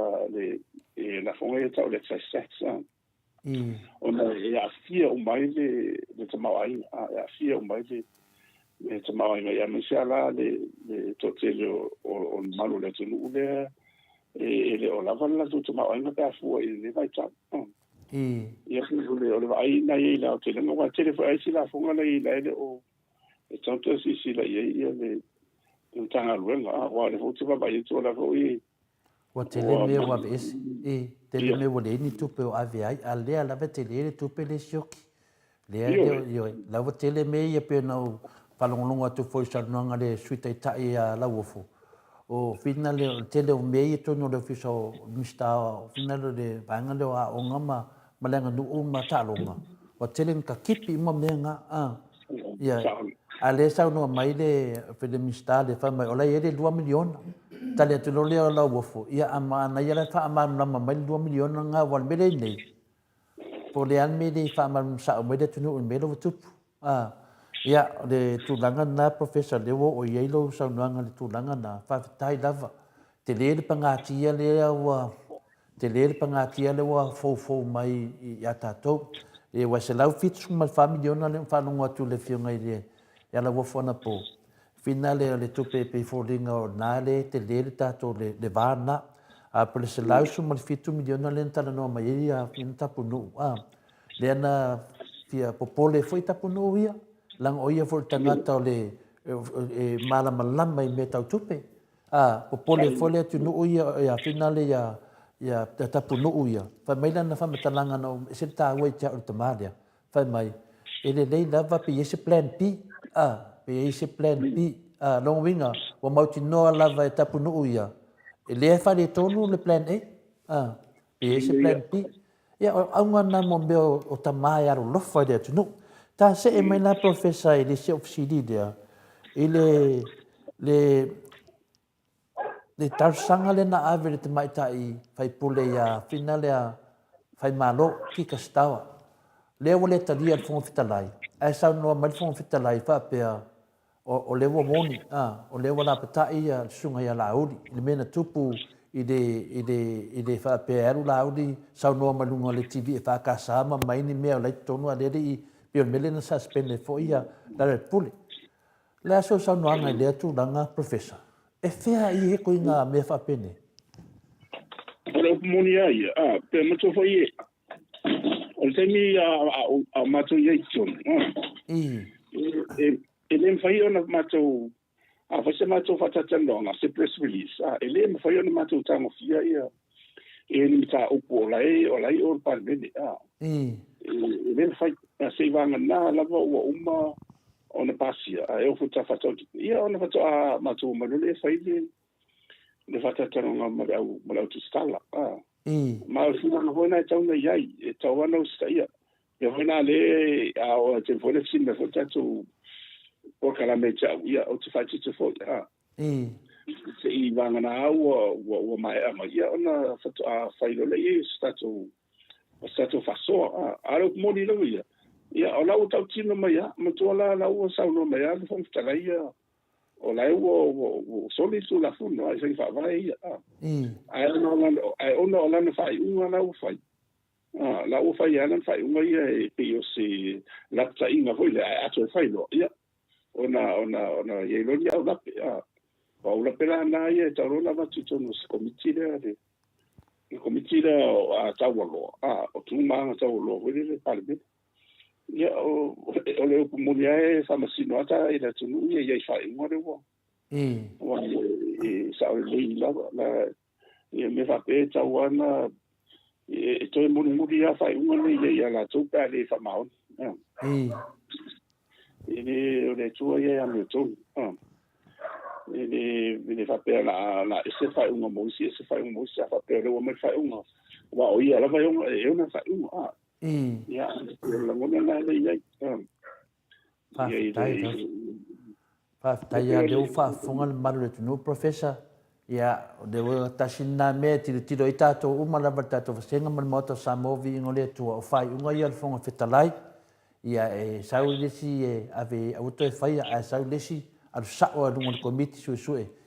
la fonga ia tau le tsa ona ia fia o mai le tamai ia fia o mai le tamai ia me sala le to te o malu le tunu le ele o la vala to tamai na ka fo ile vai tsa ia le o le vai na ia la te no wa te fa ai si la fonga le o e tanto si la ia le tanga luenga wa le fotu ba ia to la foi wa tele me wa ves tele me wa le ni tupe o ave ai ale ala ve tele tupe le shoki le yo la wa tele me ia pe no palongonga tu foi sa no ngale suita ita ia la wofo o finale tele o me ia to no le fiso mista finale de bangale wa o ngama malenga nu o mata longa wa tele ka kipi mo menga ia ale sa no mai le fede mista le fa mai ola ele 2 milion tale tu lo le la wofo ia ama na ia fa ama na mai 2 milion nga wal mele nei po le an me de fa ama sa mo de tu no me lo tu ia de tu langa na professor de wo o yelo sa no nga tu langa na fa tai lava te le pangati le wa te le pangati le wa fo mai ia tato e wa se lau fitu mal family ona le fa no tu le fio ngai ia la wafona po finale le tupe pe folding o nale te le tato le vana a per se lau su mal fitu miliona le tala no mai ia finta punu le na fia popole foi tapunu ia lang oia for tangata le mala malama i meta tupe popole foi tu no ia finale ia tapunu ia fa mai na fa metalanga no se ta wai cha ultimaria fa mai ele lei lava pe ese plan P pe ese plan P long winga wa mau tino lava e tapunu ia ele fa le tonu le plan A pe ese plan P ia aunga na mo be o tamai aro lofa de tu no ta se e mai na professor ele se ofsidi dia ele le tar sanga le na ave te mai tai fai pule ia finale fai malo ki kastawa le wole tadia fon fitalai ai sa no mal fon fitalai fa pe o le wo moni o le wala pata ia sunga ia laudi le mena tupu ide fa pe aru laudi sa no malunga le tv fa ka sama mai ni me le tonu ale di pe melena suspend fo ia la pule la so sa no nga le tu danga professor e fea i he koinga me fa pene o moni ai pe mo to foi o te mi a mato ye ton ele fai ona mato a fa se mato fa tatandonga se press release ele me fai ona mato tango fia ia ele ta o lai o parmene ele fai se vanga na lava o uma ona pasia eu fui tafato ia ona fato mato malule fai le fata tanonga malau tu stala ma fina no hona tauna yai e tawana ustia e hona le a te fole sinda fota tu o kala me cha ia o te fati te fota se I vanga na o mai ama ia ona fato a failo le e stato faso alo moni lo ia ola o tau tino mai ma to la o sa no mai a fon tala ia o lai o soli tu la fu no ai sai fa vai ai no la no fai una la o fai la o fai ana fai una ia e pe o se la ta inga foi le a to fai lo ia ona ye lo ya la pa ula pela na ye ta lo la va tu no komiti le komiti le a ta walo o tu ma ta walo we le palme ya o le mo ya fa masino ata ila tu ye fa mo le wo sa le la ye me fa pe ta wana to mo ya fa mo le ya la tu pa le fa ma ini le tu ye ya me tu ini fa pe la se fa un mo si se fa un mo si fa pe le mo fa un wa o ia la fa un e una fa un ya la mo na le ya fa ya de fa fungal malu no professor ya de wa tasina me tiro itato uma la batato senga mal moto samovi ngole tu o fa un ia fonga fetalai ya e saulesi e ave auto e fai a saulesi al sao a lungo komiti su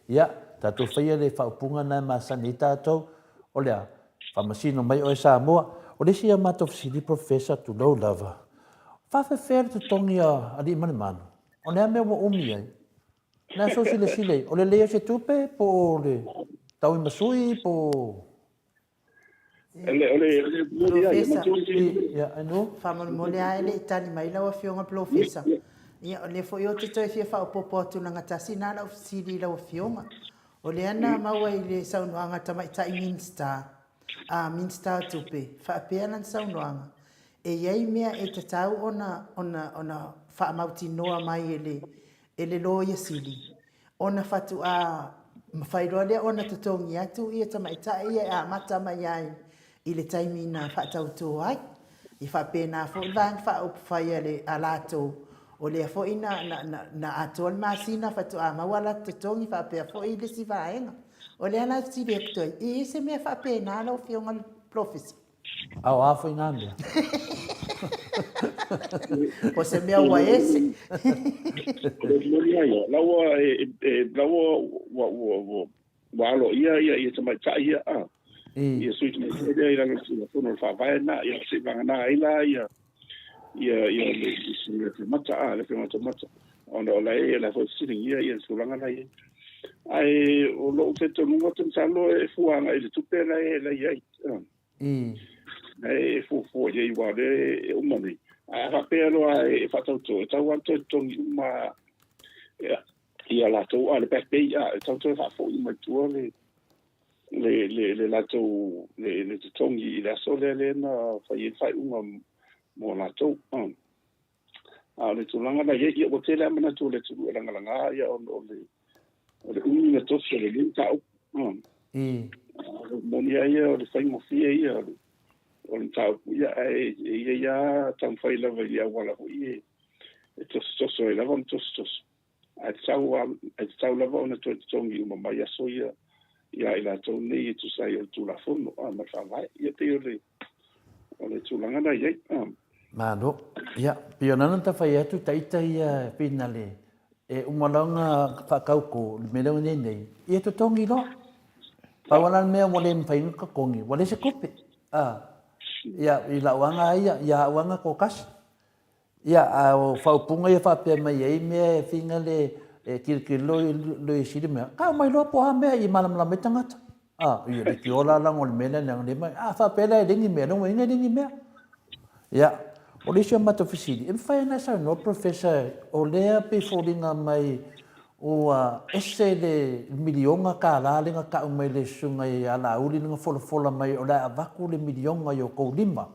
ya tato fai le fa punga na masanita to olea fa masino mai o Samoa o le sia mato fili professor tu lo lava fa fer to tongia ali man o ne me o mi ai na so sile o le se tupe po le tau masui po ya no fama mo le ai le tani mai la fionga professor ia le foi o te toi fia fa o popo tu nga tasina la ofisili la fionga o le ana maua i le saunoanga tamaitai minsta tupe fa peana saunoanga e iai mea e te tau ona fa mauti noa mai ele lo ia sili ona fatu a mawhairoa lea ona tatongi atu ia tamaitai ia a mata mai ai i le taimina fa tautu ai i fa pena fo vang fa op fa le alato o le fo na atol masina fa to ama wala tatongi fa pe fo i le si vaenga o le ana si director e se me fa pena lo fionga professor au a foi nada o se me wa ese wa lo ia tamaitai ia ia sui me ia ila no fa vai na ia se va na ila ia le mata le mata ona la fo sini ia sulanga na ia ai o lo te to no te salo e fuanga ile tu pela la ia ai fu ia wa le o mani a fa pelo ai fa to to ma ia la to ale pe ia to fa fo ma tu le lato le tongi la sole le na fai uma mo lato le tulanga la ye o tele mana tu le tu langa ya o le uni na to le linta mo ni ai o le fai mo fie ia o le tau ya ya tam fai la ya wala e so la von to a tsau la von to tongi uma mai so ia ila tau nei tu sai o tu la fono ma fa vai ia te ole tu langa na ia mano ia pionana ta fai atu taita ia pinale e umalanga fa kauko me le nei ia to tongi lo pa wana me mo le fai ka kongi wale se kope ia ila wanga ia wanga ko kas ia o fa punga ia fa pe mai ai me fingale lo sidi me ka mai lo po ha me i malam la metangata ia de kiola la ngol mena nang de mai fa pela de ni me no ngai de ni me ya o le chama to fisidi e fa na sa no professor o le pe folinga mai o esse de milionga ka la le ka mai le sunga ya la uli nga fola mai o la vaku le milionga yo ko lima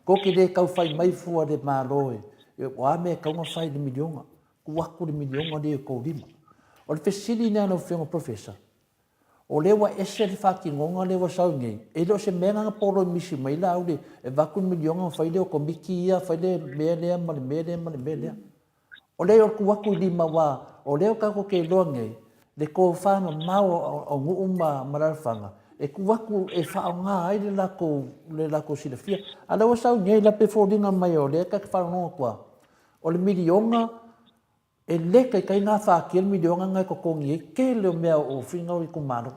ko ki de ka fai mai fu de maloe wa me ka nga fai de milionga ku waku de milionga de ko lima o le fesili na no fionga professor o le wa ese de faki ngonga le wa saungi e lo se menga polo misi mai la uli e vaku milionga fai le ko bikia fai le mele mele o le ku waku lima wa o le ka ko ke longe le ko fa ma mau o ngu uma marafanga e ku waku e fa nga ai le la ko silafia ala wa saungi la pe fodinga mai o le ka fa no kwa o le milionga e le kai nga fa ki le milionga nga ko kongi ke le mea o finga o kumaro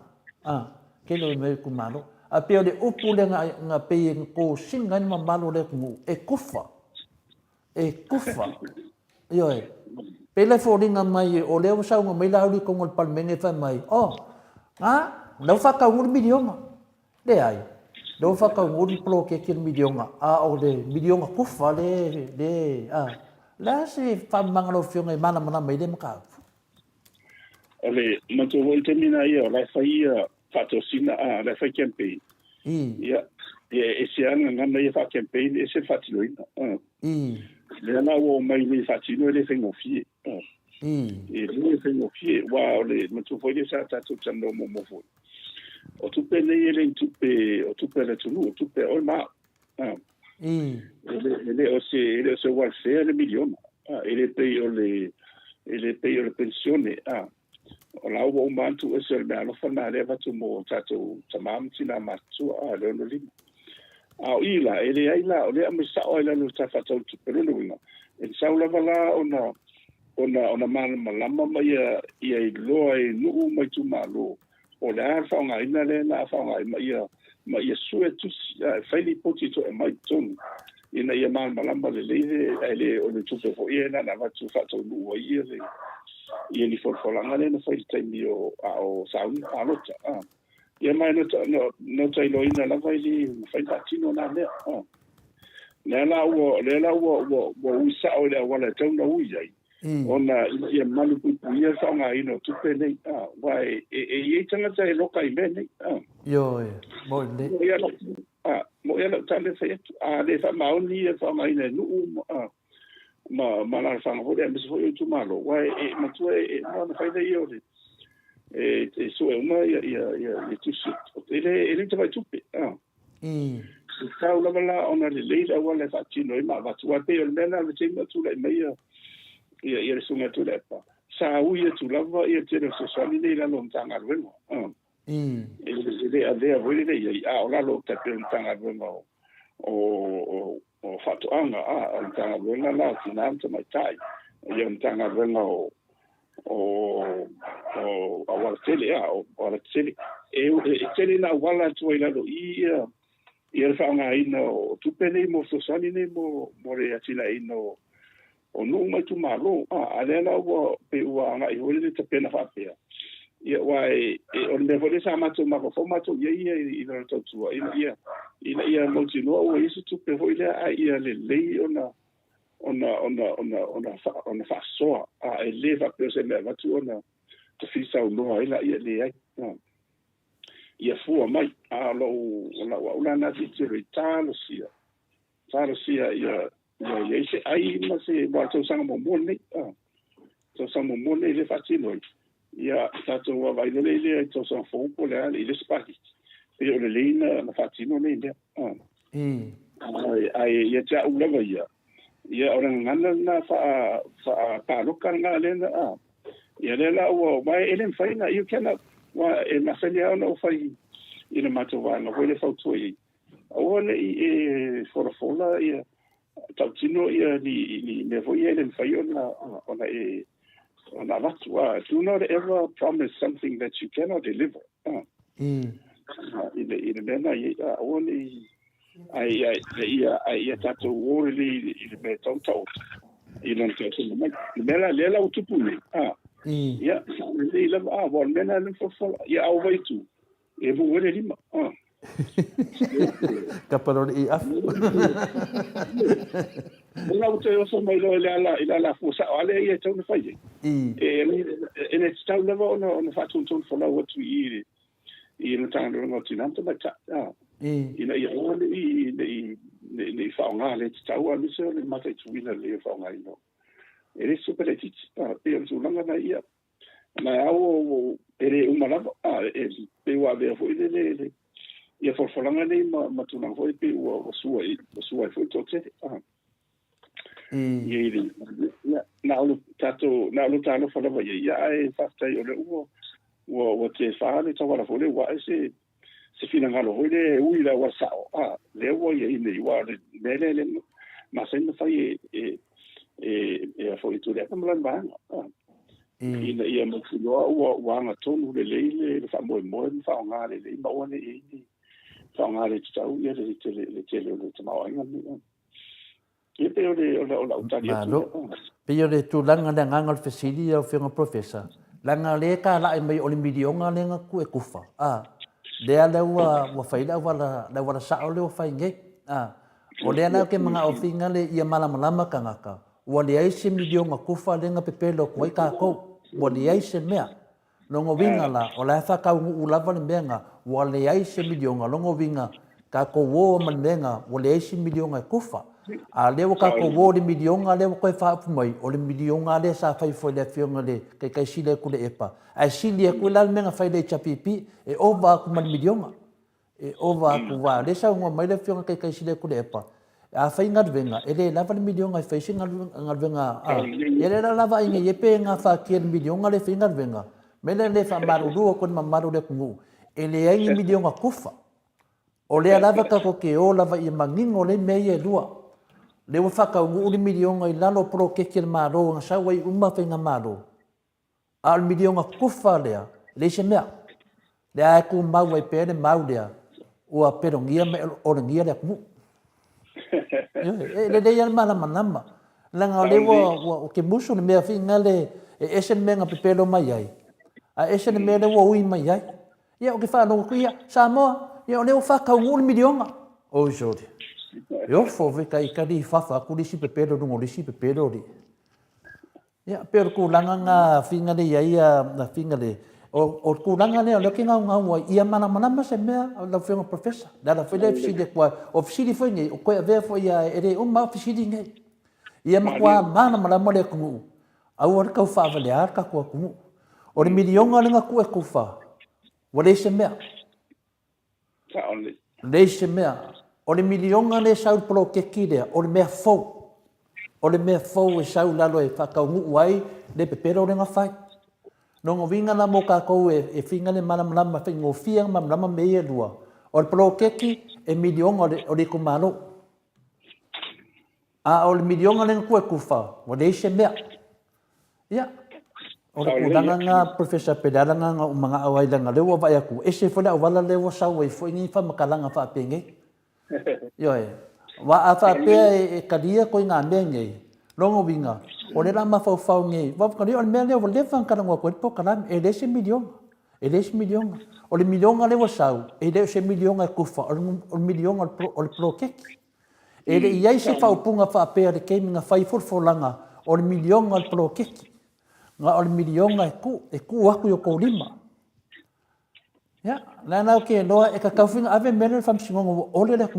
ke le me kumaro a pe o le upu le nga pe ko singa ni mamalo le ku e kufa Ioi. Pele fōringa mai o leo saunga mai lauri kongo palmenge whai mai. Nau whakaunguri milionga. Le ai. Nau whakaunguri pro ke kira milionga. O le milionga kufa le. La se whamangaro whionga i mana mai le makau. Ole, mato hoi te mina ia, o lai whai whatosina, lai whai campaign. Ia, e se anga ngana ia wha campaign, e se whatiloina. Le ana o mai le whatino le whengofie. E le whengofie, wa ole, mato hoi le sa tato tano mo. O tupe nei ele tupe, o tupe le tunu, o tupe o ma. Ele o se welfare le miliona. Ele pei o le pensione. O la o mantu e se me alo fana le va tu mo tato tamam tina matu le no lima. O ila ele ai la o le amisa o ila no tafa tu pero no winga. E saula vala ona malama mai ia i loa e nu mai tu malo. O le ar fa nga ina le na fa nga ma ia sue tu faili poti to e mai ton ina ia malama le ele o le tupe fo ia na va tu fa to nu o ia le ia ni for langa le no fai taimi o sauni alota ia mai no tai lo ina la vai li fai patino na le le la wo usa o le wala tau na ui ai ona ia malu pu ia sa nga ino tupe nei vai e tanga tai loka i me nei yo mo le mo ia la tale fai le fa mauni e fa mai ne nu ma la fa ho le so yo tu malo wai ma tu no fai dei yo e so e uma ia tu sit ele te vai tupe sa ula bala ona le leila wala fa tino ma va tu pe el mena le tinga tu le meia ia sunga tu le pa sa uia tu lava ia te so sali le la lontanga ruengo ele a voi le ia ola lo te pe lontanga ruengo o fatoanga lontanga ruenga la tinanta mai tai ia lontanga ruengo o wala tele o tele tele na wala tu ila lo ia fa nga ino tu pele mo so sali ne mo re atila ino o no mai tu malo alela wo pe wa nga i hole te pena fa pe ia wai o le vole sa ma tu ma ko ma tu ia i no to tu ia mo ti no o isi tu pe hole ia le ona fa so eleva pe se me va tu ona te fisa o no ia le ai ia fu mai la na ti ritalo sia ia se ai ma se va to sang mo nei to sang mo nei le fatino ia tato wa vai le to sang fo po le le spati e o le lina na fatino nei le ai ia ja ula va ia ora ngana na fa pa lo kanga le na ia le la o vai elen faina you cannot wa e na felia no fai ina matova no le fautoi o le for fola ia tautino ia ni me foi ele fai ona vatua do not ever promise something that you cannot deliver ina mena ia oni ai tato wori i me tau ina tato mena lela utupu ni ia le la bon mena le for ia au vai tu e vo wele lima kapalon i af Una uto so mai lo la fusa ale ia tau fai e tau leva ona fatu ton for la what we no tanga no tinanta ma ta ina ia ona ni fa nga le tau a miso le mata tuina le fa nga ino ele super etit pe so langa na ia na au ele uma lava pe wa be foi le ia forfolanga nei ma tu na foi pe o sua foi tote ia na lu tato fa lava ia e fasta yo le o te fa le tawa la fole wa se fina ngalo hole ui la wa sao le wo ia nei wa le ma se no fai e foi tu le pa ba ina ia mo fuloa ua anga tonu le fa mo fa nga le ma one fa nga le tau ia le tele le tama inga ni e pe o la utari Pio le tūlanga le nganga le fesili au whiunga professor. Langa le ka lai mai o le milionga le nga ku e kufa. Lea le ua whaida le wala sao le o whainge. O lea lau ke mga ofinga le ia malamalama ka ngaka. Ua le aise milionga kufa le nga pepelo kuai ka kou. Ua le aise mea. Longo winga la, o le whakau ngu ulava le menga. Ua le aise milionga longo winga. Ka kou wo man menga, ua le aise milionga kufa. A lewa ka ko wo le milionga lewa koe whaapu mai, o le milionga le sa whai foi le whionga le, kai sile ku le epa. Ai sili e kue lal menga whai le chapipi, e ova aku man milionga. E ova aku wā, le sa unga mai le whionga kai sile ku le epa. A whai ngadwenga, e le lava le milionga e whai si ngadwenga. E le lava inge yepe ngā whakia le milionga le whai ngadwenga. Mele le wha maru rua kone ma maru le kungu. E le aingi milionga kufa. O le lava ka ko ke o lava i mangingo le mei e lua. Le wa whakau ngu uri milionga i lalo pro keke le maro, nga sa wai uma whainga maro. Al milionga kufa lea, le se mea. Le ae ku mau wai pere mau lea, ua pero ngia me ora ngia lea kumu. Le lea mana manama. Langa le wa ke musu le mea whinga le, e esen mea nga pepelo mai ai. A esen mea le wa ui mai ai. Ia o ke whanonga kuia, sa moa, ia o le wa whakau ngu uri milionga. O jodi. Yo fo ka ikari fafa ku lisi pepero dungo lisi pepero ri. Ya pero ku langa nga finga le ia na finga le o ku langa le o kinga nga ia mana ma se mea la finga professor. Da la fele fisi de kwa ofisi foi nge o ko ve foi ia ere uma ofisi nge. Ia ma kwa mana mo le ku. Au or ka fa vale ar ka ku ku. O le milionga le nga ku e ku fa. Wa le se mea. Le se mea. O le milionga le sau pro keki lea, o le mea fau. O le mea fau e sau lalo e whakau ngu wai, le pepero le nga whai. Nongo winga na mo kākou e whinga le malamlama, whi ngō whiang malamlama me e lua. O le pro keki e milionga o le kumano. O le milionga le nga kue kufa, o le ise mea. Ia. O le kūranga ngā professor pedalanga ngā umanga awailanga lewa vai aku. Ese whole au wala lewa sau e whi fa makalanga wha apenge. Yoi, wa afa pe kadia ko nga mengi longo winga o le rama fau ngi wa ka o mele o le fan kana ko po kana e le se million o le million le wa sau e le se million e kufa o million o le pro kek e le ia se fau punga fa pe le ke minga fai for langa o le million o pro kek nga o le million e ku aku yo ko lima. Ya, nana ke no e ka kaufinga ave mele fam singo o le ku.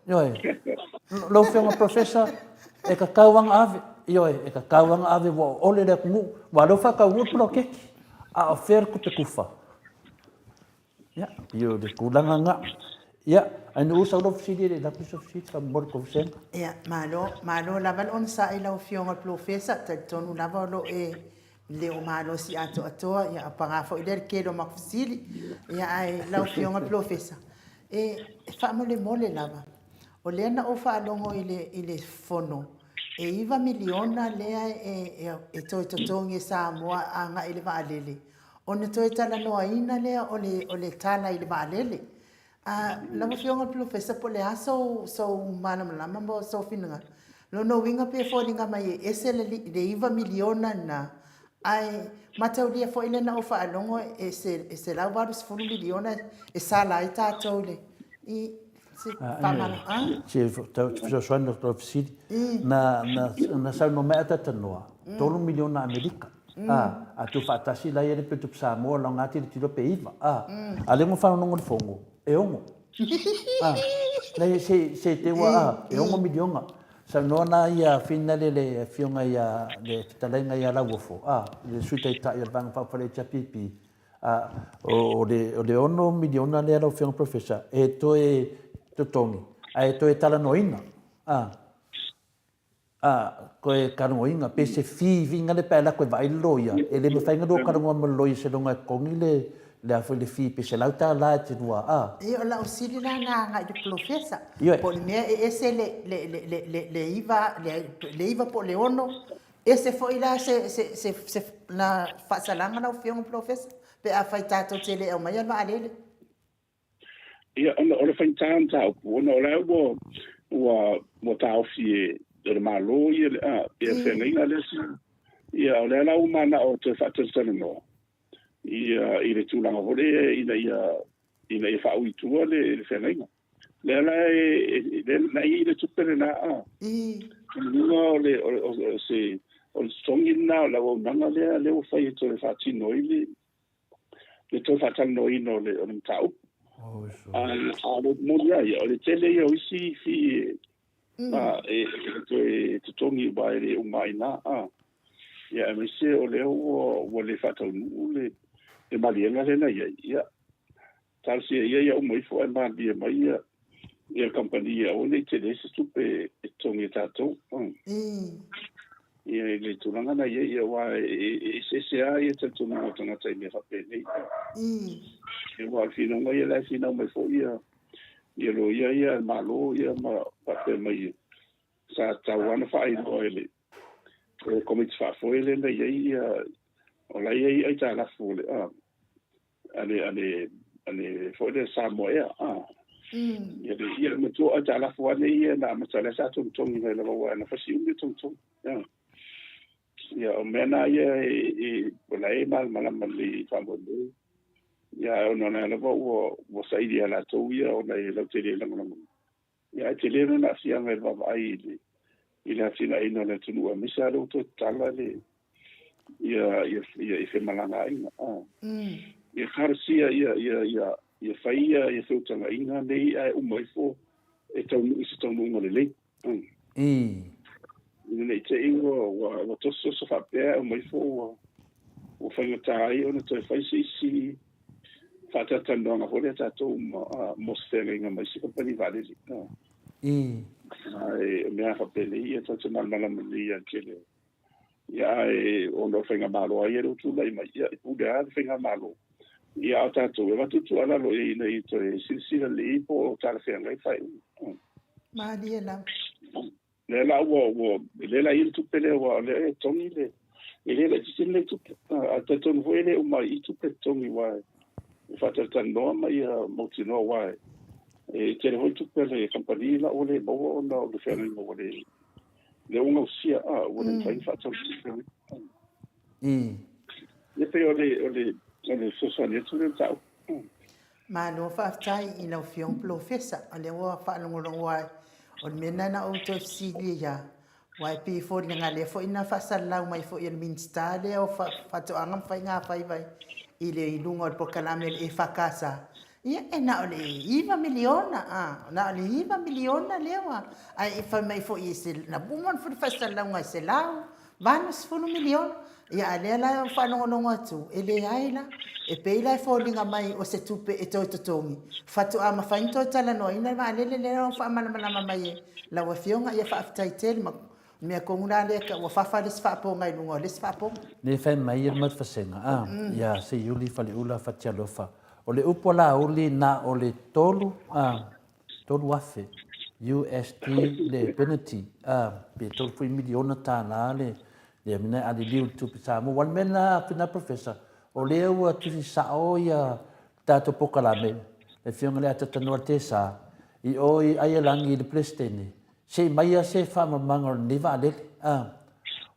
Yoi. Lo fenga professor e ka kauang ave, yoi, e ka kauang ave wo o le ku, wa lo fa ka u pro ke a ofer ku te kufa. Ya, yo de kulanga nga. Ya, anu usa lo fsidi de la fsidi fam bor ko sen. Ya, malo laval on sa ila fionga professor ta tonu lavalo e le o malo si ato ia apanga fo ile ke do makfusili ia ai lau fionga professor e fa mole lava o le na o fa longo ile fono e iva miliona le e to sa moa anga ile va alele o ne to tala no aina le o le tala ile va alele la fionga professor po le aso so mana lama mo so finanga no winga pe fo dinga mai ese le iva miliona na ai mataulia fo ile na ofa alongo e se la varus fu miliona e sala ita tole I se pamana se to so no profisi na sa no meta tanoa tolu miliona amerika a tu fatasi la ele petu sa mo lo ngati ti do peiva ale mo fa no fongo e ongo le se te wa e ongo miliona sa nona ia finale le fionga ia le talenga ia la wofo le suita ita ia bang fa le chapipi o le ono miliona le la fionga professor e to tongi ai to tala noina ko e kanoinga pe se fi vinga le pela ko vai loia e le me fainga do kanoa mo loia se longa kongi le a foi le fi pe se lauta la te dua e o la osili la nga de professor po le me ese le iva po le ono ese foi la se na fasalanga na fiong professor pe a fai tato tele o mai ma alele ia o le fai tanta o no la wo tau fi le malo ia le ia fenga le ia le la umana o te fatel no ia ile tulanga hore ina ia fa uitua le fenga le la ile tupele na no le se o songi na la o nanga le o fai to le fati no ile le to fatal no ino le on tau lo molia ia le tele ia isi fi to tongi ba le umaina ia me se o le o le fatal no le malienga le na ia tal si ia o moi fo ma bi mai ia compagnia o le tele se tupe tongi tato ia le tulanga na ia wa se ia te tunanga tanga tai me fa pe nei e wa fino mai la fino mai fo ia lo ia malo ia ma pa pe mai sa tawana fa i no ele come ti fa fo ele na ia o la ia ta la fo le ale fo de sa mo ia ia me tu a ta la fo ne ia na ma sa la sa tung tung ni la wa na fa si un tung tung ia o mena ia la e mal mali fa mo ia ona na wo sai dia la to ia ona la tele la mo ia tele na si anga va ai ile sina ino na tunu a misa ro to tala le ia fe malanga ina ia harsia ia faia ia so tanga ina nei ai o mai fo e tau nu se tau nu le nei te ingo wa to so fa pe o mai fo o fa tai ona to fa si fata tandonga hore tato mosferinga mai si company vale ai me ha pele ia tato mala ia kele ia ono fenga malo ia ro tu lai mai ia puda fenga malo ia tato e vatu tu ala lo ia nei to si le po tal fenga fai ma dia la le la wo le la il tu pele wa le tongi le le ti le tu a tato no ele o mai tu pe tongi wa fata tano mai moti no wa te ho tu pele company la o le bo no de fere no le unga sia o le train fata le pe o le so so le tu le tau ma no fa tai ina fion professor ale wa fa lo wa on mena na o to silia wa pe fo nga le fo ina fa sala mai fo il minstale o fa to angam fa nga fa vai ile ilunga po kalamel e fakasa ia na ole iva miliona na ole iva miliona lewa ai fa mai fo isil na bumon fo fasala nga selau vanus fo miliona ia alela fa no atu ele aila e peila fo linga mai o se tupe e to tongi fatu ama fa into tala no ina ma lele le fa mala mai la wa fionga ia fa aftai ma me ko ngula le ka wa fa fa les fa po ngai lungo les fa po le fa mai ir mat fasenga ya se yuli fa le ula fa tia lofa o le upola uli na o le tolu tolu afe USD le penalty pe tolu fu miliona tana le mena ali liu tu pisa mo wan mena fina professor o le o tu sa o ya tato pokalame e fionga le ata norte sa i o i ai langi le prestene se mai se fa mangor ni va le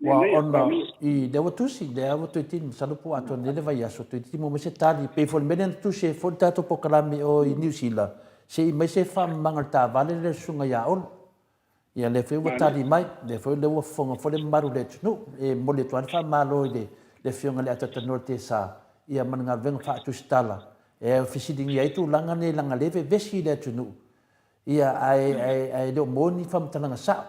wa ona i de watu si de watu tin salupo ato ne le vai aso tu ti mo se tali pe fol menen tu se fol tato pokalame o i New Zealand se mai se fa mangor ta vale le sunga ya on ia le feu tali mai le feu le fonga fo le maru le no e mo le tuan fa malo le fionga le ata norte sa ia manga venga fa tu stala e fisiding ia tu langa ne langa leve vesi le tunu ia ai do moni fam tanga sa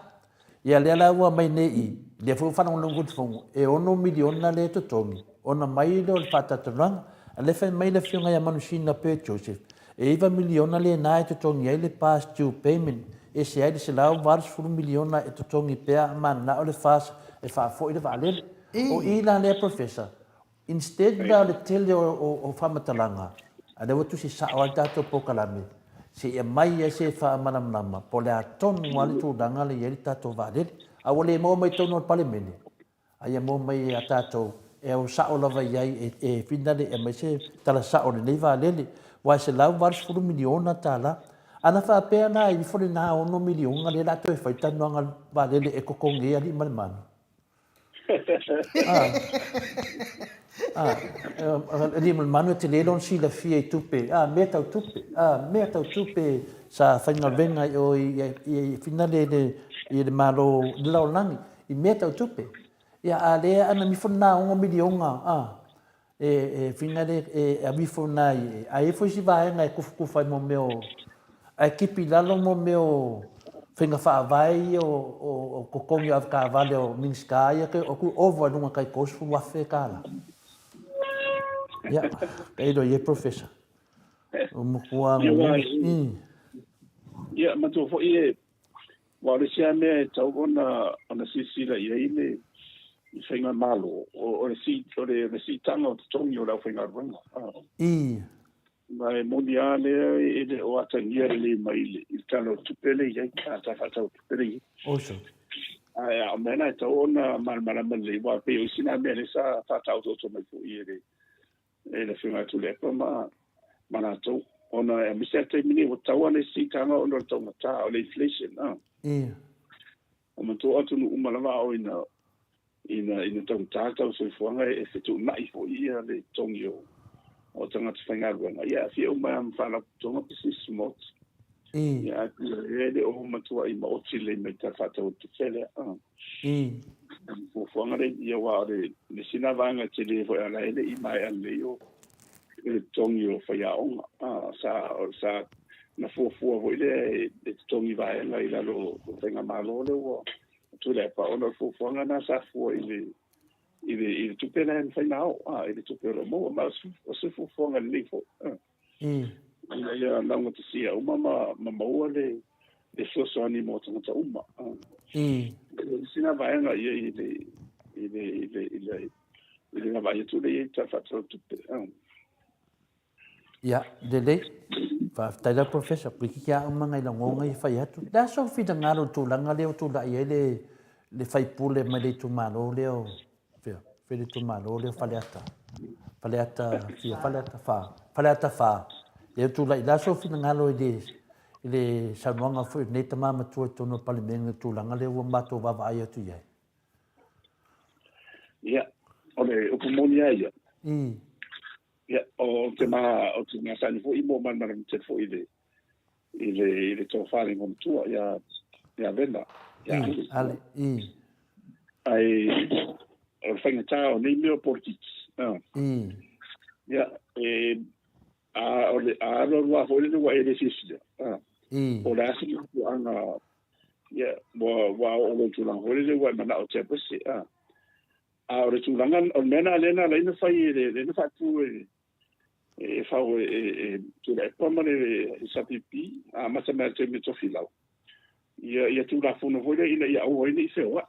ia le la wa mai nei le feu fa no ngut fo e ono miliona le to tongi ona mai do fa ta tanga le fe mai le fionga ia manusina pe Joseph e iva miliona le na to tongi le past due payment e se ai se lau varis furu miliona e totongi pea mana o le fas e fa fo i le vale o ila le professor instead da le tele o famatalanga a le watu si sa o tato pokalame se e mai e se fa manamnama po le aton wali tu danga le yeri tato vale a wale mo mai tono parlemene ai mo mai a tato e o sa o lava iai e finale e mai se tala sa o le vale wa se lau varis furu miliona tala ana fa pe na I fo na ono milion ale la to fa tanu nga va le e ko konge ali man ali man te le lon si la fie tupe me tau tupe sa fa nga venga o I finale de malo de la langi I me tau tupe ia ale ana mi fo na ono milion finale a mi fo na ai fo si va nga ku fa mo meu ai kipi lalo mo meu finga fa vai o kokongi af ka vale o minska ia ke o ku over numa kai kos fu wa fe kala ya kai do ye professor o mo kuang ya ma to fo ie wa le sia me tau ona sisi la ia ile finga malo o le si tango tongi o la finga runga mai mondiale e o atangia le mai il talo tupele ia ta fa tau tupele oso ai a mena to ona mal le wa pe o sina me sa fa tau to mai fu ile e le finga tu le ma mana to ona e mi se te mini o tau le si tango o to mata o le inflation o mo to atu no umala o ina tau tau se fuanga e se tu mai fo ia le tongio o tanga te whaingaruanga. Ia, fia o mai am whana tonga pisi smot. Ia, ele o matua I maoti le me ta whatau te whele. O whangare, ia wā le sina vanga te le fo ala ele I mai an leo le tongi o whaiaonga. Sa na fuafua vo ile le tongi vaenga I lalo whainga malo le o tu le pa ona fuafuanga na sa fua ile tupela en final ile tupela mo mas o se fu fonga lifo ia na mo tsia uma mama le so ani mo tanga uma sina vai na ile na vai tu le ta fa tupe ya dele fa tala professor pikia mga ilangonga I fai atu da so fi da ngalo tu langa le tu da le fai pule ma le tu malo le Fele tu malo le faleata fa e tu la so fina ngalo ile sanwanga fu ne tama matu to no parliament tu langa le wa mato va vai tu ye ya ole o komonia ya ya o te ma san fu imo man te fu ile to fare con tu ya venda ya ale ai o whaingatā o nei meo politics. Ia, a rorua hoi le wa ele sisia. O le asi ku anga, ia, wa o le tulang hoi le wa mana o te apese. A o le tulangan, o mena lena la ina whai le ina whatu e whau tu le pamane e sapipi, a mata mea te me tofi lau. Ia tula funa hoi le ina ia au hoi ni se oa.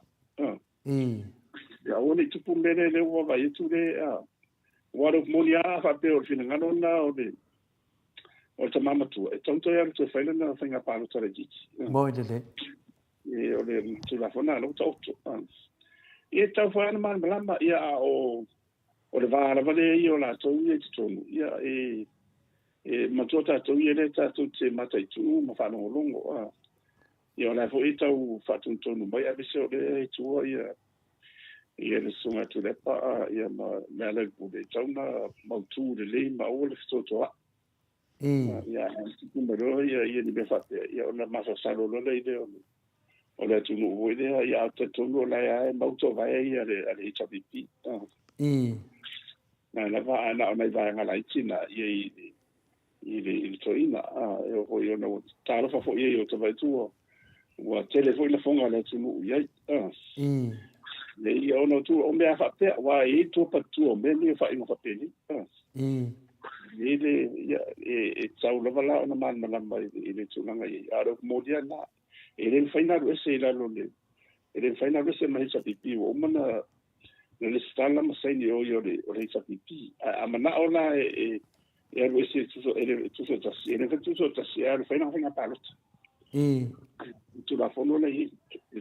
Ya oni tupu mene le wa vai tu le wa ro monia fa pe o fina ngano na o le o te mama tu e tonto ya tu fa na fa pa lo tare ji mo le e o le tu la fona lo to e ta fa na man blamba ya o le va la vale io la to ye tu ya ma tu ta to ye le ta tu te mata tu ma fa no longo ya la fo ita u fa tu no mai a biso le tu ya ia le sunga tu le pa ia ma mele bude tauna mautu le ma o le ftotoa ia tu mero ia ni be fate ia ona masa salo lo le ide o le tu no o ide ia te tu no la ia mauto vai ia le HPP na va na ona vai ngala itina ia ile toina o yo no taro fa fo ia o te vai tu o telefone la fonga le tu no ia le ia ono tu o mea whapea wa tu pa tu o mea ni wha ingo whapeni le tau lava la ona man malamba le tūlanga aro modia na le whainaru ese I lalo le whainaru ese mahi sapipi o mana le stala masaini o le sapipi a mana o la aru ese tuso tasi tuso tasi aru whaina palota tu la fono le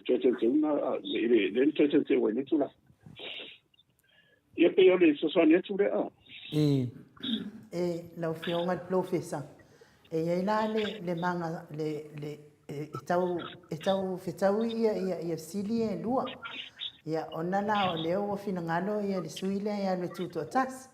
te una le te wene tu la ia pe ole so sonia tu le e lau fionga professor e ina le manga le tau fetau ia sili e lua ia ona na o leo o fina ngalo ia le suile ia le tuto tas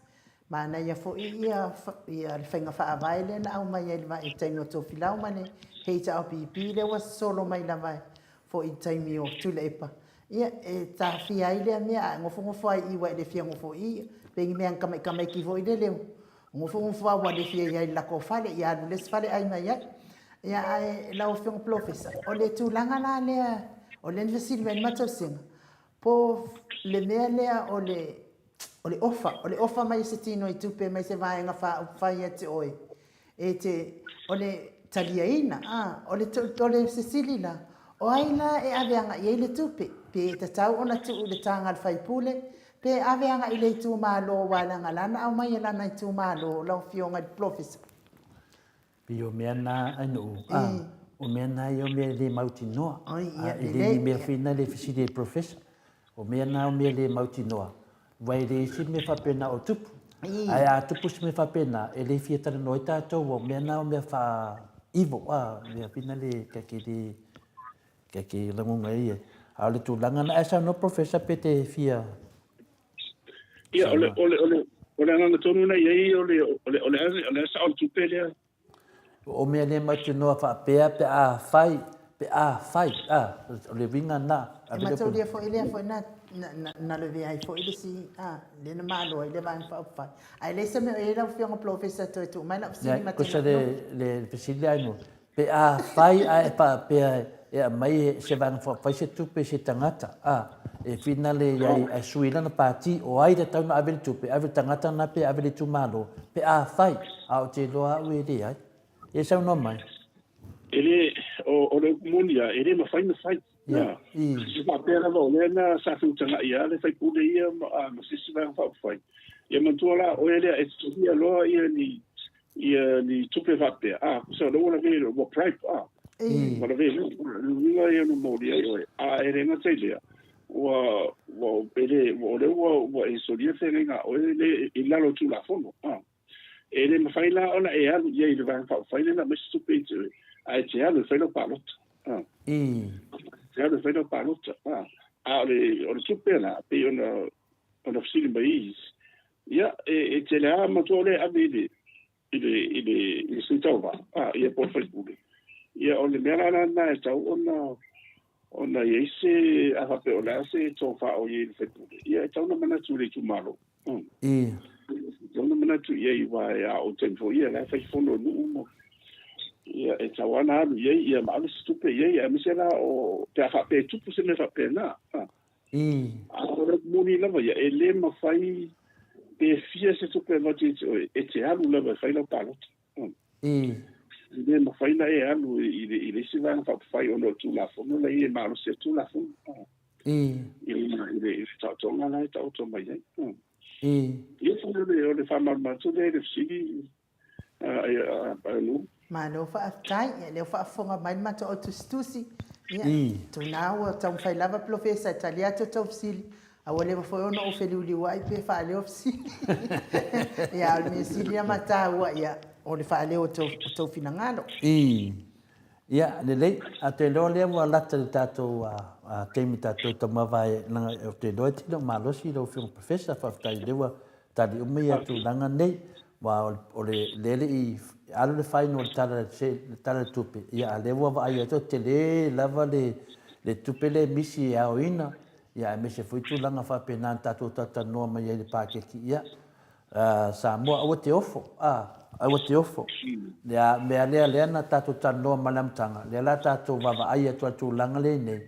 mana ia fo ia le fenga fa availe na au mai ele mai taimi o to filau mane hei ta o pipi le was solo mai la mai fo i taimi o tule epa ia e ta fia ile mea ngofo ai i wa le fia ngofo i pengi mea kama ki vo ile leo ngofo wa le fia ia la ko fale ia le fale ai mai ia ai la o fiong professor o le tulanga la le o le university mato singa po le mea lea o le ofa mai se tino i tupe mai se vaenga fa ia te oi e te o le taliaina o le Cecilia o aina e aveanga i le tupe pe te tau ona tu le tanga al fai pule pe aveanga i le tu malo wala ngalana au mai lana i tu malo la fionga i professor Pio mea na anu o mea na i o mea le mauti noa i le mea fina le fisiri professor o mea na o mea le mauti noa vai le isi me whapena o tupu ai a tupu si me whapena e le fia tana noi tātou o mea na o mea wha ivo mea fina le kake langunga ia a le tūlanga na esa no professor pe te fia ia ole anga tonu na ia ole sa o tupe lea o mea le mauti noa whapea pe a whai o le winga na e matau lia fo ile fo na le vea fo ile si le na malo ile va fa ai le se me era fionga professor to mai na si matau ko se le fisilia no pe a fai a pa pe e mai se van fa se tupe se tangata e finale ai a suila na pati o ai de tau na avel tupe avel tangata na pe avel tu malo pe a fai a o te loa u de ai e sa no mai ele o le munia ele ma fai ia se pa pera lo le na sa fu tanga ia le fai pule ia ma se se va fa fai ia man tu la o ele e studia lo ia ni tupe va pe so lo na ve lo pripe ma la ve no ia no modi ia ele na tele wa ele wa e so dia fenga o ele ila lo tu la fono ele ma fai la ona e alu ia le va fa fai le na me stupe ai te alu fai lo palot Certo, foi no Paluta. O tupe na, pe ona fsili mais. Ia e te la matole abile. Ile sintova. Ia por Facebook. Ia o le mera na tau ona ese a fa pe ona se tofa o ye Facebook. Ia tau na mana tu le tu malo. Tau na mana tu ye wa ya o tempo ia la fa fono no ia e tawana ia ma le stupe ia me se la o te fa pe tupu se me fa pe na ora moni lava ia ele ma fai pe fia se tupe va te e te alu lava fai la palot ele ma fai na e alu ile se va fa fai ono tu la fono la ia ma lo se tu la fono ile ta tonga na ta to mai ia fono le fa ma tu le sigi ma lo fa tai le fa fonga mai ma to tusi ia to now tau fai lava professor italiano to fsili a wale fo ono o feli uli wai pe fa le ofsi ia mi silia mata wa ia o le fa le o to finangalo ia le a te lo le wa la te tato a te mi tato to ma vai na o te do te ma lo si lo film professor fa tai le wa tali o me tu langa nei wa o le i alu le fai no tala tupe ia le wa ai to te le lava le tupe le misi a oina ia me se foi tu langa fa pena tato tata no mai le pa ke ia sa mo o te ofo o te ofo ia me le na tato tano malam tanga le la tato va ai to langa le nei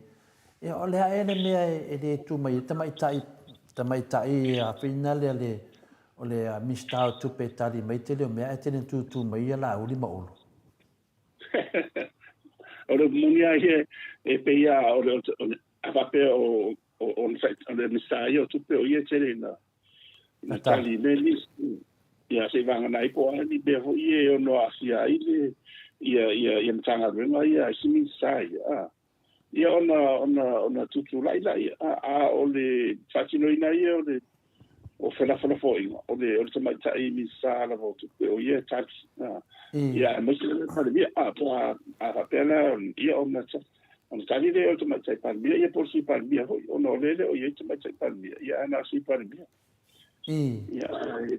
ia o le ene me e tu mai tamai tai a finale le o le mista tu pe tali mai te le mea te tu mai la uli ma olo o le munia e pe ia o le a pe o le mista io tu pe o ia te le na tali neli ia se vanga nai po ani be ho ia o no asia ia mtanga renga ia simi sai ia ona tutu lai o le fatino ina ia o le o fela fo inga o le tama ta I mi sala vo tu o ye tax ya mo se le pa mi a pa pena ia o na on tali le o tama ta pa mi ia por si pa mi o no le o ye tama ta pa mi ia na si pa mi ya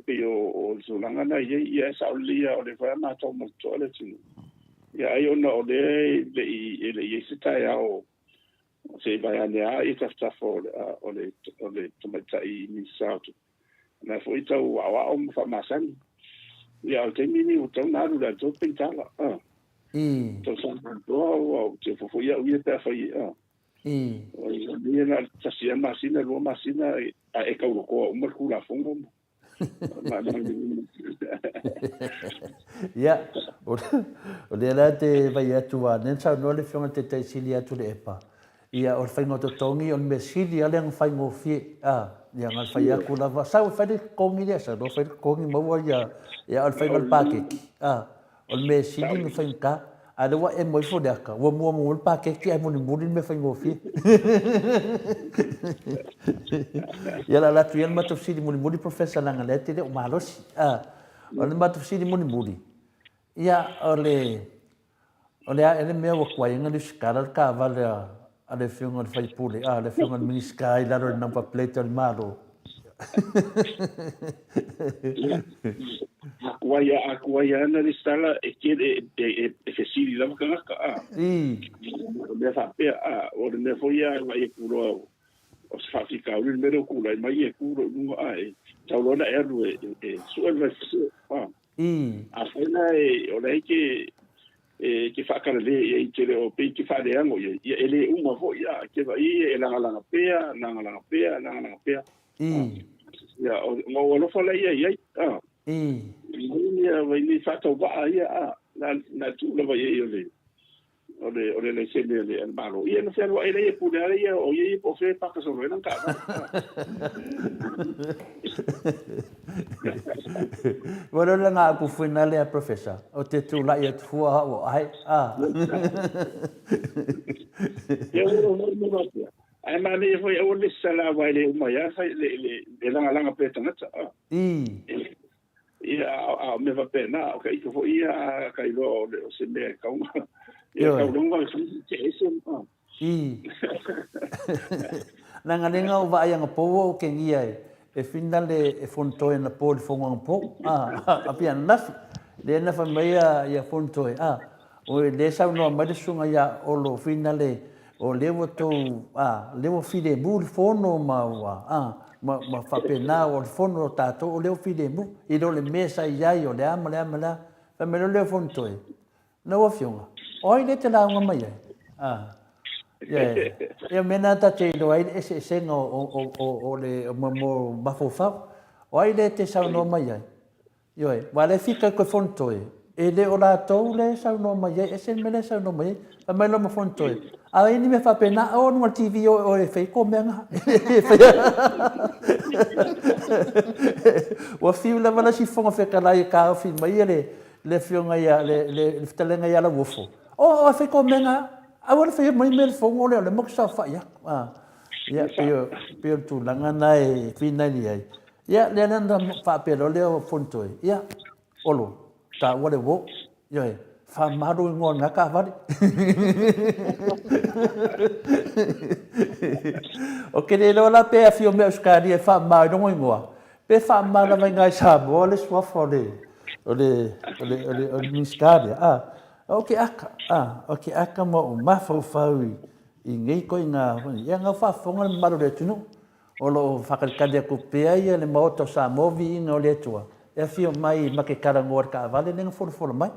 pe o zulanga na ia sa o lia o le fa ma to mo to le tu ya yo no le ye se ta ya o se vai a e ta fo o le tama ta I mi sa na foi tau awa o mawhamasani. Ia o te mini o tau naru la tau peitala. Tau sangan toa o te fofoia uia pēr whai. O ia na tasia masina, lua masina, a e kaurokoa umarku la fongo. Ia, o le la te vai atu a nensa no le fionga te taisili atu le epa. Ia o whaingo to tongi o me sili ale ang whaingo fie. Ia ngal whai aku lava. Sa o whai kongi lea sa, no whai kongi maua ia o whaingo le pākeki. O me sili no whaingo ka. A le wa e moi fo deaka. Wa mua mua le pākeki ai muni muri me whaingo fie. Ia la latu ian matau sili muni muri professor langa le te le o mahalosi. O le matau sili muni muri. Ia o le a ele mea wa kwa inga le skala le ka vale a le whiunga le whaipule, le whiunga le miniska I laro le number plate o le malo. Akuai ana le stala e kere e fesiri lama kangaka. O mea whapea, o le mea whoia e kuro o se whawhika uri mero kura I mai e kuro nunga ai. Taurona e aru e suel vai fisu. A whaina o le ke ke whakara le I tere o pei ke whare ango ia ele uma fo ia ke vai e langa pea ia o lo fala ia ia vai ni whatau waa ia na tu la vai o le se le malo ia no se wa ele e pule ia o ia po fe pa so no ka Wala lang ako finale a professor. O te tula ia tua o ai. Ai mane foi o le sala vai le uma ia sai le langa petanga ta. Ia a me va pena, okay, que foi ia kai lo o se me ka uma. Ia ka longa se ese. Nanga lenga o vai anga po ke ngia e finale e fontoe na po le fonga po. Apia nafi. Le na fa meia ia fontoe. O le sa no ma sunga ia o lo finale o levo to levo fide bul fono ma ma fa pena o fono tato o levo fide bu I do le mesa ia o le amala fa me lo le fontoe. No o fionga. Oi le te la nga mai. Ia mena ta te do ai ese sengo o le mo bafofa. Oi le te sa no mai ai. Io vale fica co fontoe. E le o la tau le sa no mai ai ese mena sa no mai. Fa mai lo mo fontoe. A ini me fa pena o no TV o e fei ko menga. O fiu la vala si fonga fe kala I ka fi mai le fionga ia le ftalenga ia la wofo. O fei ko menga. Awal fai mai mel fongo le mo sa fa ya. Ya pio tu langa nai fina ni ai. Ya le nanda fa pelo le fonto. Ya olo ta wale wo. Ya fa maru ngon ngaka va. O ke le la pe fio me skari fa mai no ngoa. Pe fa mai la ngai sa bo le swa fo le. O le skari Okay aka mo mafau faui I ngai ko nga ia nga fa fonga maru le tunu o lo fakalkade ko pe ia le moto sa movi no le tua e fio mai ma ke karangor ka vale nenga for mai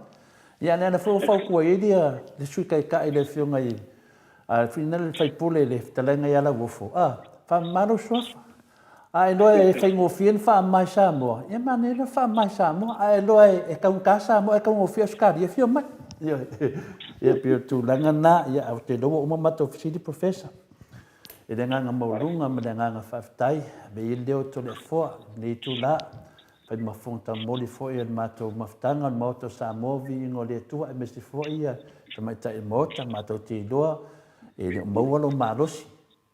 ia na fo ko ia dia le sui kai ka le fio ngai al final fai pule le talenga ia la gofo fa maru sofa ai lo e fai ngo fien fa mai sa mo ia mane lo fa mai sa mo ai lo e ka un casa mo e ka ngo fio skari e fio mai ia pio tu langa na ia au te lomo uma mato fisidi professor e denga nga maulunga ma denga nga faftai be il deo to le fo ni tu la pa ma fonta moli fo ia mato maftanga moto sa movi ngo le tu e mesti fo ia te mai tai mota mato ti doa e le mawalo marosi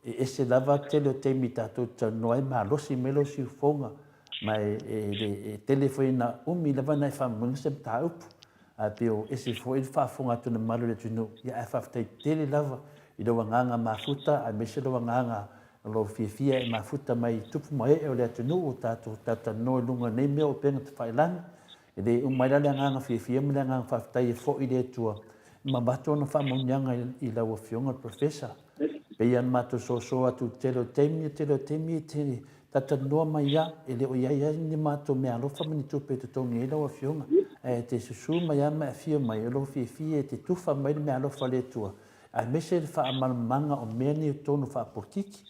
e se lava tele o te mi tātou tanoi ma losi melo si fonga mai e telefoina umi lava nai whamunga se ta upu a peo e se fo i whafonga tuna malu le tunu ia e whaftai tele lava i rawa nganga mafuta a me se rawa nganga lo fia e mafuta mai tupu mai e o le tunu o tātou tata noi lunga nei mea o penga te whailanga e le umai la le nganga fia me le nganga whaftai e fo i le tua ma bato na whamunga i lawa fionga professor pe ian mato so atu telo temi te tata noa mai ia e le o ia ni mato me alofa mani tupe te toni e lawa fionga e te susu mai a me fia mai e lo fia te tufa mai me alofa le tua a mese le wha amalmanga o mea ni tonu wha portiki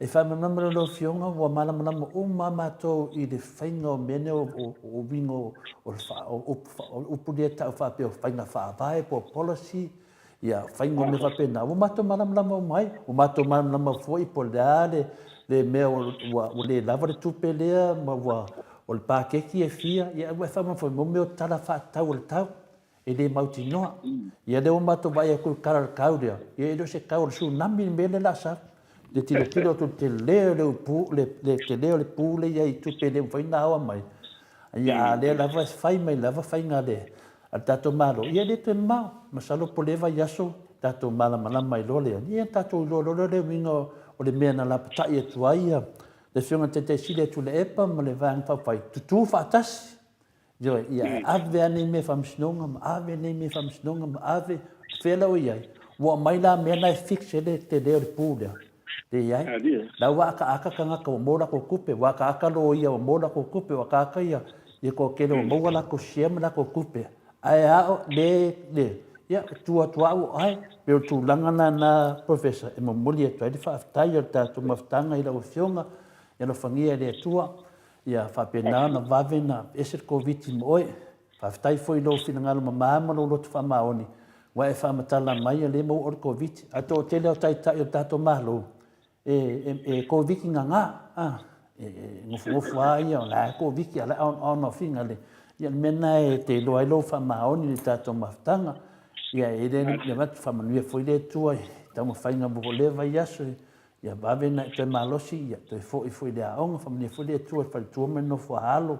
e wha manamara lo fionga wa malamalama o mamato i le whainga o mene o wingo o upulia tau wha peo whainga wha avae po policy ia whaingo me whapena. O mato maramlama o mai, o mato maramlama foi po le mea o le lava le tupe lea, ma o le pākeki e fia, ia ua whama foi mo meo tala whaatau o le tau, e le mauti noa. Ia le o mato vai a kul kara kau rea, ia e lo se kau le su nami me le la sa, le tilo tu te leo le upu, le te leo le pule ia i tupe le whaina awa mai. Ia le lava whai mai lava whainga le. A tato malo, ia le te mau, masalo po leva yaso, tato malama mai lole. Ia tato lolo le winga o le mea na la patai e tuaia. Le whionga te sile tu le epa, ma le vang whawhai. Tutu whaatasi. Ia ave ane me whamsinonga, ma ave ane me whamsinonga, ma ave whela o iai. Wa mai la mea nai fixe le te leo le pūlea. Le iai. La waka aka kangaka o mora ko kupe, waka aka lo ia o mora ko kupe, waka aka ia. Ia ko kele o maua la ko siema la ko kupe. Ai ao le ia tua o ai pero tu langana na professor e mamuli e tai fa tai o tu maftanga i la ofionga e no fangia le tua ia fa pena na vavena ese covid moi fa tai foi lo finanga lo mama lo tu fa maoni wa e fa matala mai le mo o covid a to tele o tai o tato malo e covid nganga ngofu ai o la covid ala on no finga le ia mena e te loai lo fa maoni le tato maftanga ia ele ia mat fa manuia foi le tua tamo fainga bo leva iaso ia bave na te malosi ia te foi le aonga fa manuia foi le tua fa tua meno fo halo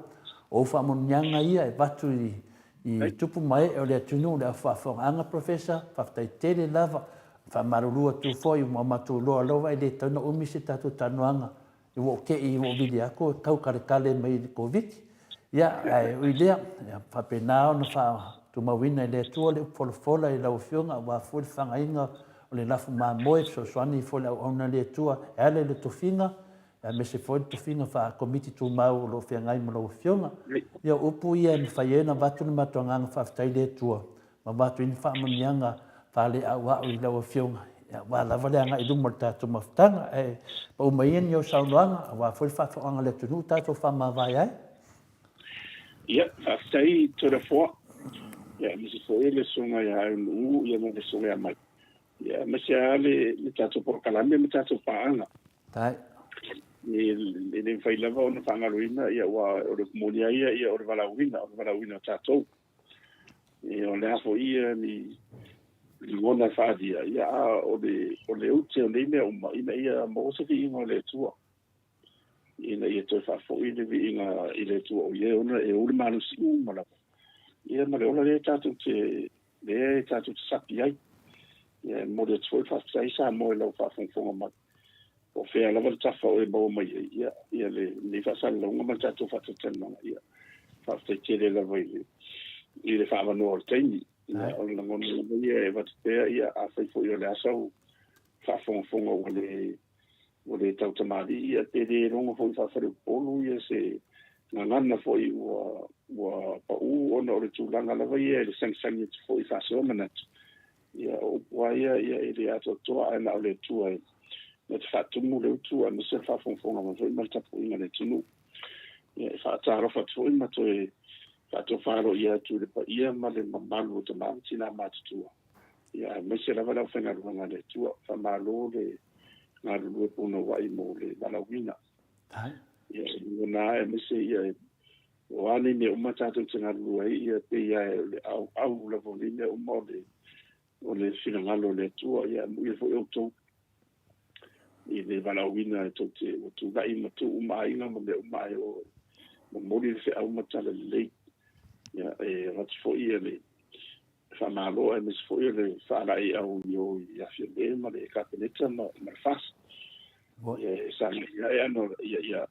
o fa monyanga ia e batu i tupu mai o le tunu le fa anga professor fa tai tele lava fa marulua tu foi mo matu lo lo vai le tano o misi tato tanoanga i wo ke i wo vidia ko kau kale mai covid ia o idea fa penao no fa tu mawina le tua le fola i lau fionga wa fo fanga inga o le lafu ma moe so swani fo la ona le tua ele le tofinga me se fo tofinga fa komiti tu mau lo fianga i mo fionga ia upu ia ni fa yena batu ni matonga fa tai le tua ma batu ni fa manyanga fa le wa i lau fionga ia wa la vale anga i du morta tu maftanga pa o maien yo saunanga wa fo fa anga le tunu ta so fa ma vai ai ia fa tai to the four ia mi se foi le songa ia u ia mo le songa mai ia me se ale le tato por calambe me tato paanga tai le fai lava ona fangaluina ia wa o le molia ia o le valauina tato e o le afo ia ni ngona fadia ia o le uti o le me uma ia mo se ki ngo le tua ina ia to fa fo ile vi inga ile tua o ia ona e o le malu si mala ia ma le ola le tatu te sapi ai ia mo le tui fa sai sa mo le fa fonga ma o fe la va tafa o e bo mai ia le fa sa longa ma tatu fa te tena ia fa te tele la vai le fa va no teni ia o la ngona ia e va te ia a fa fo ia le asa fa fonga o le tau tamari ia te le longa fo fa fa le polo ia se ngana foi wa pa u ona o le tūlanga lava ia le sang-sangi te foi whaseo manatu. Ia o puaia ia i le ato toa ana o le tua e na te whatumu le utua na se whawhongwhonga ma foi maltapu inga le tunu. Ia e whaatarofa te foi mato e whato wharo ia tu le pa ia ma le mamalu o te mamti na matutua. Ia me se lava lau whengaruanga le tua whamalo le ngā rulu e puna wai mo le walawina. Ia ngona e me se ia o ane me uma tātou te ngaru ai ia pe ia au la volina o le finangalo le tua ia muia fo eu tau i le valauina e tote o tugai ma tu umaina ma le umai o ma mori le au matala lei ia e rats foi le fa malo e mes foi le fa la e au yo ia fiele ma le capeneta ma fas e sa ia no ia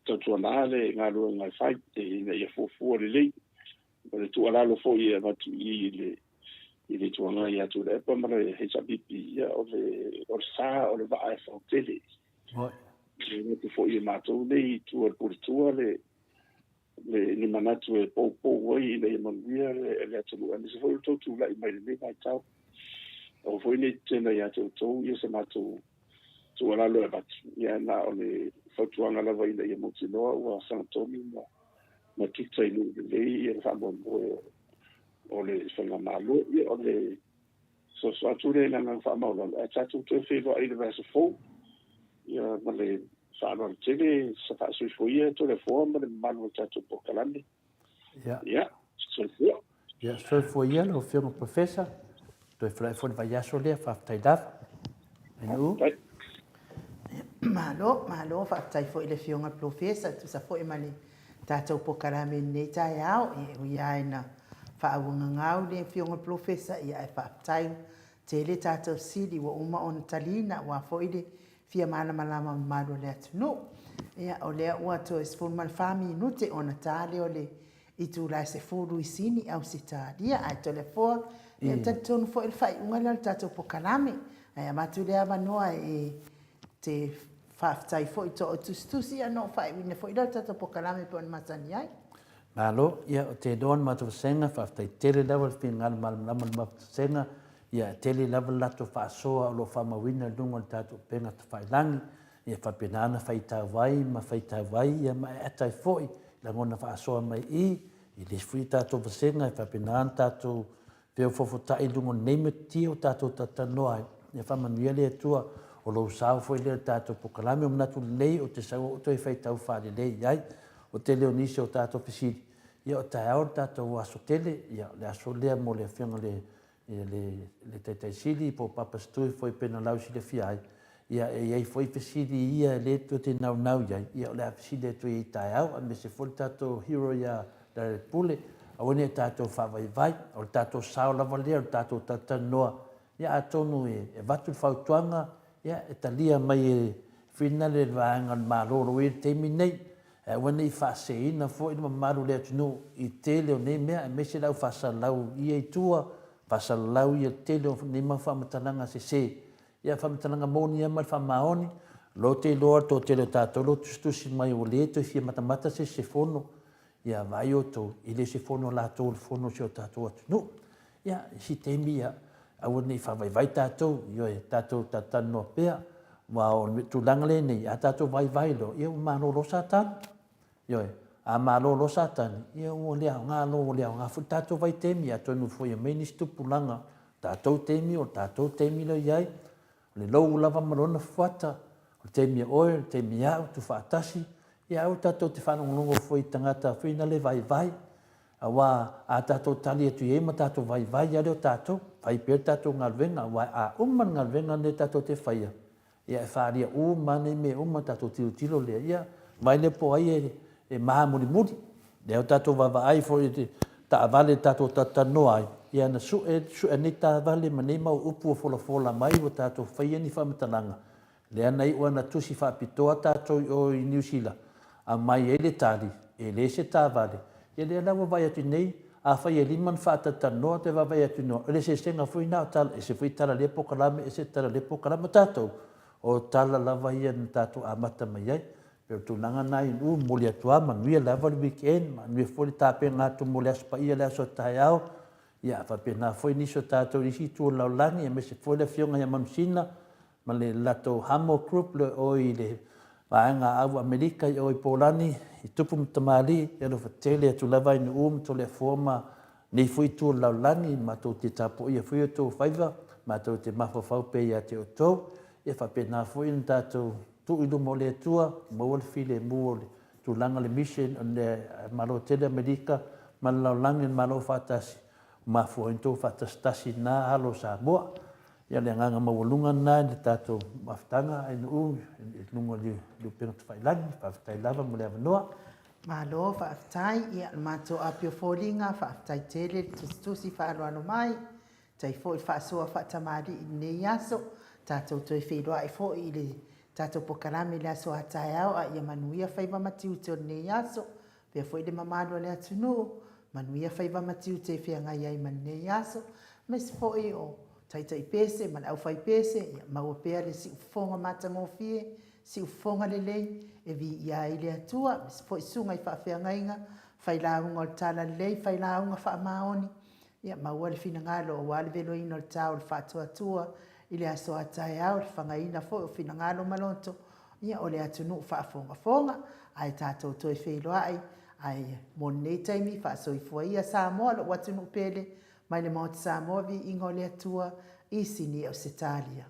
totuanale ngalo ngai fai e ia fofu le lei o le tualalo foi ia matu i le tuanga ia tu le pa mara he sabipi ia o le sa o le va e fa tele le te foi ma tu le tu o le ni manatu e po wai le mandia le atu ani se foi tu la i mai le mai tau o foi le tena ia tu ia se matu tualalo e bat ia na o le fatuanga la vai le mo tino o San Antonio ma kitsa i le ia fa mo o le whanga malo ia o le so ature na nga wha maula a tatu te whiwa i le vasa fō ia ma le whaano le tele sa wha sui fo ia to le fōa ma le manu tatu po kalani ia so fōa ia so fo ia lo whiunga professor to e whai fōni vai aso lea whaftai dafa enu malo whaftai fo i le whiunga professor tu sa fo i mani tātou po kalame nei tai au e uia na whaawunga ngau le whiunga professor ia e whaftai te le tātou siri wa uma o talina wa foide fia mana malama maro le atunu ia o lea ua to es fun mal fami nute ona tale o le i tu la se furu i sini au se tadia ai to le fo ia tatonu fo il fai unga le tātou po kalame ai matu le avanoa e te whaftai fo i to o tustusi ano fai wine fo i le tātou po kalame po matani ai malo ia o te don matu senga whaftai tere level fingal mal senga ia tele level lato whaasoa o lo whamawina lungo le tātou penga te whailangi ia whapenana whaitawai ma whaitawai ia ma e atai foi la ngona whaasoa mai i le fui tātou wasenga e whapenana tātou peo fofotai lungo neime tio tātou tatanoa ia whamanuia le atua o lo sao foi le tātou pokalame o manatu lei o te sau o toi whaitau whaare lei iai o te leo nisi o tātou pisiri ia o tai aor tātou aso tele ia le aso lea mo le whianga le taitai siri po papastui foi pena lausi le fiai ia e iai foi pisiri ia le tu te nau iai ia o le pisiri tu i tai au a me se foi tātou hero ia le pule a wani tātou whawaiwai o tātou sao lava lea o tātou tatanoa ia a tonu e vatu whautuanga ia e talia mai e whina le vaanga maroro e teimi nei e wani whaseina fo i maru le atunu i te leo nei mea e mese lau whasalau ia i tua whasalau ia te leo ni ma whamatananga se ia whamatananga moni ia mai whamaoni lo te loa to te leo tātou lo tustusi mai o le to i fia matamata se fono ia vai o to i le se fono la to le fono se o tātou atunu ia si teimi ia a wani whawaiwai tātou io e tātou tatanoa pea wa o tulanga le nei a tātou vai lo ia manoro satan io e a malolo satan ia o lea ngā lo lea ngā fu tātou vai temi a tonu foi a meni stupulanga tātou temi o tātou temi lo iai le lou lava marona fuata o temi oil temi au tu whaatasi ia au tātou te whanongongo foi tangata whina le vai awa a tātou tali atu e ma tātou vai ia leo tātou vai per tātou ngalwenga wa a umman ngalwenga ne tātou te whaia ia e whaaria mane me tātou tilo lea ia mai le po ai e maha muri leo tātou wawa ai fo i te taavale tātou tatanoa ai ia na su e ni taavale ma nei mau upu o fola mai o tātou whaia ni whamatalanga lea nei ua na tusi whaapitoa tātou o i New Zealand a mai e le tali e le se taavale ia lea lawa vai atu nei a whai e liman whaatatanoa te wawai atu noa ele se senga fui nao tala e se fui tala le pokalame e se tala le pokalame tātou o tala lava ia na tātou amata mai ai pero tunanga nai u moli atua manuia lava le weekend manuia foli tape ngā tu moli aspa ia le aso tai au ia whapena foi niso tātou risi tu laulangi e me se foi le fionga ia manusina ma le lato hamo group le oi le vaenga au Amerika i oi Polani i tupu mtamali ia lo fatele atu lava inu to le forma nei fui tu laulangi ma to te tapo ia fui to faiva ma to te mafafau pe ia te otou ia whapena foi in tātou tu ilu mo le tua mo le file mo le tu langa le mission le malo tele Amerika malo langi malo fatasi ma fo into fatastasi na halo Samoa ia le agaga maualuga na le tatou mafutaga ai nuu luga liupega tafailagi faafetai lava mo le avanoa Malo faafetai ia le matou apiofoliga faafetai tele le tusitusi faaloalo mai tai foʻi faasoa faatamaliʻi lenei aso tatou toe feiloaʻi foʻi i le tatou pokalame le aso ataeao a ia manuia faiva matiu te o lenei aso pea foʻi le mamalo le atunuu manuia faiva matiu te feagai ai ma lenei aso ma se foʻi o taitai pese ma le ʻaufai pese ia maua pea le siʻufofoga matagofie siʻufofoga lelei e viia ai le atua ma se foʻi suga i faafeagaiga failauga o le tala lelei failauga faamaoni ia maua le finagalo o auā le veloina o le tā o le faatuatua i le aso ataeao le fagaina foʻi o finagalo maloto ia o le atunuu faafogafoga ae tatou toe feiloaʻi ae mo lenei taimi faasoifua ia Samoa loʻu atunuu pele mai le maoti Samoa viiga o le atua i sini o se talia